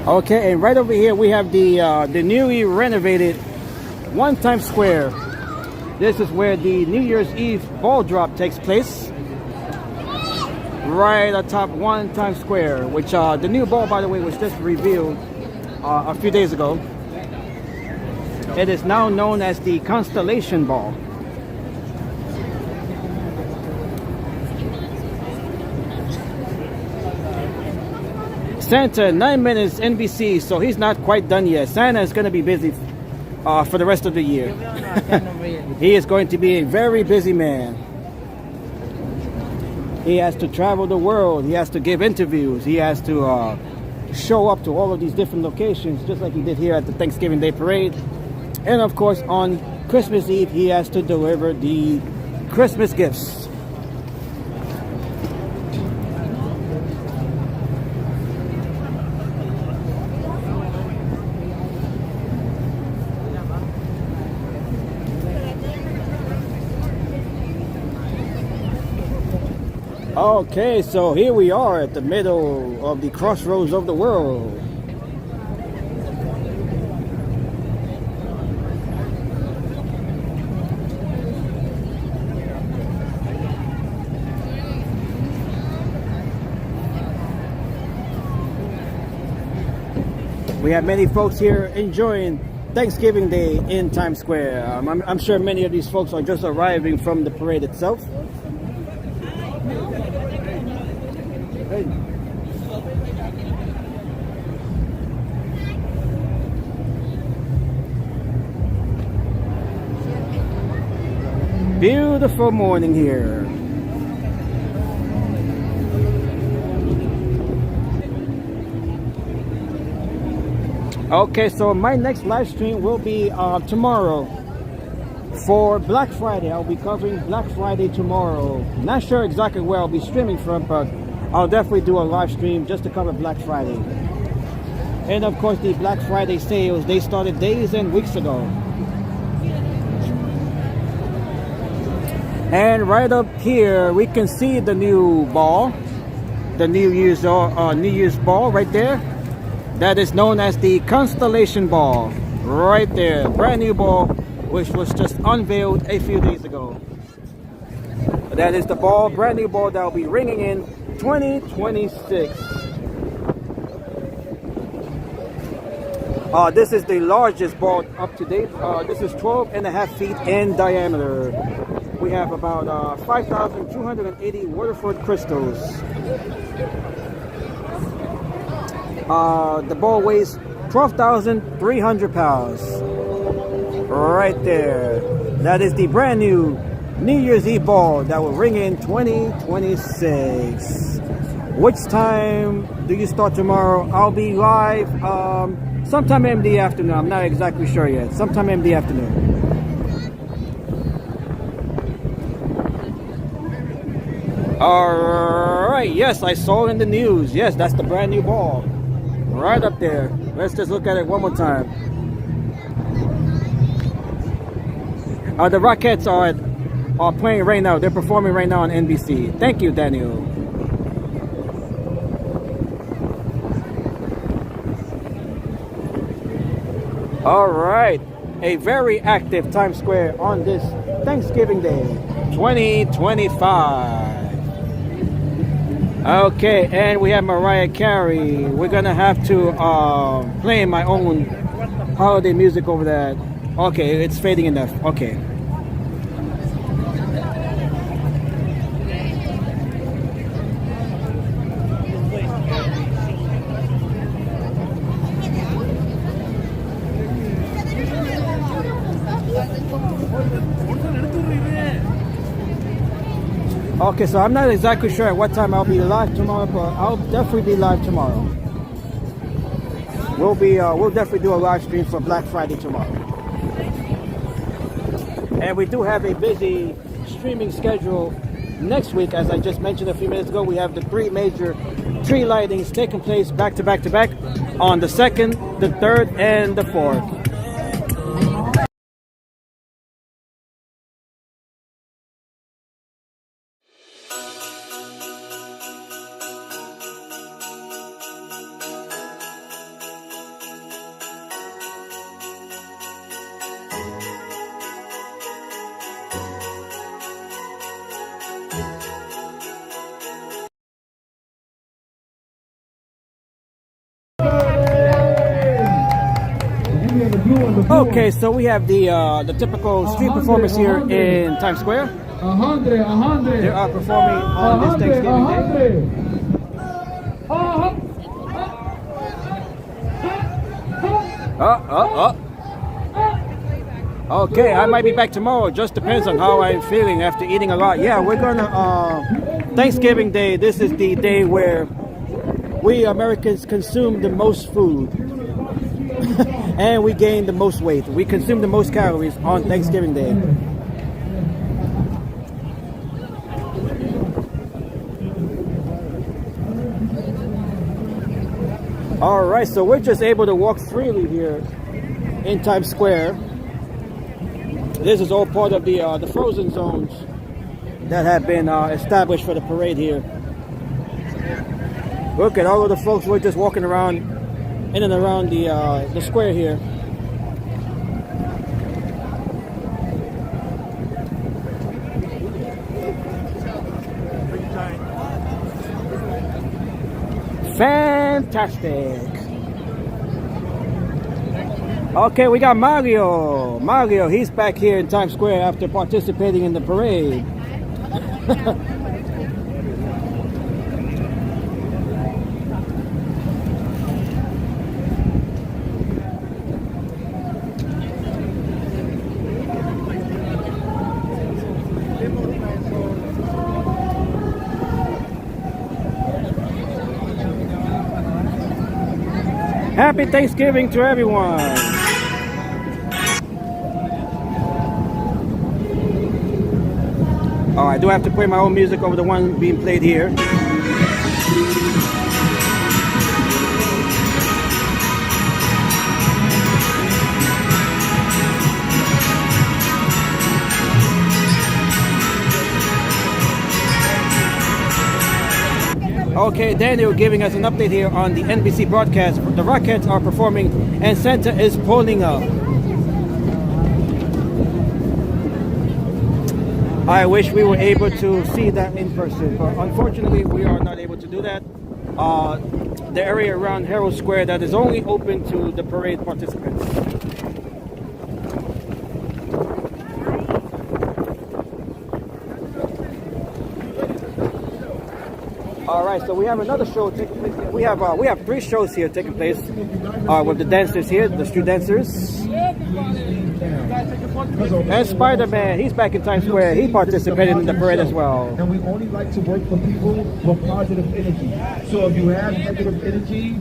Okay, and right over here we have the newly renovated One Times Square. This is where the New Year's Eve ball drop takes place. Right atop One Times Square, which the new ball, by the way, was just revealed a few days ago. It is now known as the Constellation Ball. Santa, 9 minutes, NBC, so he's not quite done yet. Santa is going to be busy for the rest of the year. He is going to be a very busy man. He has to travel the world. He has to give interviews. He has to show up to all of these different locations, just like he did here at the Thanksgiving Day Parade. And of course, on Christmas Eve, he has to deliver the Christmas gifts. Okay, so here we are at the middle of the crossroads of the world. We have many folks here enjoying Thanksgiving Day in Times Square. I'm sure many of these folks are just arriving from the parade itself. Hey. Beautiful morning here. Okay, so my next live stream will be tomorrow for Black Friday. I'll be covering Black Friday tomorrow. Not sure exactly where I'll be streaming from, but I'll definitely do a live stream just to cover Black Friday. And of course, the Black Friday sales, they started days and weeks ago. And right up here, we can see the new ball, the New Year's ball right there. That is known as the Constellation Ball, right there. Brand new ball, which was just unveiled a few days ago. That is the ball, brand new ball that will be ringing in 2026. This is the largest ball up to date. This is 12.5 feet in diameter. We have about 5,280 Waterford crystals. The ball weighs 12,300 pounds. Right there. That is the brand new New Year's Eve ball that will ring in 2026. Which time do you start tomorrow? I'll be live sometime in the afternoon. I'm not exactly sure yet. Sometime in the afternoon. Alright, yes, I saw in the news. Yes, that's the brand new ball. Right up there. Let's just look at it one more time. The Rockettes are playing right now. They're performing right now on NBC. Thank you, Daniel. Alright, a very active Times Square on this Thanksgiving Day 2025. Okay, and we have Mariah Carey. We're gonna have to play my own holiday music over that. Okay, it's fading enough. Okay. Okay, so I'm not exactly sure at what time I'll be live tomorrow, but I'll definitely be live tomorrow. We'll definitely do a live stream for Black Friday tomorrow. And we do have a busy streaming schedule next week. As I just mentioned a few minutes ago, we have the 3 major tree lightings taking place back to back to back on the 2nd, the 3rd, and the 4th. Okay, so we have the typical street performers here in Times Square. 100. They are performing on this Thanksgiving Day. Okay, I might be back tomorrow. Just depends on how I'm feeling after eating a lot. Yeah, we're gonna Thanksgiving Day. This is the day where we Americans consume the most food. And we gained the most weight. We consumed the most calories on Thanksgiving Day. All right, so we're just able to walk freely here in Times Square. This is all part of the frozen zones that have been established for the parade here. Look at all of the folks. We're just walking around in and around the square here. Fantastic. Okay, we got Mario. Mario, he's back here in Times Square after participating in the parade. Happy Thanksgiving to everyone. Oh, I do have to play my own music over the one being played here. Okay, Daniel giving us an update here on the NBC broadcast. The Rockettes are performing and Santa is pulling up. I wish we were able to see that in person, but unfortunately we are not able to do that. The area around Herald Square that is only open to the parade participants. All right, so we have another show taking place here. We have 3 shows here taking place with the dancers here, the street dancers. And Spider-Man, he's back in Times Square. He participated in the parade as well. And we only like to work for people with positive energy. So if you have negative energy,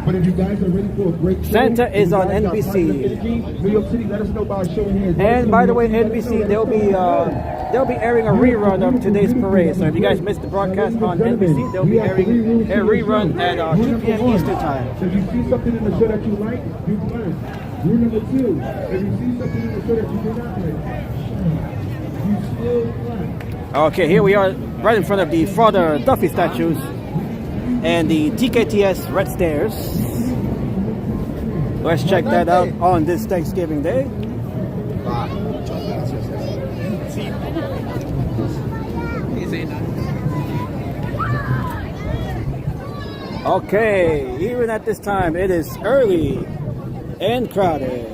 but if you guys are ready for a great show, Santa is on NBC. New York City, let us know about showing here. And by the way, NBC, they'll be airing a rerun of today's parade. So if you guys missed the broadcast on NBC, they'll be airing a rerun at 2 p.m. Eastern time. So if you see something in the show that you like, you learn. Rule number 2, if you see something in the show that you do not like, you still learn. Okay, here we are right in front of the Father Duffy statues and the TKTS Red Stairs. Let's check that out on this Thanksgiving Day. Okay, even at this time, it is early and crowded.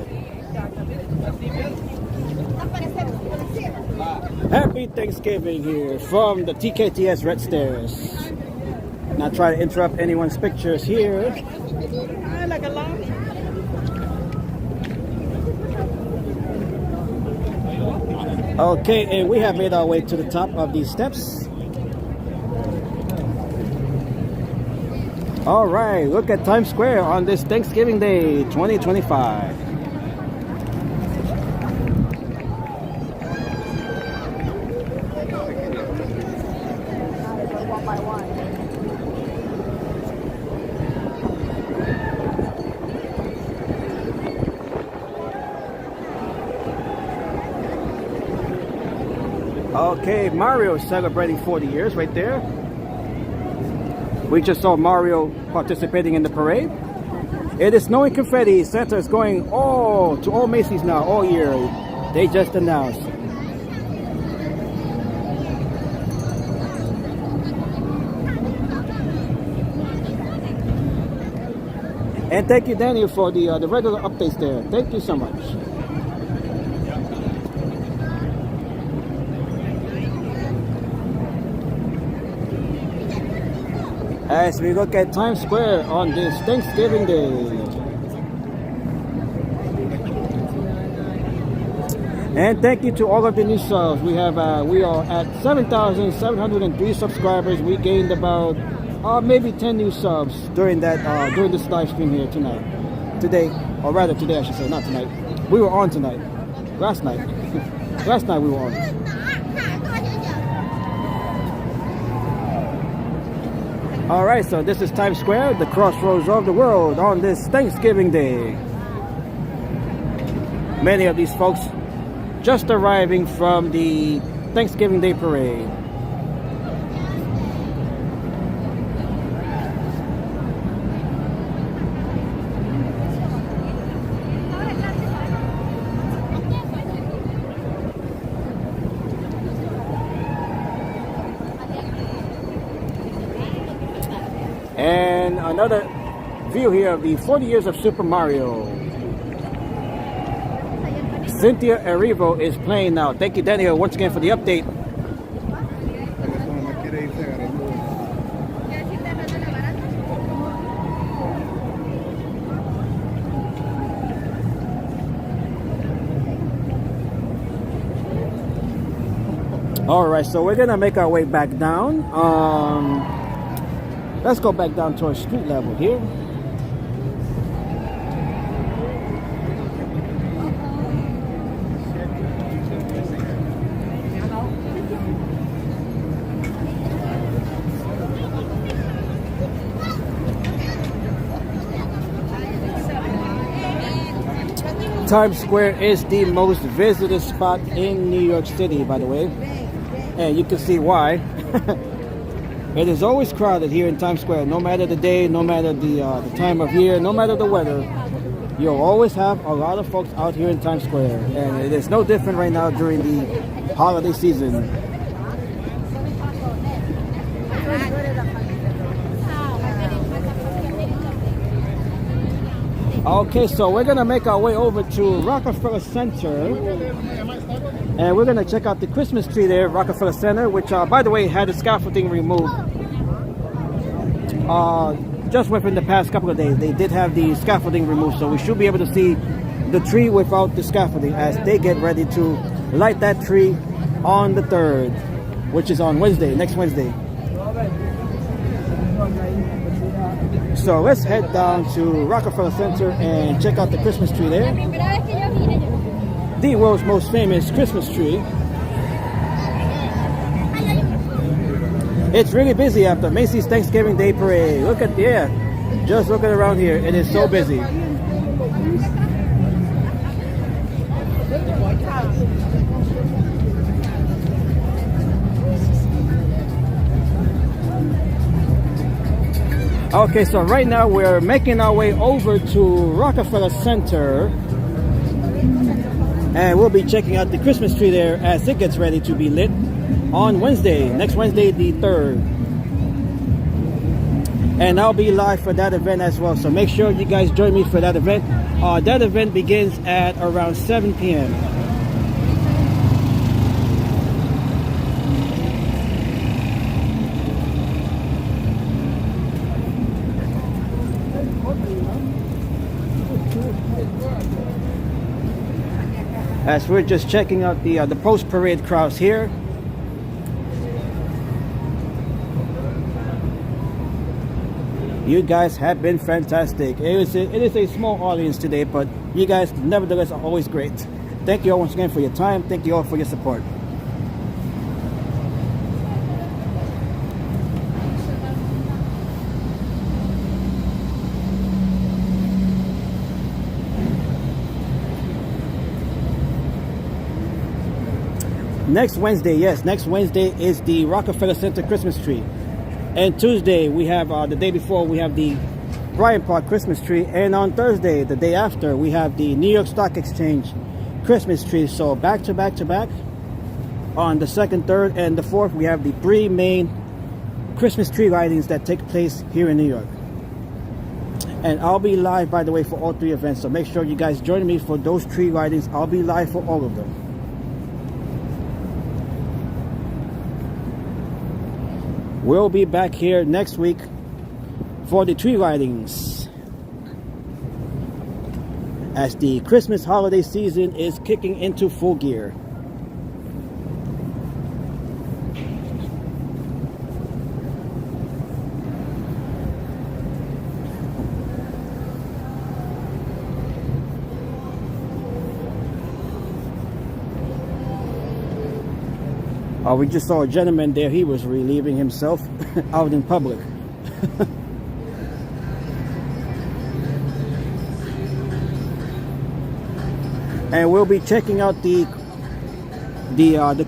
Happy Thanksgiving here from the TKTS Red Stairs. Not try to interrupt anyone's pictures here. Okay, and we have made our way to the top of these steps. All right, look at Times Square on this Thanksgiving Day 2025. Okay, Mario is celebrating 40 years right there. We just saw Mario participating in the parade. It is snowing confetti. Santa is going to all Macy's now, all year. They just announced. And thank you, Daniel, for the regular updates there. Thank you so much. As we look at Times Square on this Thanksgiving Day. And thank you to all of the new subs. We are at 7,703 subscribers. We gained about maybe 10 new subs during this live stream here tonight. today, or rather today I should say, not tonight. We were on tonight. Last night. Last night we were on. Alright, so this is Times Square, the crossroads of the world on this Thanksgiving Day. Many of these folks just arriving from the Thanksgiving Day parade. And another view here of the 40 years of Super Mario. Cynthia Erivo is playing now. Thank you, Daniel, once again for the update. Alright, so we're gonna make our way back down. Let's go back down to our street level here. Times Square is the most visited spot in New York City, by the way. And you can see why. It is always crowded here in Times Square, no matter the day, no matter the time of year, no matter the weather. You'll always have a lot of folks out here in Times Square. And it is no different right now during the holiday season. Okay, so we're gonna make our way over to Rockefeller Center, and we're gonna check out the Christmas tree there, Rockefeller Center, which by the way had the scaffolding removed just within the past couple of days. They did have the scaffolding removed, so we should be able to see the tree without the scaffolding as they get ready to light that tree on the 3rd, which is on Wednesday, next Wednesday. So let's head down to Rockefeller Center and check out the Christmas tree there. The world's most famous Christmas tree. It's really busy after Macy's Thanksgiving Day Parade. Look at, yeah, just looking around here. It is so busy. Okay, so right now we're making our way over to Rockefeller Center, and we'll be checking out the Christmas tree there as it gets ready to be lit on Wednesday, next Wednesday the 3rd. And I'll be live for that event as well, so make sure you guys join me for that event. That event begins at around 7 p.m. As we're just checking out the post-parade crowds here. You guys have been fantastic. It is a small audience today, but you guys nevertheless are always great. Thank you all once again for your time. Thank you all for your support. Next Wednesday, yes, next Wednesday is the Rockefeller Center Christmas tree. And Tuesday, we have, the day before, we have the Bryant Park Christmas tree. And on Thursday, the day after, we have the New York Stock Exchange Christmas tree. So back to back to back. On the 2nd, 3rd, and the 4th, we have the 3 main Christmas tree lightings that take place here in New York. And I'll be live, by the way, for all 3 events. So make sure you guys join me for those tree lightings. I'll be live for all of them. We'll be back here next week for the tree lightings as the Christmas holiday season is kicking into full gear. We just saw a gentleman there. He was relieving himself out in public. And we'll be checking out the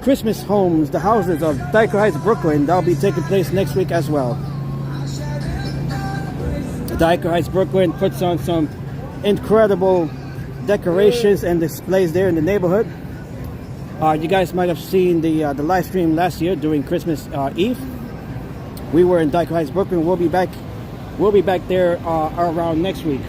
Christmas homes, the houses of Dyker Heights, Brooklyn. That'll be taking place next week as well. Dyker Heights, Brooklyn puts on some incredible decorations and displays there in the neighborhood. You guys might have seen the live stream last year during Christmas Eve. We were in Dyker Heights, Brooklyn. We'll be back there around next week.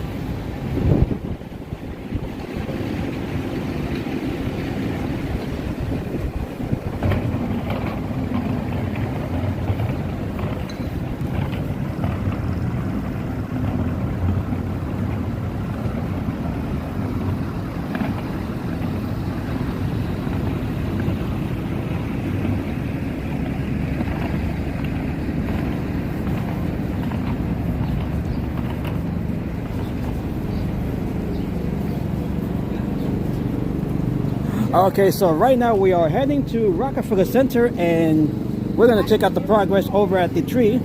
Okay, so right now we are heading to Rockefeller Center, and we're going to check out the progress over at the tree.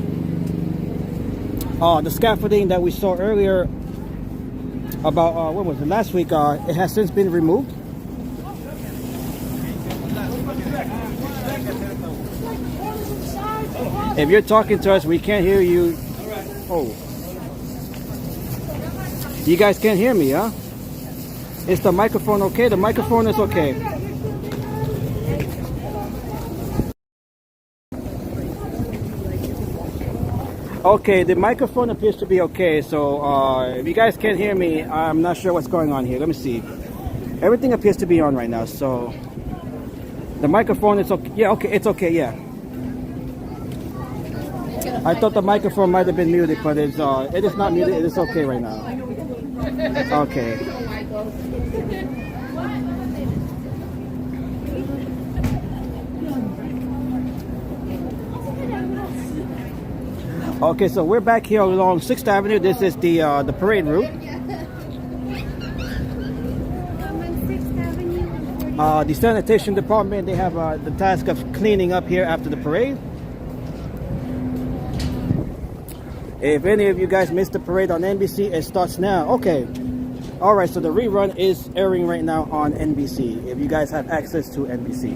The scaffolding that we saw earlier about, what was it, last week, it has since been removed. If you're talking to us, we can't hear you. Oh. You guys can't hear me, huh? Is the microphone okay? The microphone is okay. Okay, the microphone appears to be okay. So if you guys can't hear me, I'm not sure what's going on here. Let me see. Everything appears to be on right now. So the microphone is okay. Yeah, okay, it's okay. Yeah. I thought the microphone might have been muted, but it is not muted. It is okay right now. Okay. Okay, so we're back here along 6th Avenue. This is the parade route. The sanitation department, they have the task of cleaning up here after the parade. If any of you guys missed the parade on NBC, it starts now. Okay. All right, so the rerun is airing right now on NBC, if you guys have access to NBC.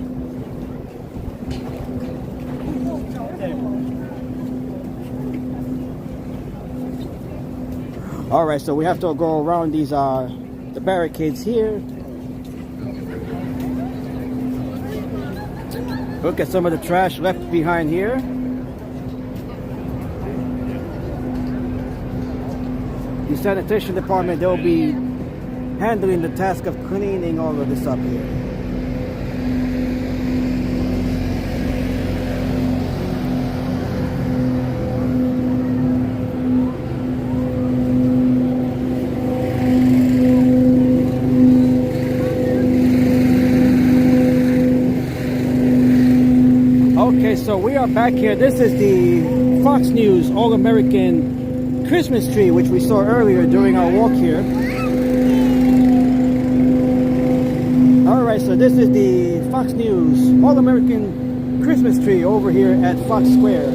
All right, so we have to go around these the barricades here. Look at some of the trash left behind here. The sanitation department, they'll be handling the task of cleaning all of this up here. Okay, so we are back here. This is the Fox News All-American Christmas tree, which we saw earlier during our walk here. Alright, so this is the Fox News All-American Christmas tree over here at Fox Square.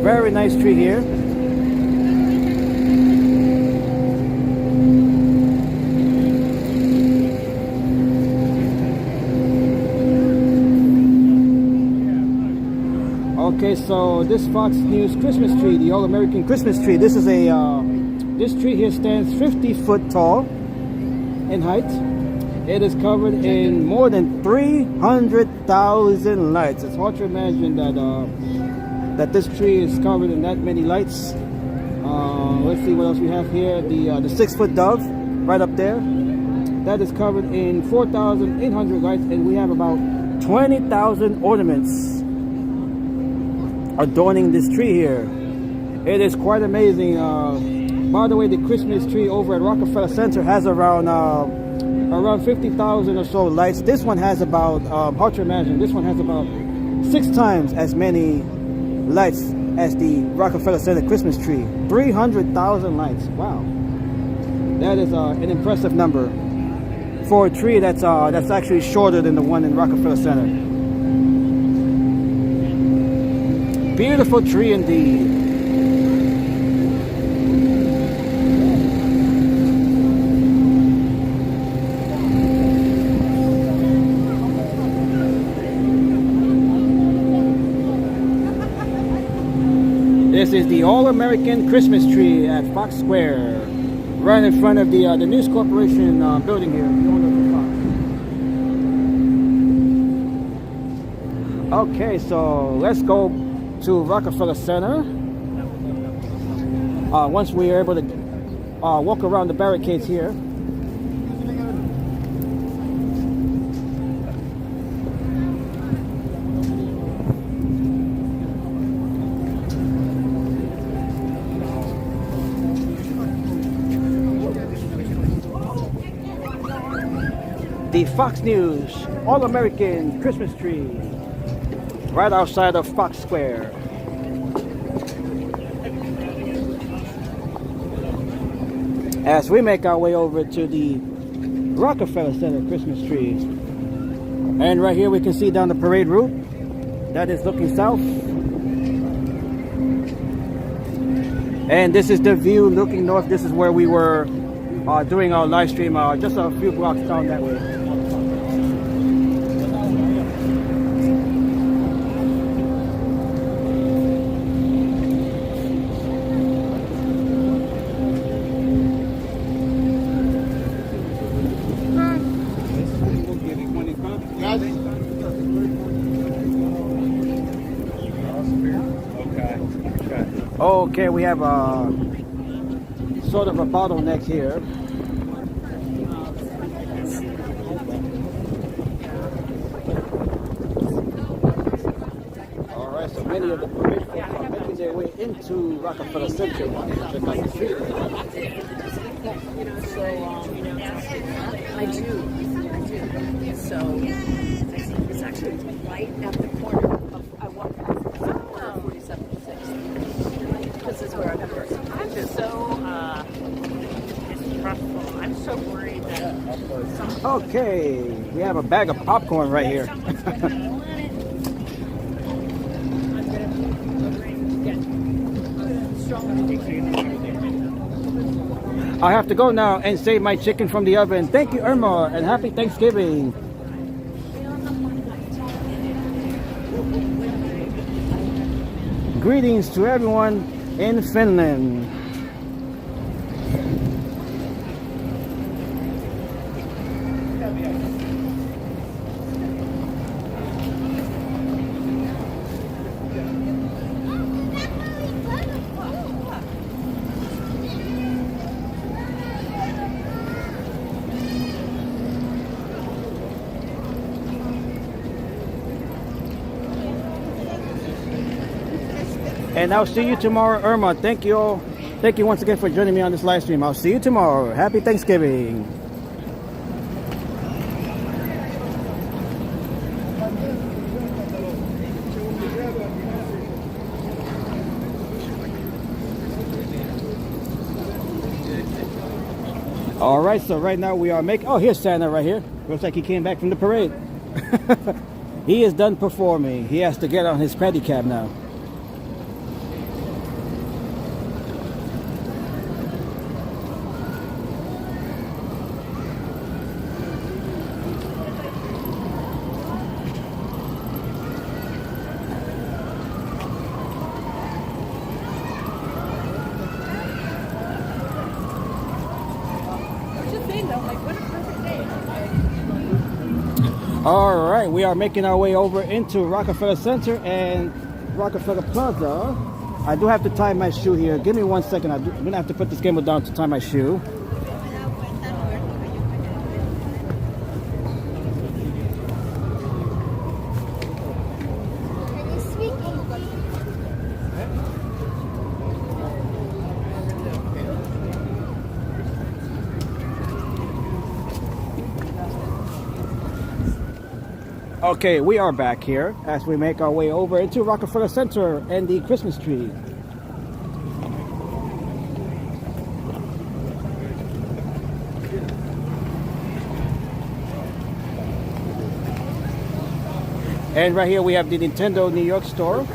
Very nice tree here. Okay, so this Fox News Christmas tree, the All-American Christmas tree, this is a this tree here stands 50 foot tall in height. It is covered in more than 300,000 lights. It's hard to imagine that this tree is covered in that many lights. Let's see what else we have here. The 6 foot dove right up there, that is covered in 4,800 lights, and we have about 20,000 ornaments adorning this tree here. It is quite amazing. By the way, the Christmas tree over at Rockefeller Center has around around 50,000 or so lights. This one has about, hard to imagine, this one has about 6 times as many lights as the Rockefeller Center Christmas tree. 300,000 lights. Wow. That is an impressive number for a tree that's actually shorter than the one in Rockefeller Center. Beautiful tree indeed. This is the All-American Christmas tree at Fox Square, right in front of the News Corporation building here. Okay, so let's go to Rockefeller Center. Once we are able to walk around the barricades here. The Fox News All-American Christmas tree right outside of Fox Square. As we make our way over to the Rockefeller Center Christmas tree. And right here we can see down the parade route that is looking south. And this is the view looking north. This is where we were doing our live stream just a few blocks down that way. Okay, we have a sort of a bottleneck here. All right, so many of the parade folks are making their way into Rockefeller Center. I do. So it's actually right at the corner of I walk past 47th. This is where I'm first. I'm just so distrustful. I'm so worried that Okay, we have a bag of popcorn right here. I have to go now and save my chicken from the oven. Thank you, Irma, and happy Thanksgiving. Greetings to everyone in Finland. And I'll see you tomorrow, Irma. Thank you all. Thank you once again for joining me on this live stream. I'll see you tomorrow. Happy Thanksgiving. All right, so right now we are making... Oh, here's Santa right here. Looks like he came back from the parade. He is done performing. He has to get on his pedicab now. All right, we are making our way over into Rockefeller Center and Rockefeller Plaza. I do have to tie my shoe here. Give me 1 second. I'm going to have to put this gimbal down to tie my shoe. Okay, we are back here as we make our way over into Rockefeller Center and the Christmas tree. And right here we have the Nintendo New York store.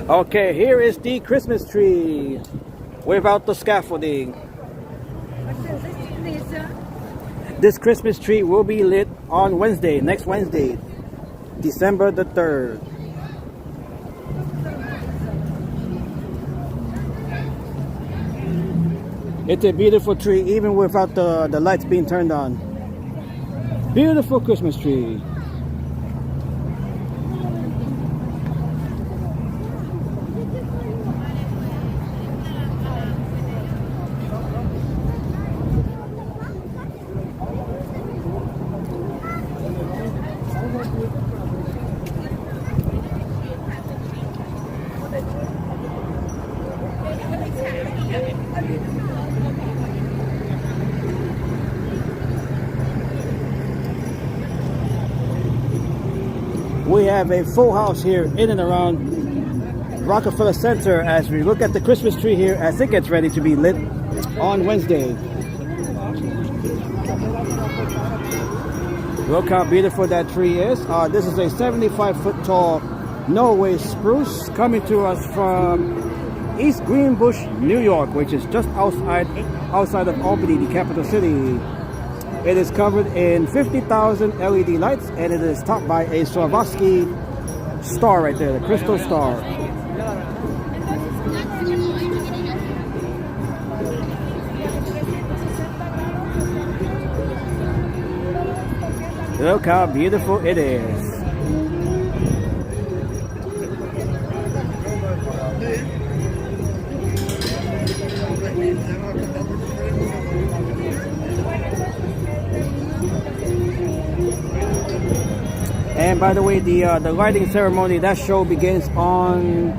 Okay, here is the Christmas tree without the scaffolding. This Christmas tree will be lit on Wednesday, next Wednesday, December the 3rd. It's a beautiful tree even without the lights being turned on. Beautiful Christmas tree. We have a full house here in and around Rockefeller Center as we look at the Christmas tree here as it gets ready to be lit on Wednesday. Look how beautiful that tree is. This is a 75-foot tall Norway spruce coming to us from East Greenbush, New York, which is just outside of Albany, the capital city. It is covered in 50,000 LED lights, and it is topped by a Swarovski star right there, the crystal star. Look how beautiful it is. And by the way, the lighting ceremony, that show begins on,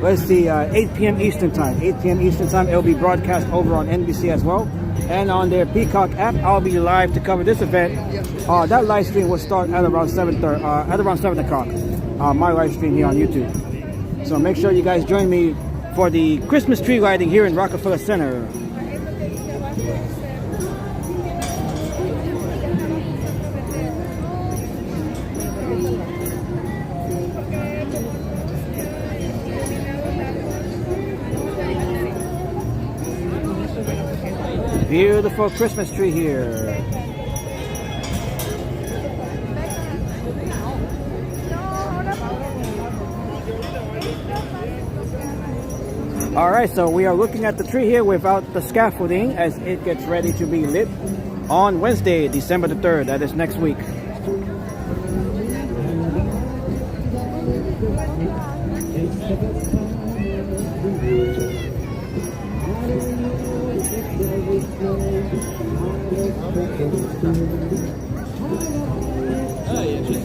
let's see, 8 p.m. Eastern time. 8 p.m. Eastern time. It'll be broadcast over on NBC as well. And on their Peacock app, I'll be live to cover this event. That live stream will start at around 7 o'clock. My live stream here on YouTube. So make sure you guys join me for the Christmas tree lighting here in Rockefeller Center. Beautiful Christmas tree here. All right, so we are looking at the tree here without the scaffolding as it gets ready to be lit on Wednesday, December the 3rd. That is next week.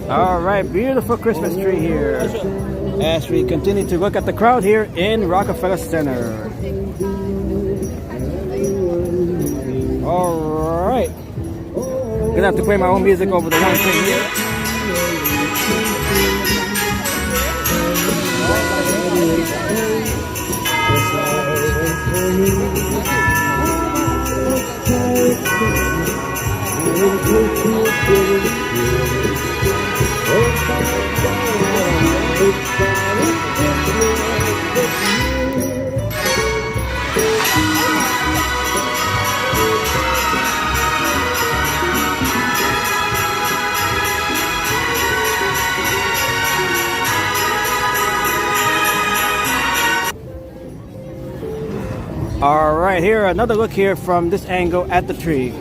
All right, beautiful Christmas tree here as we continue to look at the crowd here in Rockefeller Center. All right, gonna have to play my own music over the one thing here. All right, here another look here from this angle at the tree.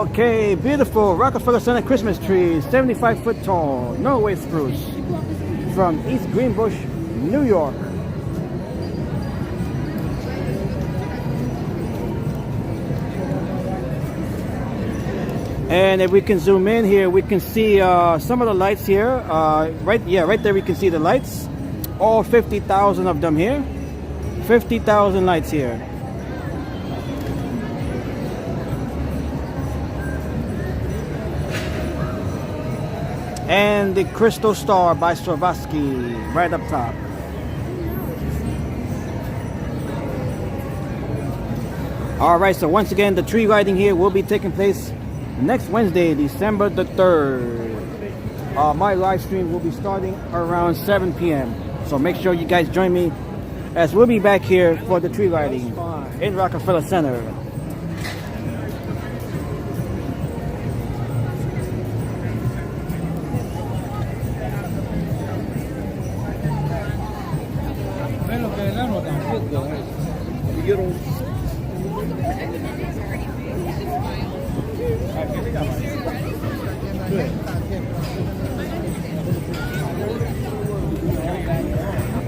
Okay, beautiful Rockefeller Center Christmas tree, 75 foot tall, Norway spruce from East Greenbush, New York. And if we can zoom in here, we can see some of the lights here. Right there we can see the lights. All 50,000 of them here. 50,000 lights here. And the Crystal Star by Stravinsky right up top. Alright, so once again, the tree lighting here will be taking place next Wednesday, December the 3rd. My live stream will be starting around 7 p.m. So make sure you guys join me as we'll be back here for the tree lighting in Rockefeller Center.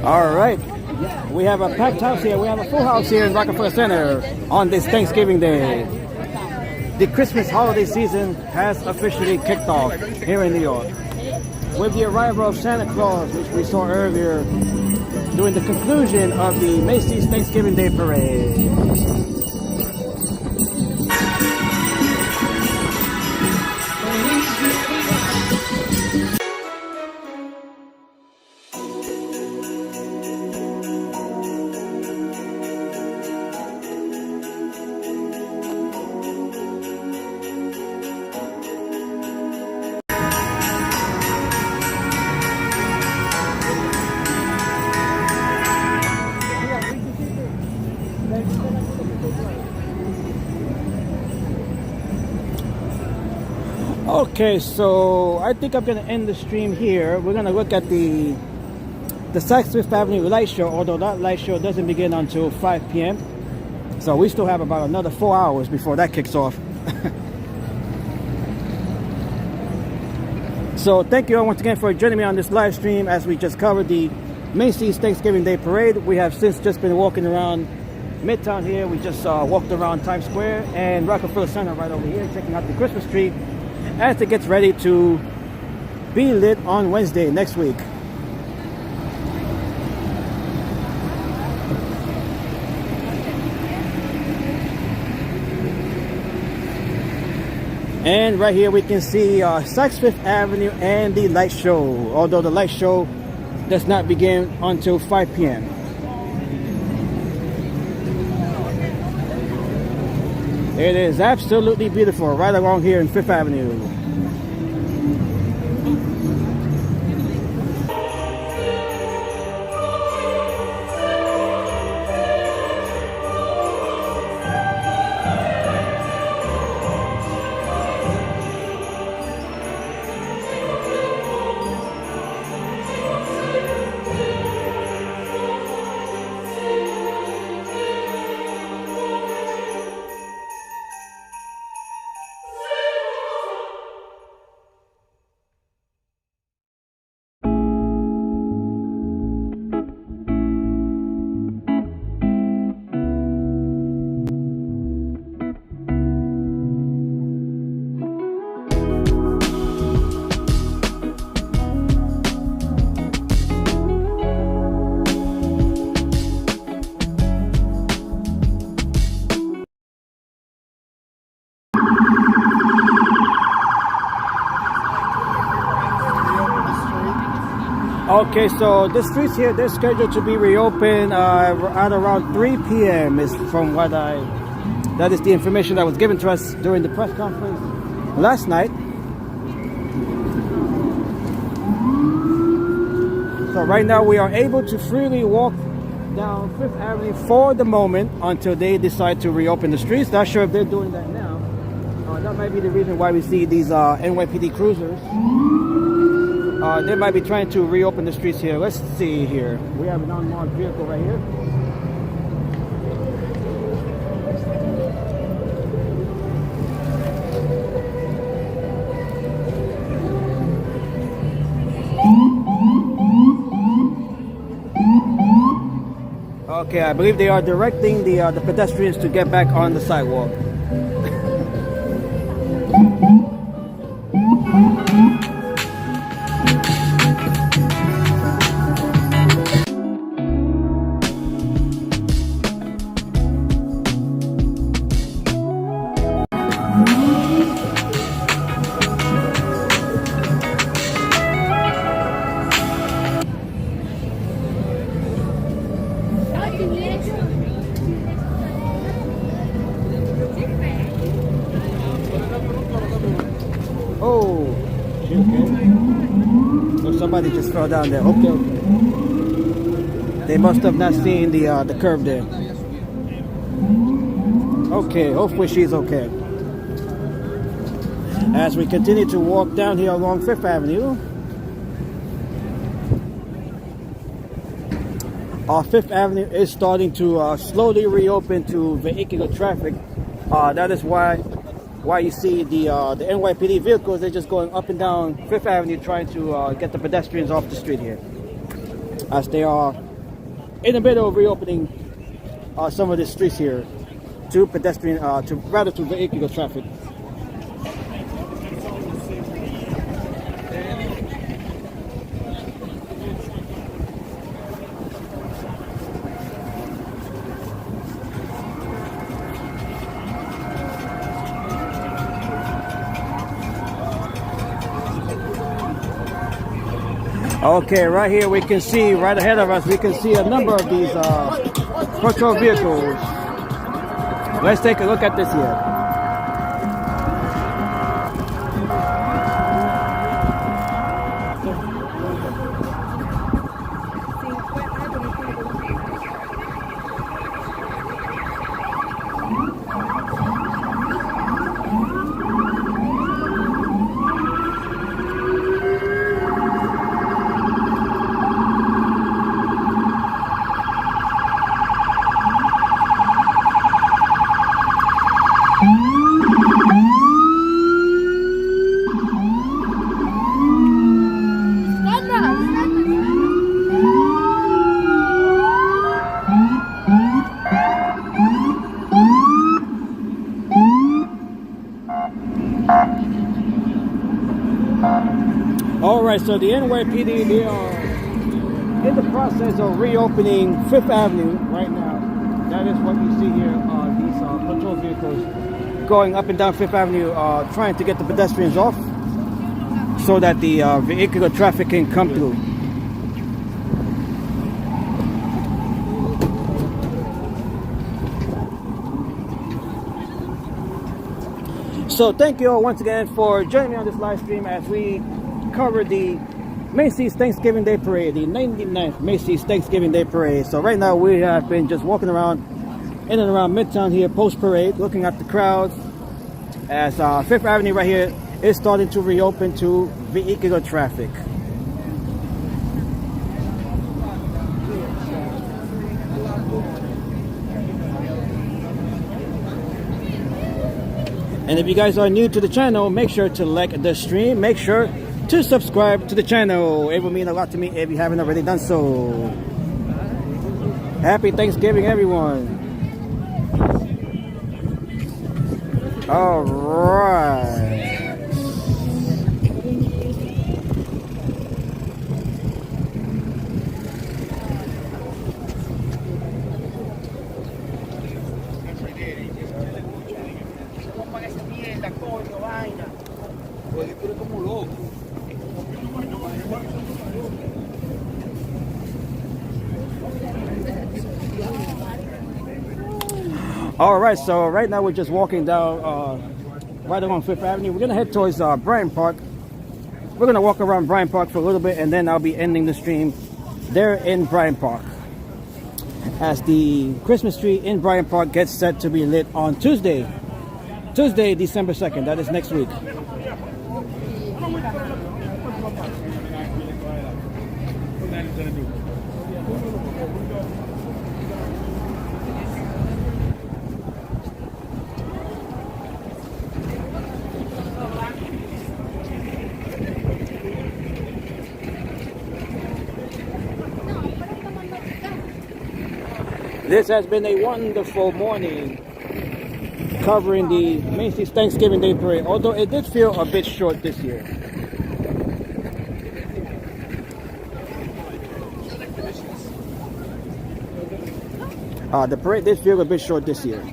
All right, we have a packed house here. We have a full house here in Rockefeller Center on this Thanksgiving Day. The Christmas holiday season has officially kicked off here in New York with the arrival of Santa Claus, which we saw earlier during the conclusion of the Macy's Thanksgiving Day Parade. Okay, so I think I'm going to end the stream here. We're going to look at the Saks Fifth Avenue light show, although that light show doesn't begin until 5 p.m. So we still have about another 4 hours before that kicks off. So thank you all once again for joining me on this live stream as we just covered the Macy's Thanksgiving Day Parade. We have since just been walking around Midtown here. We just walked around Times Square and Rockefeller Center right over here, checking out the Christmas tree as it gets ready to be lit on Wednesday next week. And right here we can see Saks Fifth Avenue and the light show, although the light show does not begin until 5 p.m. It is absolutely beautiful right along here in Fifth Avenue. Okay, so the streets here, they're scheduled to be reopened at around 3 p.m. is from what that is the information that was given to us during the press conference last night. So right now we are able to freely walk down Fifth Avenue for the moment until they decide to reopen the streets. Not sure if they're doing that now. That might be the reason why we see these NYPD cruisers. They might be trying to reopen the streets here. Let's see here. We have an unmarked vehicle right here. Okay, I believe they are directing the pedestrians to get back on the sidewalk. Oh, okay. So somebody just fell down there. Okay, okay. They must have not seen the curve there. Okay, hopefully she's okay. As we continue to walk down here along 5th Avenue. 5th Avenue is starting to slowly reopen to vehicular traffic. That is why you see the NYPD vehicles. They're just going up and down 5th Avenue trying to get the pedestrians off the street here, as they are in the middle of reopening some of the streets here to pedestrian, to vehicular traffic. Okay, right here we can see, right ahead of us, we can see a number of these patrol vehicles. Let's take a look at this here. Alright, so the NYPD, they are in the process of reopening 5th Avenue right now. That is what you see here, these patrol vehicles going up and down 5th Avenue, trying to get the pedestrians off so that the vehicular traffic can come through. So thank you all once again for joining me on this live stream as we cover the Macy's Thanksgiving Day Parade, the 99th Macy's Thanksgiving Day Parade. So right now we have been just walking around in and around Midtown here post-parade, looking at the crowds as 5th Avenue right here is starting to reopen to vehicular traffic. And if you guys are new to the channel, make sure to like the stream. Make sure to subscribe to the channel. It will mean a lot to me if you haven't already done so. Happy Thanksgiving, everyone. All right. All right, so right now we're just walking down right along 5th Avenue. We're gonna head towards Bryant Park. We're gonna walk around Bryant Park for a little bit, and then I'll be ending the stream there in Bryant Park, as the Christmas tree in Bryant Park gets set to be lit on Tuesday, December 2nd. That is next week. This has been a wonderful morning covering the Macy's Thanksgiving Day Parade, although it did feel a bit short this year. The parade did feel a bit short this year.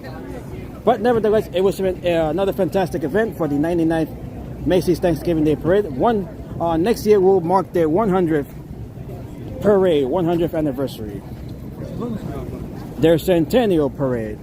But nevertheless, it was another fantastic event for the 99th Macy's Thanksgiving Day Parade. Next year will mark their 100th parade, 100th anniversary. Their centennial parade.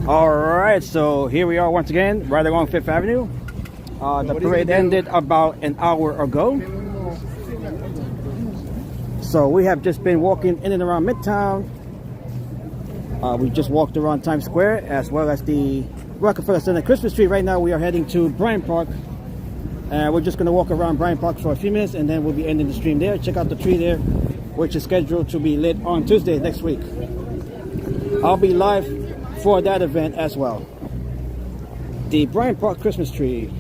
Alright, so here we are once again, right along 5th Avenue. The parade ended about an hour ago. So we have just been walking in and around Midtown. We just walked around Times Square as well as the Rockefeller Center Christmas tree. Right now we are heading to Bryant Park. We're just going to walk around Bryant Park for a few minutes and then we'll be ending the stream there. Check out the tree there, which is scheduled to be lit on Tuesday next week. I'll be live for that event as well. The Bryant Park Christmas tree.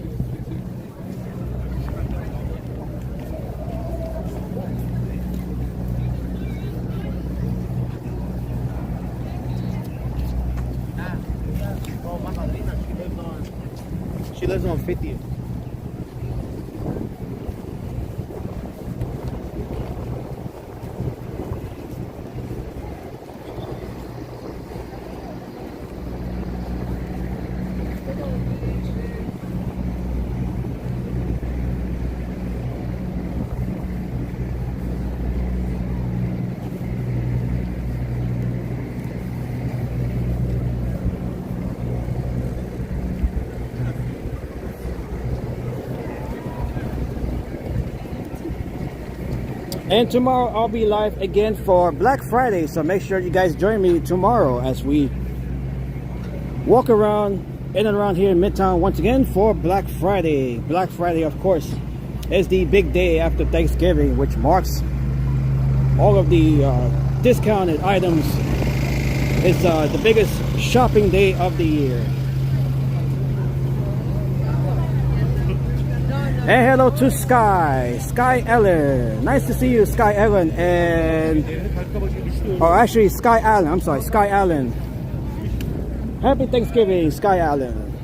She lives on 50th. And tomorrow I'll be live again for Black Friday, so make sure you guys join me tomorrow as we walk around in and around here in Midtown once again for Black Friday. Black Friday, of course, is the big day after Thanksgiving, which marks all of the discounted items. It's the biggest shopping day of the year. And hello to Sky Ellen. Nice to see you, Sky Ellen. And actually Sky Allen. I'm sorry, Sky Allen. Happy Thanksgiving, Sky Allen.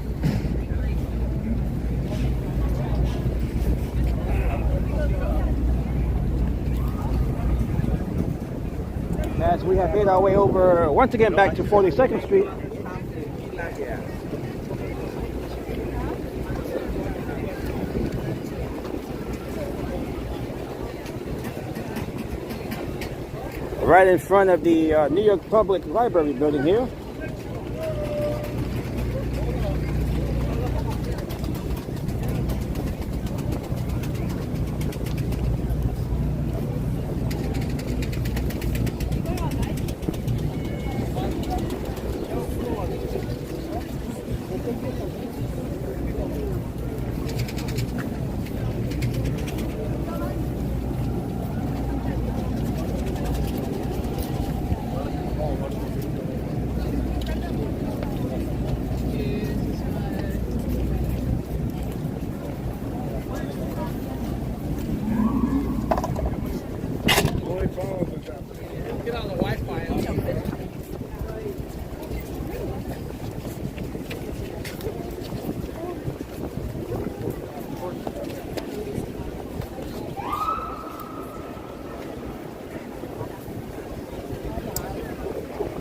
As we have made our way over once again back to 42nd Street. Right in front of the New York Public Library building here.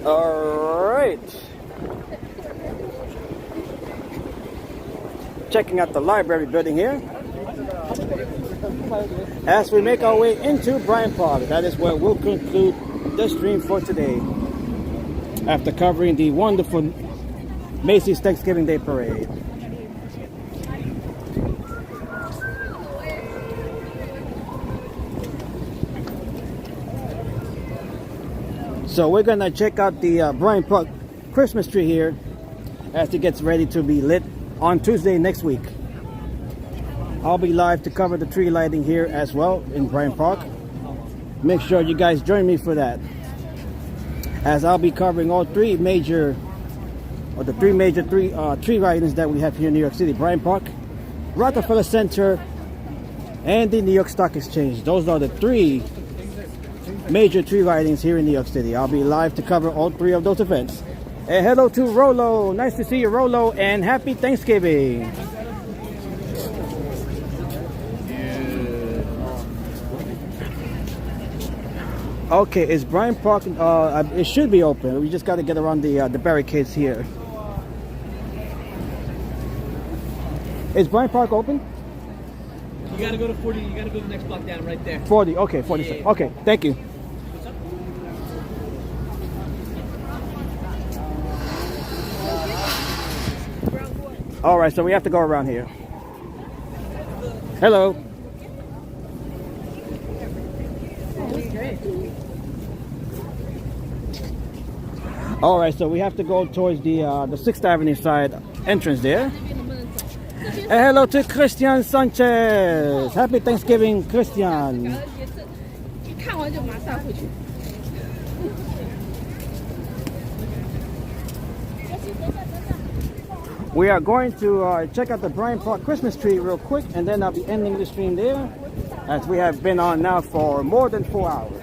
All right. Checking out the library building here. As we make our way into Bryant Park, that is where we'll conclude the stream for today. After covering the wonderful Macy's Thanksgiving Day Parade. So we're gonna check out the Bryant Park Christmas tree here as it gets ready to be lit on Tuesday next week. I'll be live to cover the tree lighting here as well in Bryant Park. Make sure you guys join me for that, as I'll be covering all three major tree lightings that we have here in New York City: Bryant Park, Rockefeller Center, and the New York Stock Exchange. Those are the three major tree lightings here in New York City. I'll be live to cover all three of those events. And hello to Rolo. Nice to see you, Rolo, and happy Thanksgiving. Okay, is Bryant Park? It should be open. We just got to get around the barricades here. Is Bryant Park open? You gotta go to 40. You gotta go to the next block down, right there. 40. Okay, 40. Yeah. Okay, thank you. All right, so we have to go around here. Hello. All right, so we have to go towards the 6th Avenue side entrance there. And hello to Christian Sanchez. Happy Thanksgiving, Christian. We are going to check out the Bryant Park Christmas tree real quick, and then I'll be ending the stream there, as we have been on now for more than 4 hours.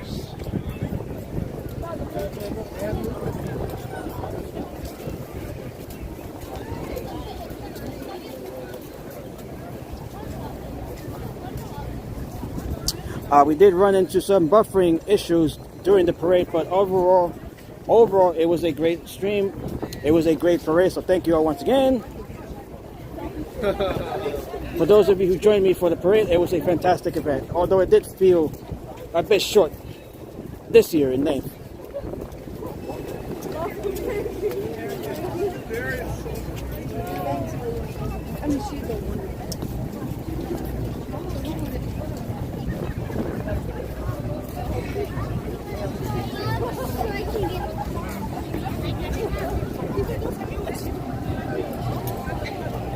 We did run into some buffering issues during the parade, but overall it was a great stream. It was a great parade, so thank you all once again. For those of you who joined me for the parade, it was a fantastic event, although it did feel a bit short this year in length.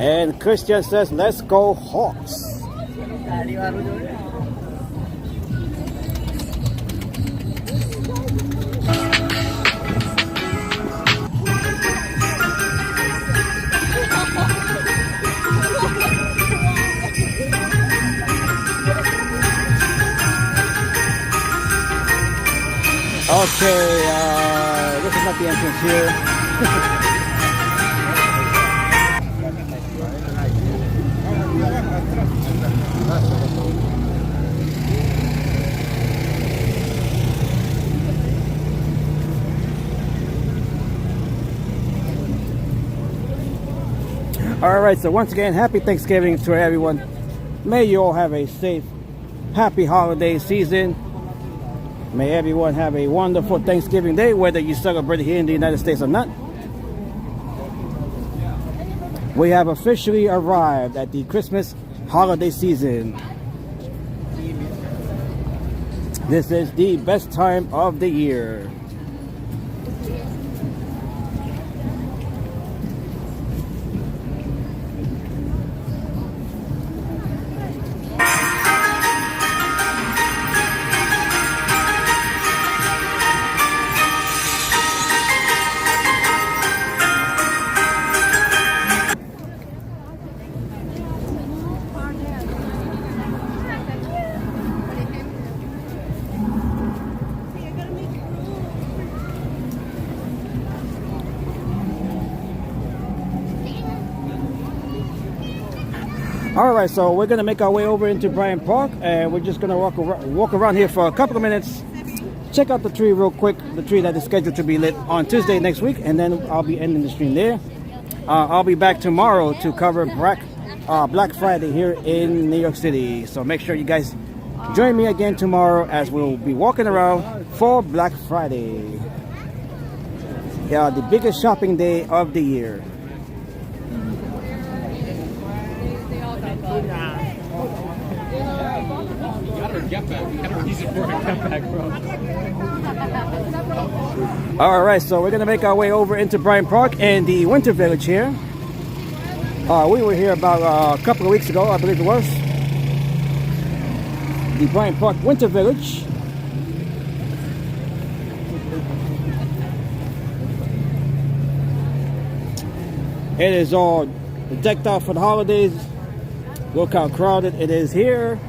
And Christian says, let's go Hawks. Okay, this is not the entrance here. All right, so once again, happy Thanksgiving to everyone. May you all have a safe, happy holiday season. May everyone have a wonderful Thanksgiving Day, whether you celebrate it here in the United States or not. We have officially arrived at the Christmas holiday season. This is the best time of the year. All right, so we're gonna make our way over into Bryant Park, and we're just gonna walk around here for a couple of minutes check out the tree real quick. The tree that is scheduled to be lit on Tuesday next week, and then I'll be ending the stream there. I'll be back tomorrow to cover Black Friday here in New York City. So make sure you guys join me again tomorrow as we'll be walking around for Black Friday. Yeah, the biggest shopping day of the year. Alright, so we're gonna make our way over into Bryant Park and the Winter Village here. We were here about a couple of weeks ago, I believe it was. The Bryant Park Winter Village. It is all decked out for the holidays. Look how crowded it is here.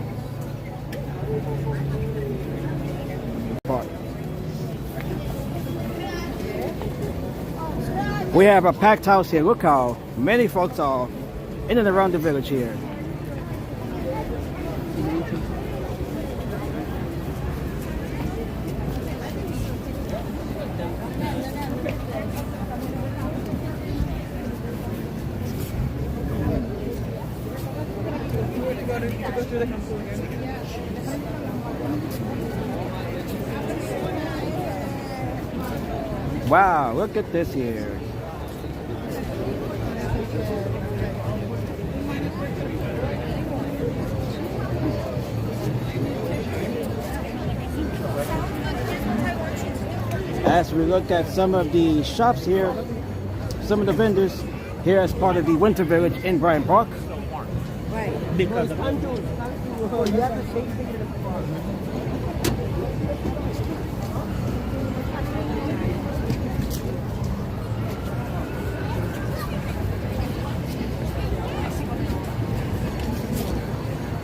We have a packed house here. Look how many folks are in and around the village here. Wow, look at this here. As we look at some of the shops here, some of the vendors here as part of the Winter Village in Bryant Park.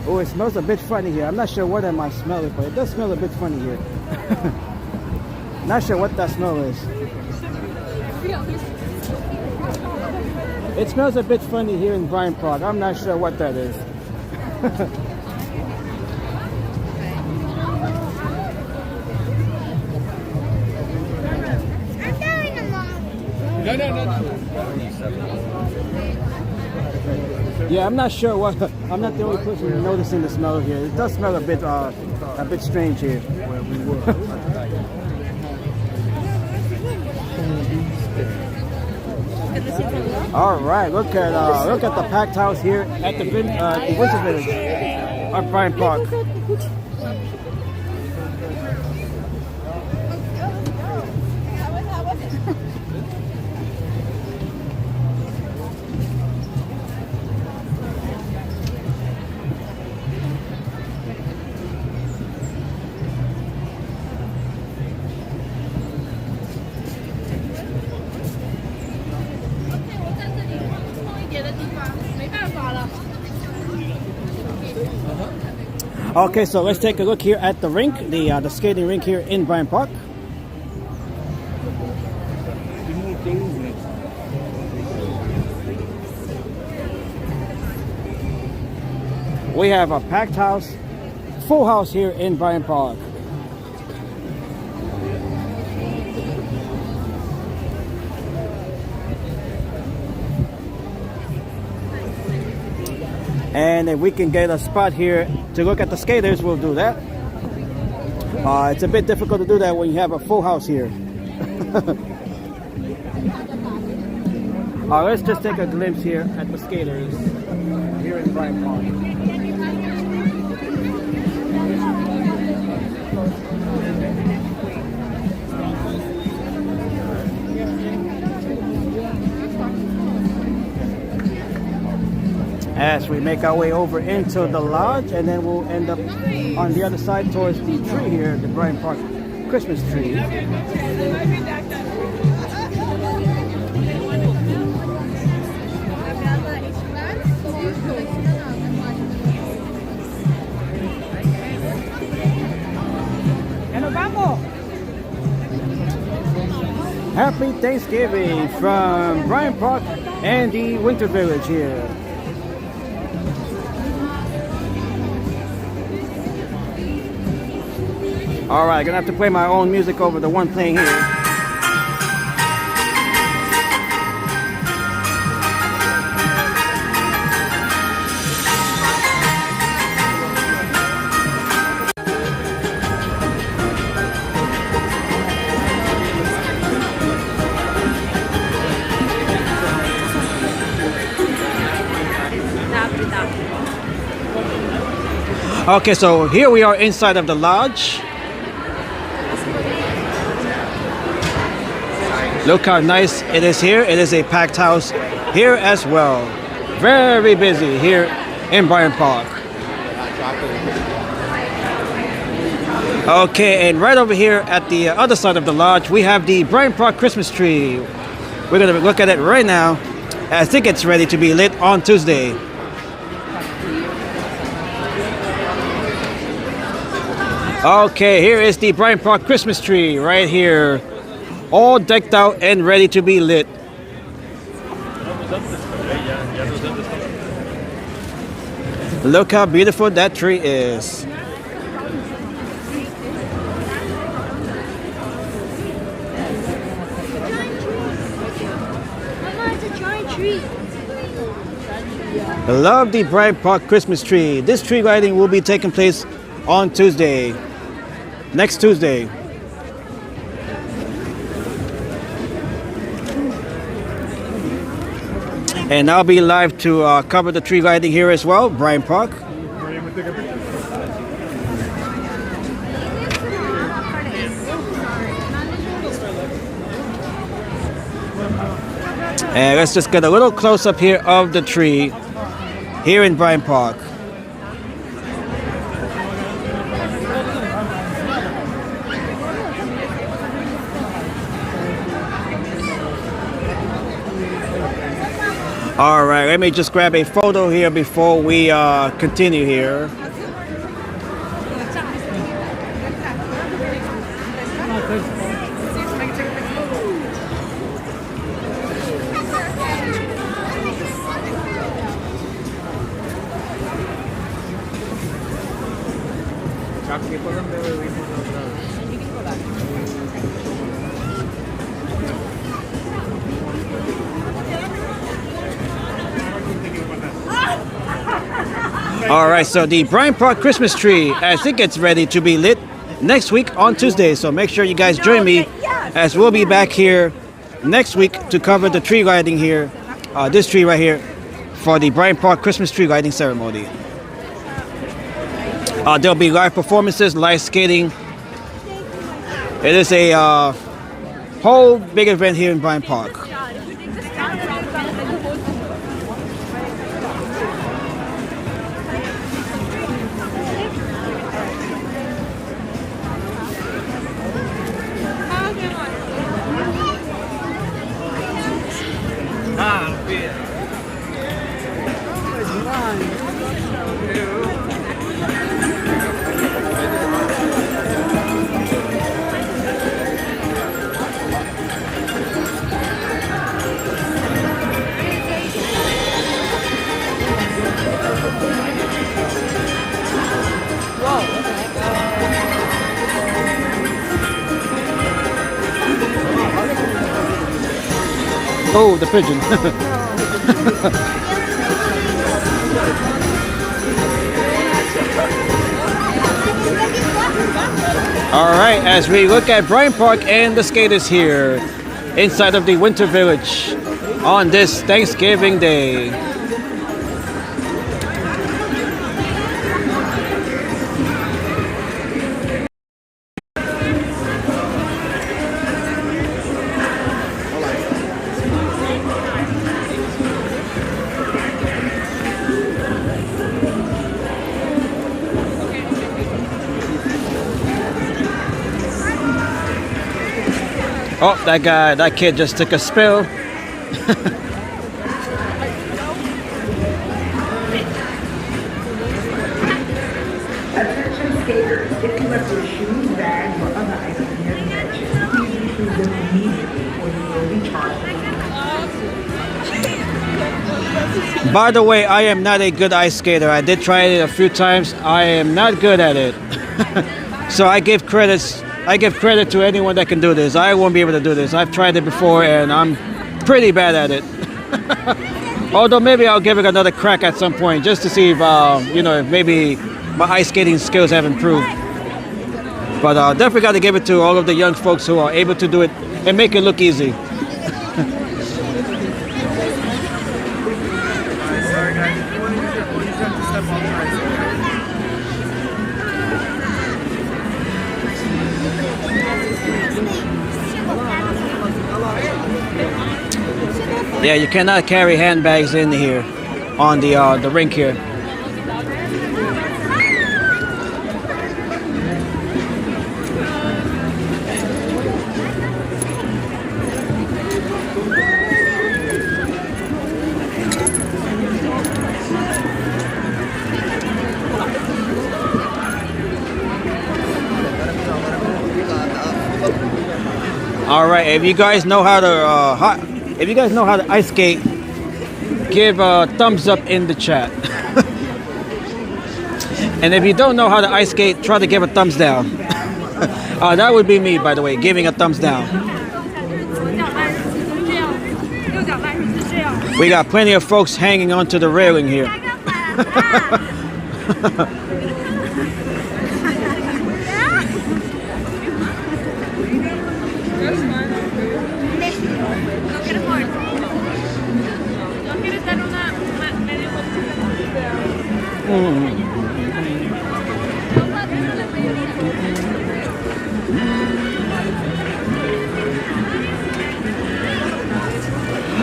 Oh, it smells a bit funny here. I'm not sure what I might smell it, but it does smell a bit funny here. Not sure what that smell is. It smells a bit funny here in Bryant Park. I'm not sure what that is. Yeah, I'm not sure what. I'm not the only person noticing the smell here. It does smell a bit strange here. All right, look at the packed house here at the Winter Village at Bryant Park. Okay, so let's take a look here at the rink, the skating rink here in Bryant Park. We have a packed house, full house here in Bryant Park. And if we can get a spot here to look at the skaters, we'll do that. It's a bit difficult to do that when you have a full house here. Let's just take a glimpse here at the skaters here in Bryant Park. As we make our way over into the lodge, and then we'll end up on the other side towards the tree here, the Bryant Park Christmas tree. Happy Thanksgiving from Bryant Park and the Winter Village here. All right, gonna have to play my own music over the one playing here. Okay, so here we are inside of the lodge. Look how nice it is here. It is a packed house here as well. Very busy here in Bryant Park. Okay, and right over here at the other side of the lodge, we have the Bryant Park Christmas tree. We're gonna look at it right now. I think it's ready to be lit on Tuesday. Okay, here is the Bryant Park Christmas tree right here. All decked out and ready to be lit. Look how beautiful that tree is. I love the Bryant Park Christmas tree. This tree lighting will be taking place on Tuesday. Next Tuesday. And I'll be live to cover the tree lighting here as well, Bryant Park. And let's just get a little close up here of the tree here in Bryant Park. All right, let me just grab a photo here before we continue here. All right, so the Bryant Park Christmas tree, I think it's ready to be lit next week on Tuesday. So make sure you guys join me as we'll be back here next week to cover the tree lighting here, this tree right here, for the Bryant Park Christmas tree lighting ceremony. There'll be live performances, live skating. It is a whole big event here in Bryant Park. Oh, the pigeon. All right, as we look at Bryant Park and the skaters here inside of the Winter Village on this Thanksgiving Day. Oh, that kid just took a spill. Attention skaters, if you left your shoes, bags, or other items near the edge, please retrieve them immediately or you will be charged. By the way, I am not a good ice skater. I did try it a few times. I am not good at it. So I give credit to anyone that can do this. I won't be able to do this. I've tried it before and I'm pretty bad at it. Although maybe I'll give it another crack at some point just to see if if maybe my ice skating skills have improved. But definitely got to give it to all of the young folks who are able to do it and make it look easy. Yeah, you cannot carry handbags in here on the rink here. All right, if you guys know how to ice skate, give a thumbs up in the chat. And if you don't know how to ice skate, try to give a thumbs down. That would be me, by the way, giving a thumbs down. We got plenty of folks hanging onto the railing here.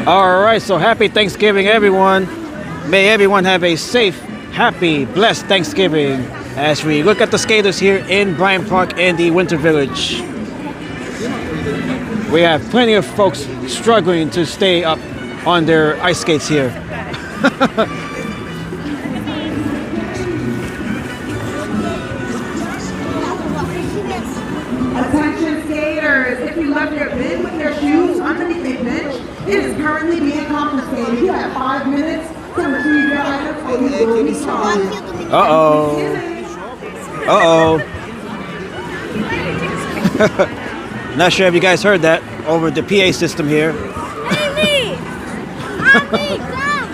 All right, so happy Thanksgiving, everyone. May everyone have a safe, happy, blessed Thanksgiving as we look at the skaters here in Bryant Park and the Winter Village. We have plenty of folks struggling to stay up on their ice skates here. Attention skaters, if you left your bin with your shoes underneath a bench, it is currently being confiscated. You have 5 minutes to retrieve your items or you will be charged. Uh-oh. Uh-oh. Not sure if you guys heard that over the PA system here. Amy! Amy, come!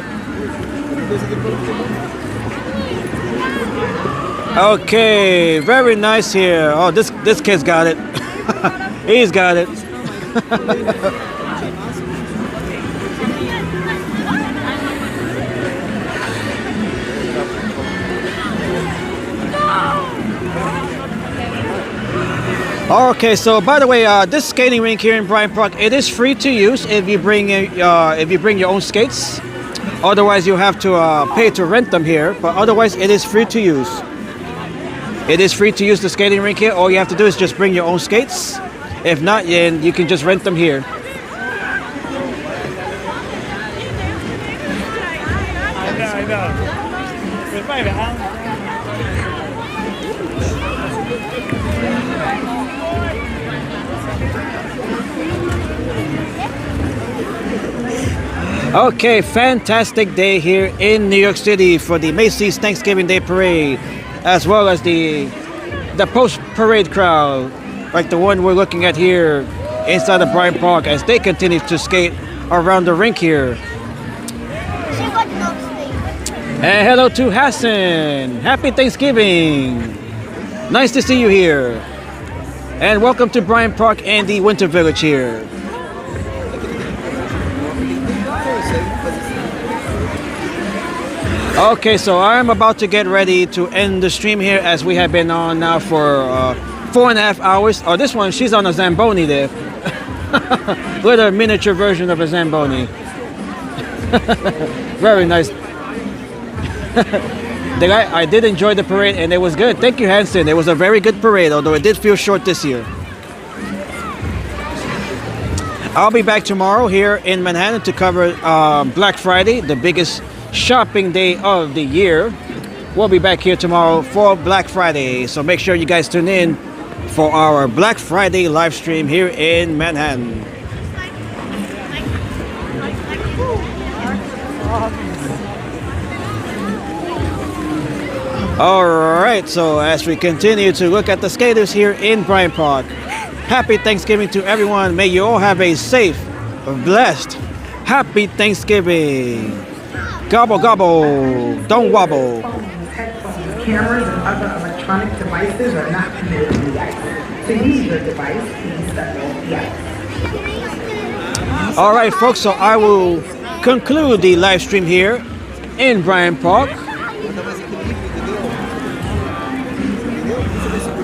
Okay, very nice here. Oh, this kid's got it. He's got it. Okay, so by the way, this skating rink here in Bryant Park, it is free to use if you bring your own skates. Otherwise, you have to pay to rent them here. But otherwise, it is free to use. It is free to use the skating rink here. All you have to do is just bring your own skates. If not, then you can just rent them here. I know. Okay, fantastic day here in New York City for the Macy's Thanksgiving Day Parade, as well as the post-parade crowd, like the one we're looking at here inside of Bryant Park as they continue to skate around the rink here. And hello to Hassan. Happy Thanksgiving. Nice to see you here. And welcome to Bryant Park and the Winter Village here. Okay, so I'm about to get ready to end the stream here as we have been on now for 4.5 hours. Oh, this one, she's on a Zamboni there. With a miniature version of a Zamboni. Very nice. I did enjoy the parade and it was good. Thank you, Hanson. It was a very good parade, although it did feel short this year. I'll be back tomorrow here in Manhattan to cover Black Friday, the biggest shopping day of the year. We'll be back here tomorrow for Black Friday, so make sure you guys tune in for our Black Friday live stream here in Manhattan. Alright, so as we continue to look at the skaters here in Bryant Park, happy Thanksgiving to everyone. May you all have a safe, blessed, happy Thanksgiving. Gobble, gobble, don't wobble. Headphones, cameras, and other electronic devices are not permitted in the ice. To use your device, please step off the ice. Alright folks, so I will conclude the live stream here in Bryant Park.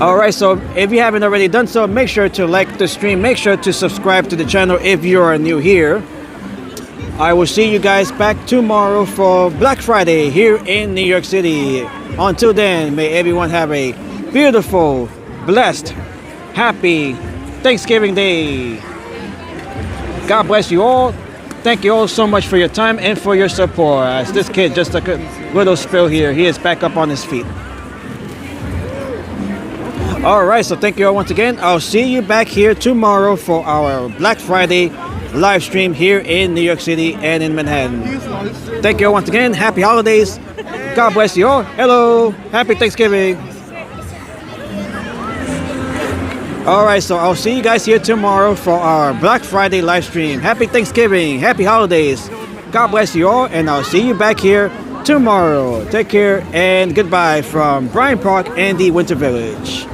Alright, so if you haven't already done so, make sure to like the stream, make sure to subscribe to the channel if you are new here. I will see you guys back tomorrow for Black Friday here in New York City. Until then, may everyone have a beautiful, blessed, happy Thanksgiving Day. God bless you all. Thank you all so much for your time and for your support. As this kid just took a little spill here, he is back up on his feet. Alright, so thank you all once again. I'll see you back here tomorrow for our Black Friday live stream here in New York City and in Manhattan. Thank you all once again. Happy holidays. God bless you all. Hello. Happy Thanksgiving. Alright, so I'll see you guys here tomorrow for our Black Friday live stream. Happy Thanksgiving. Happy holidays. God bless you all, and I'll see you back here tomorrow. Take care and goodbye from Bryant Park and the Winter Village.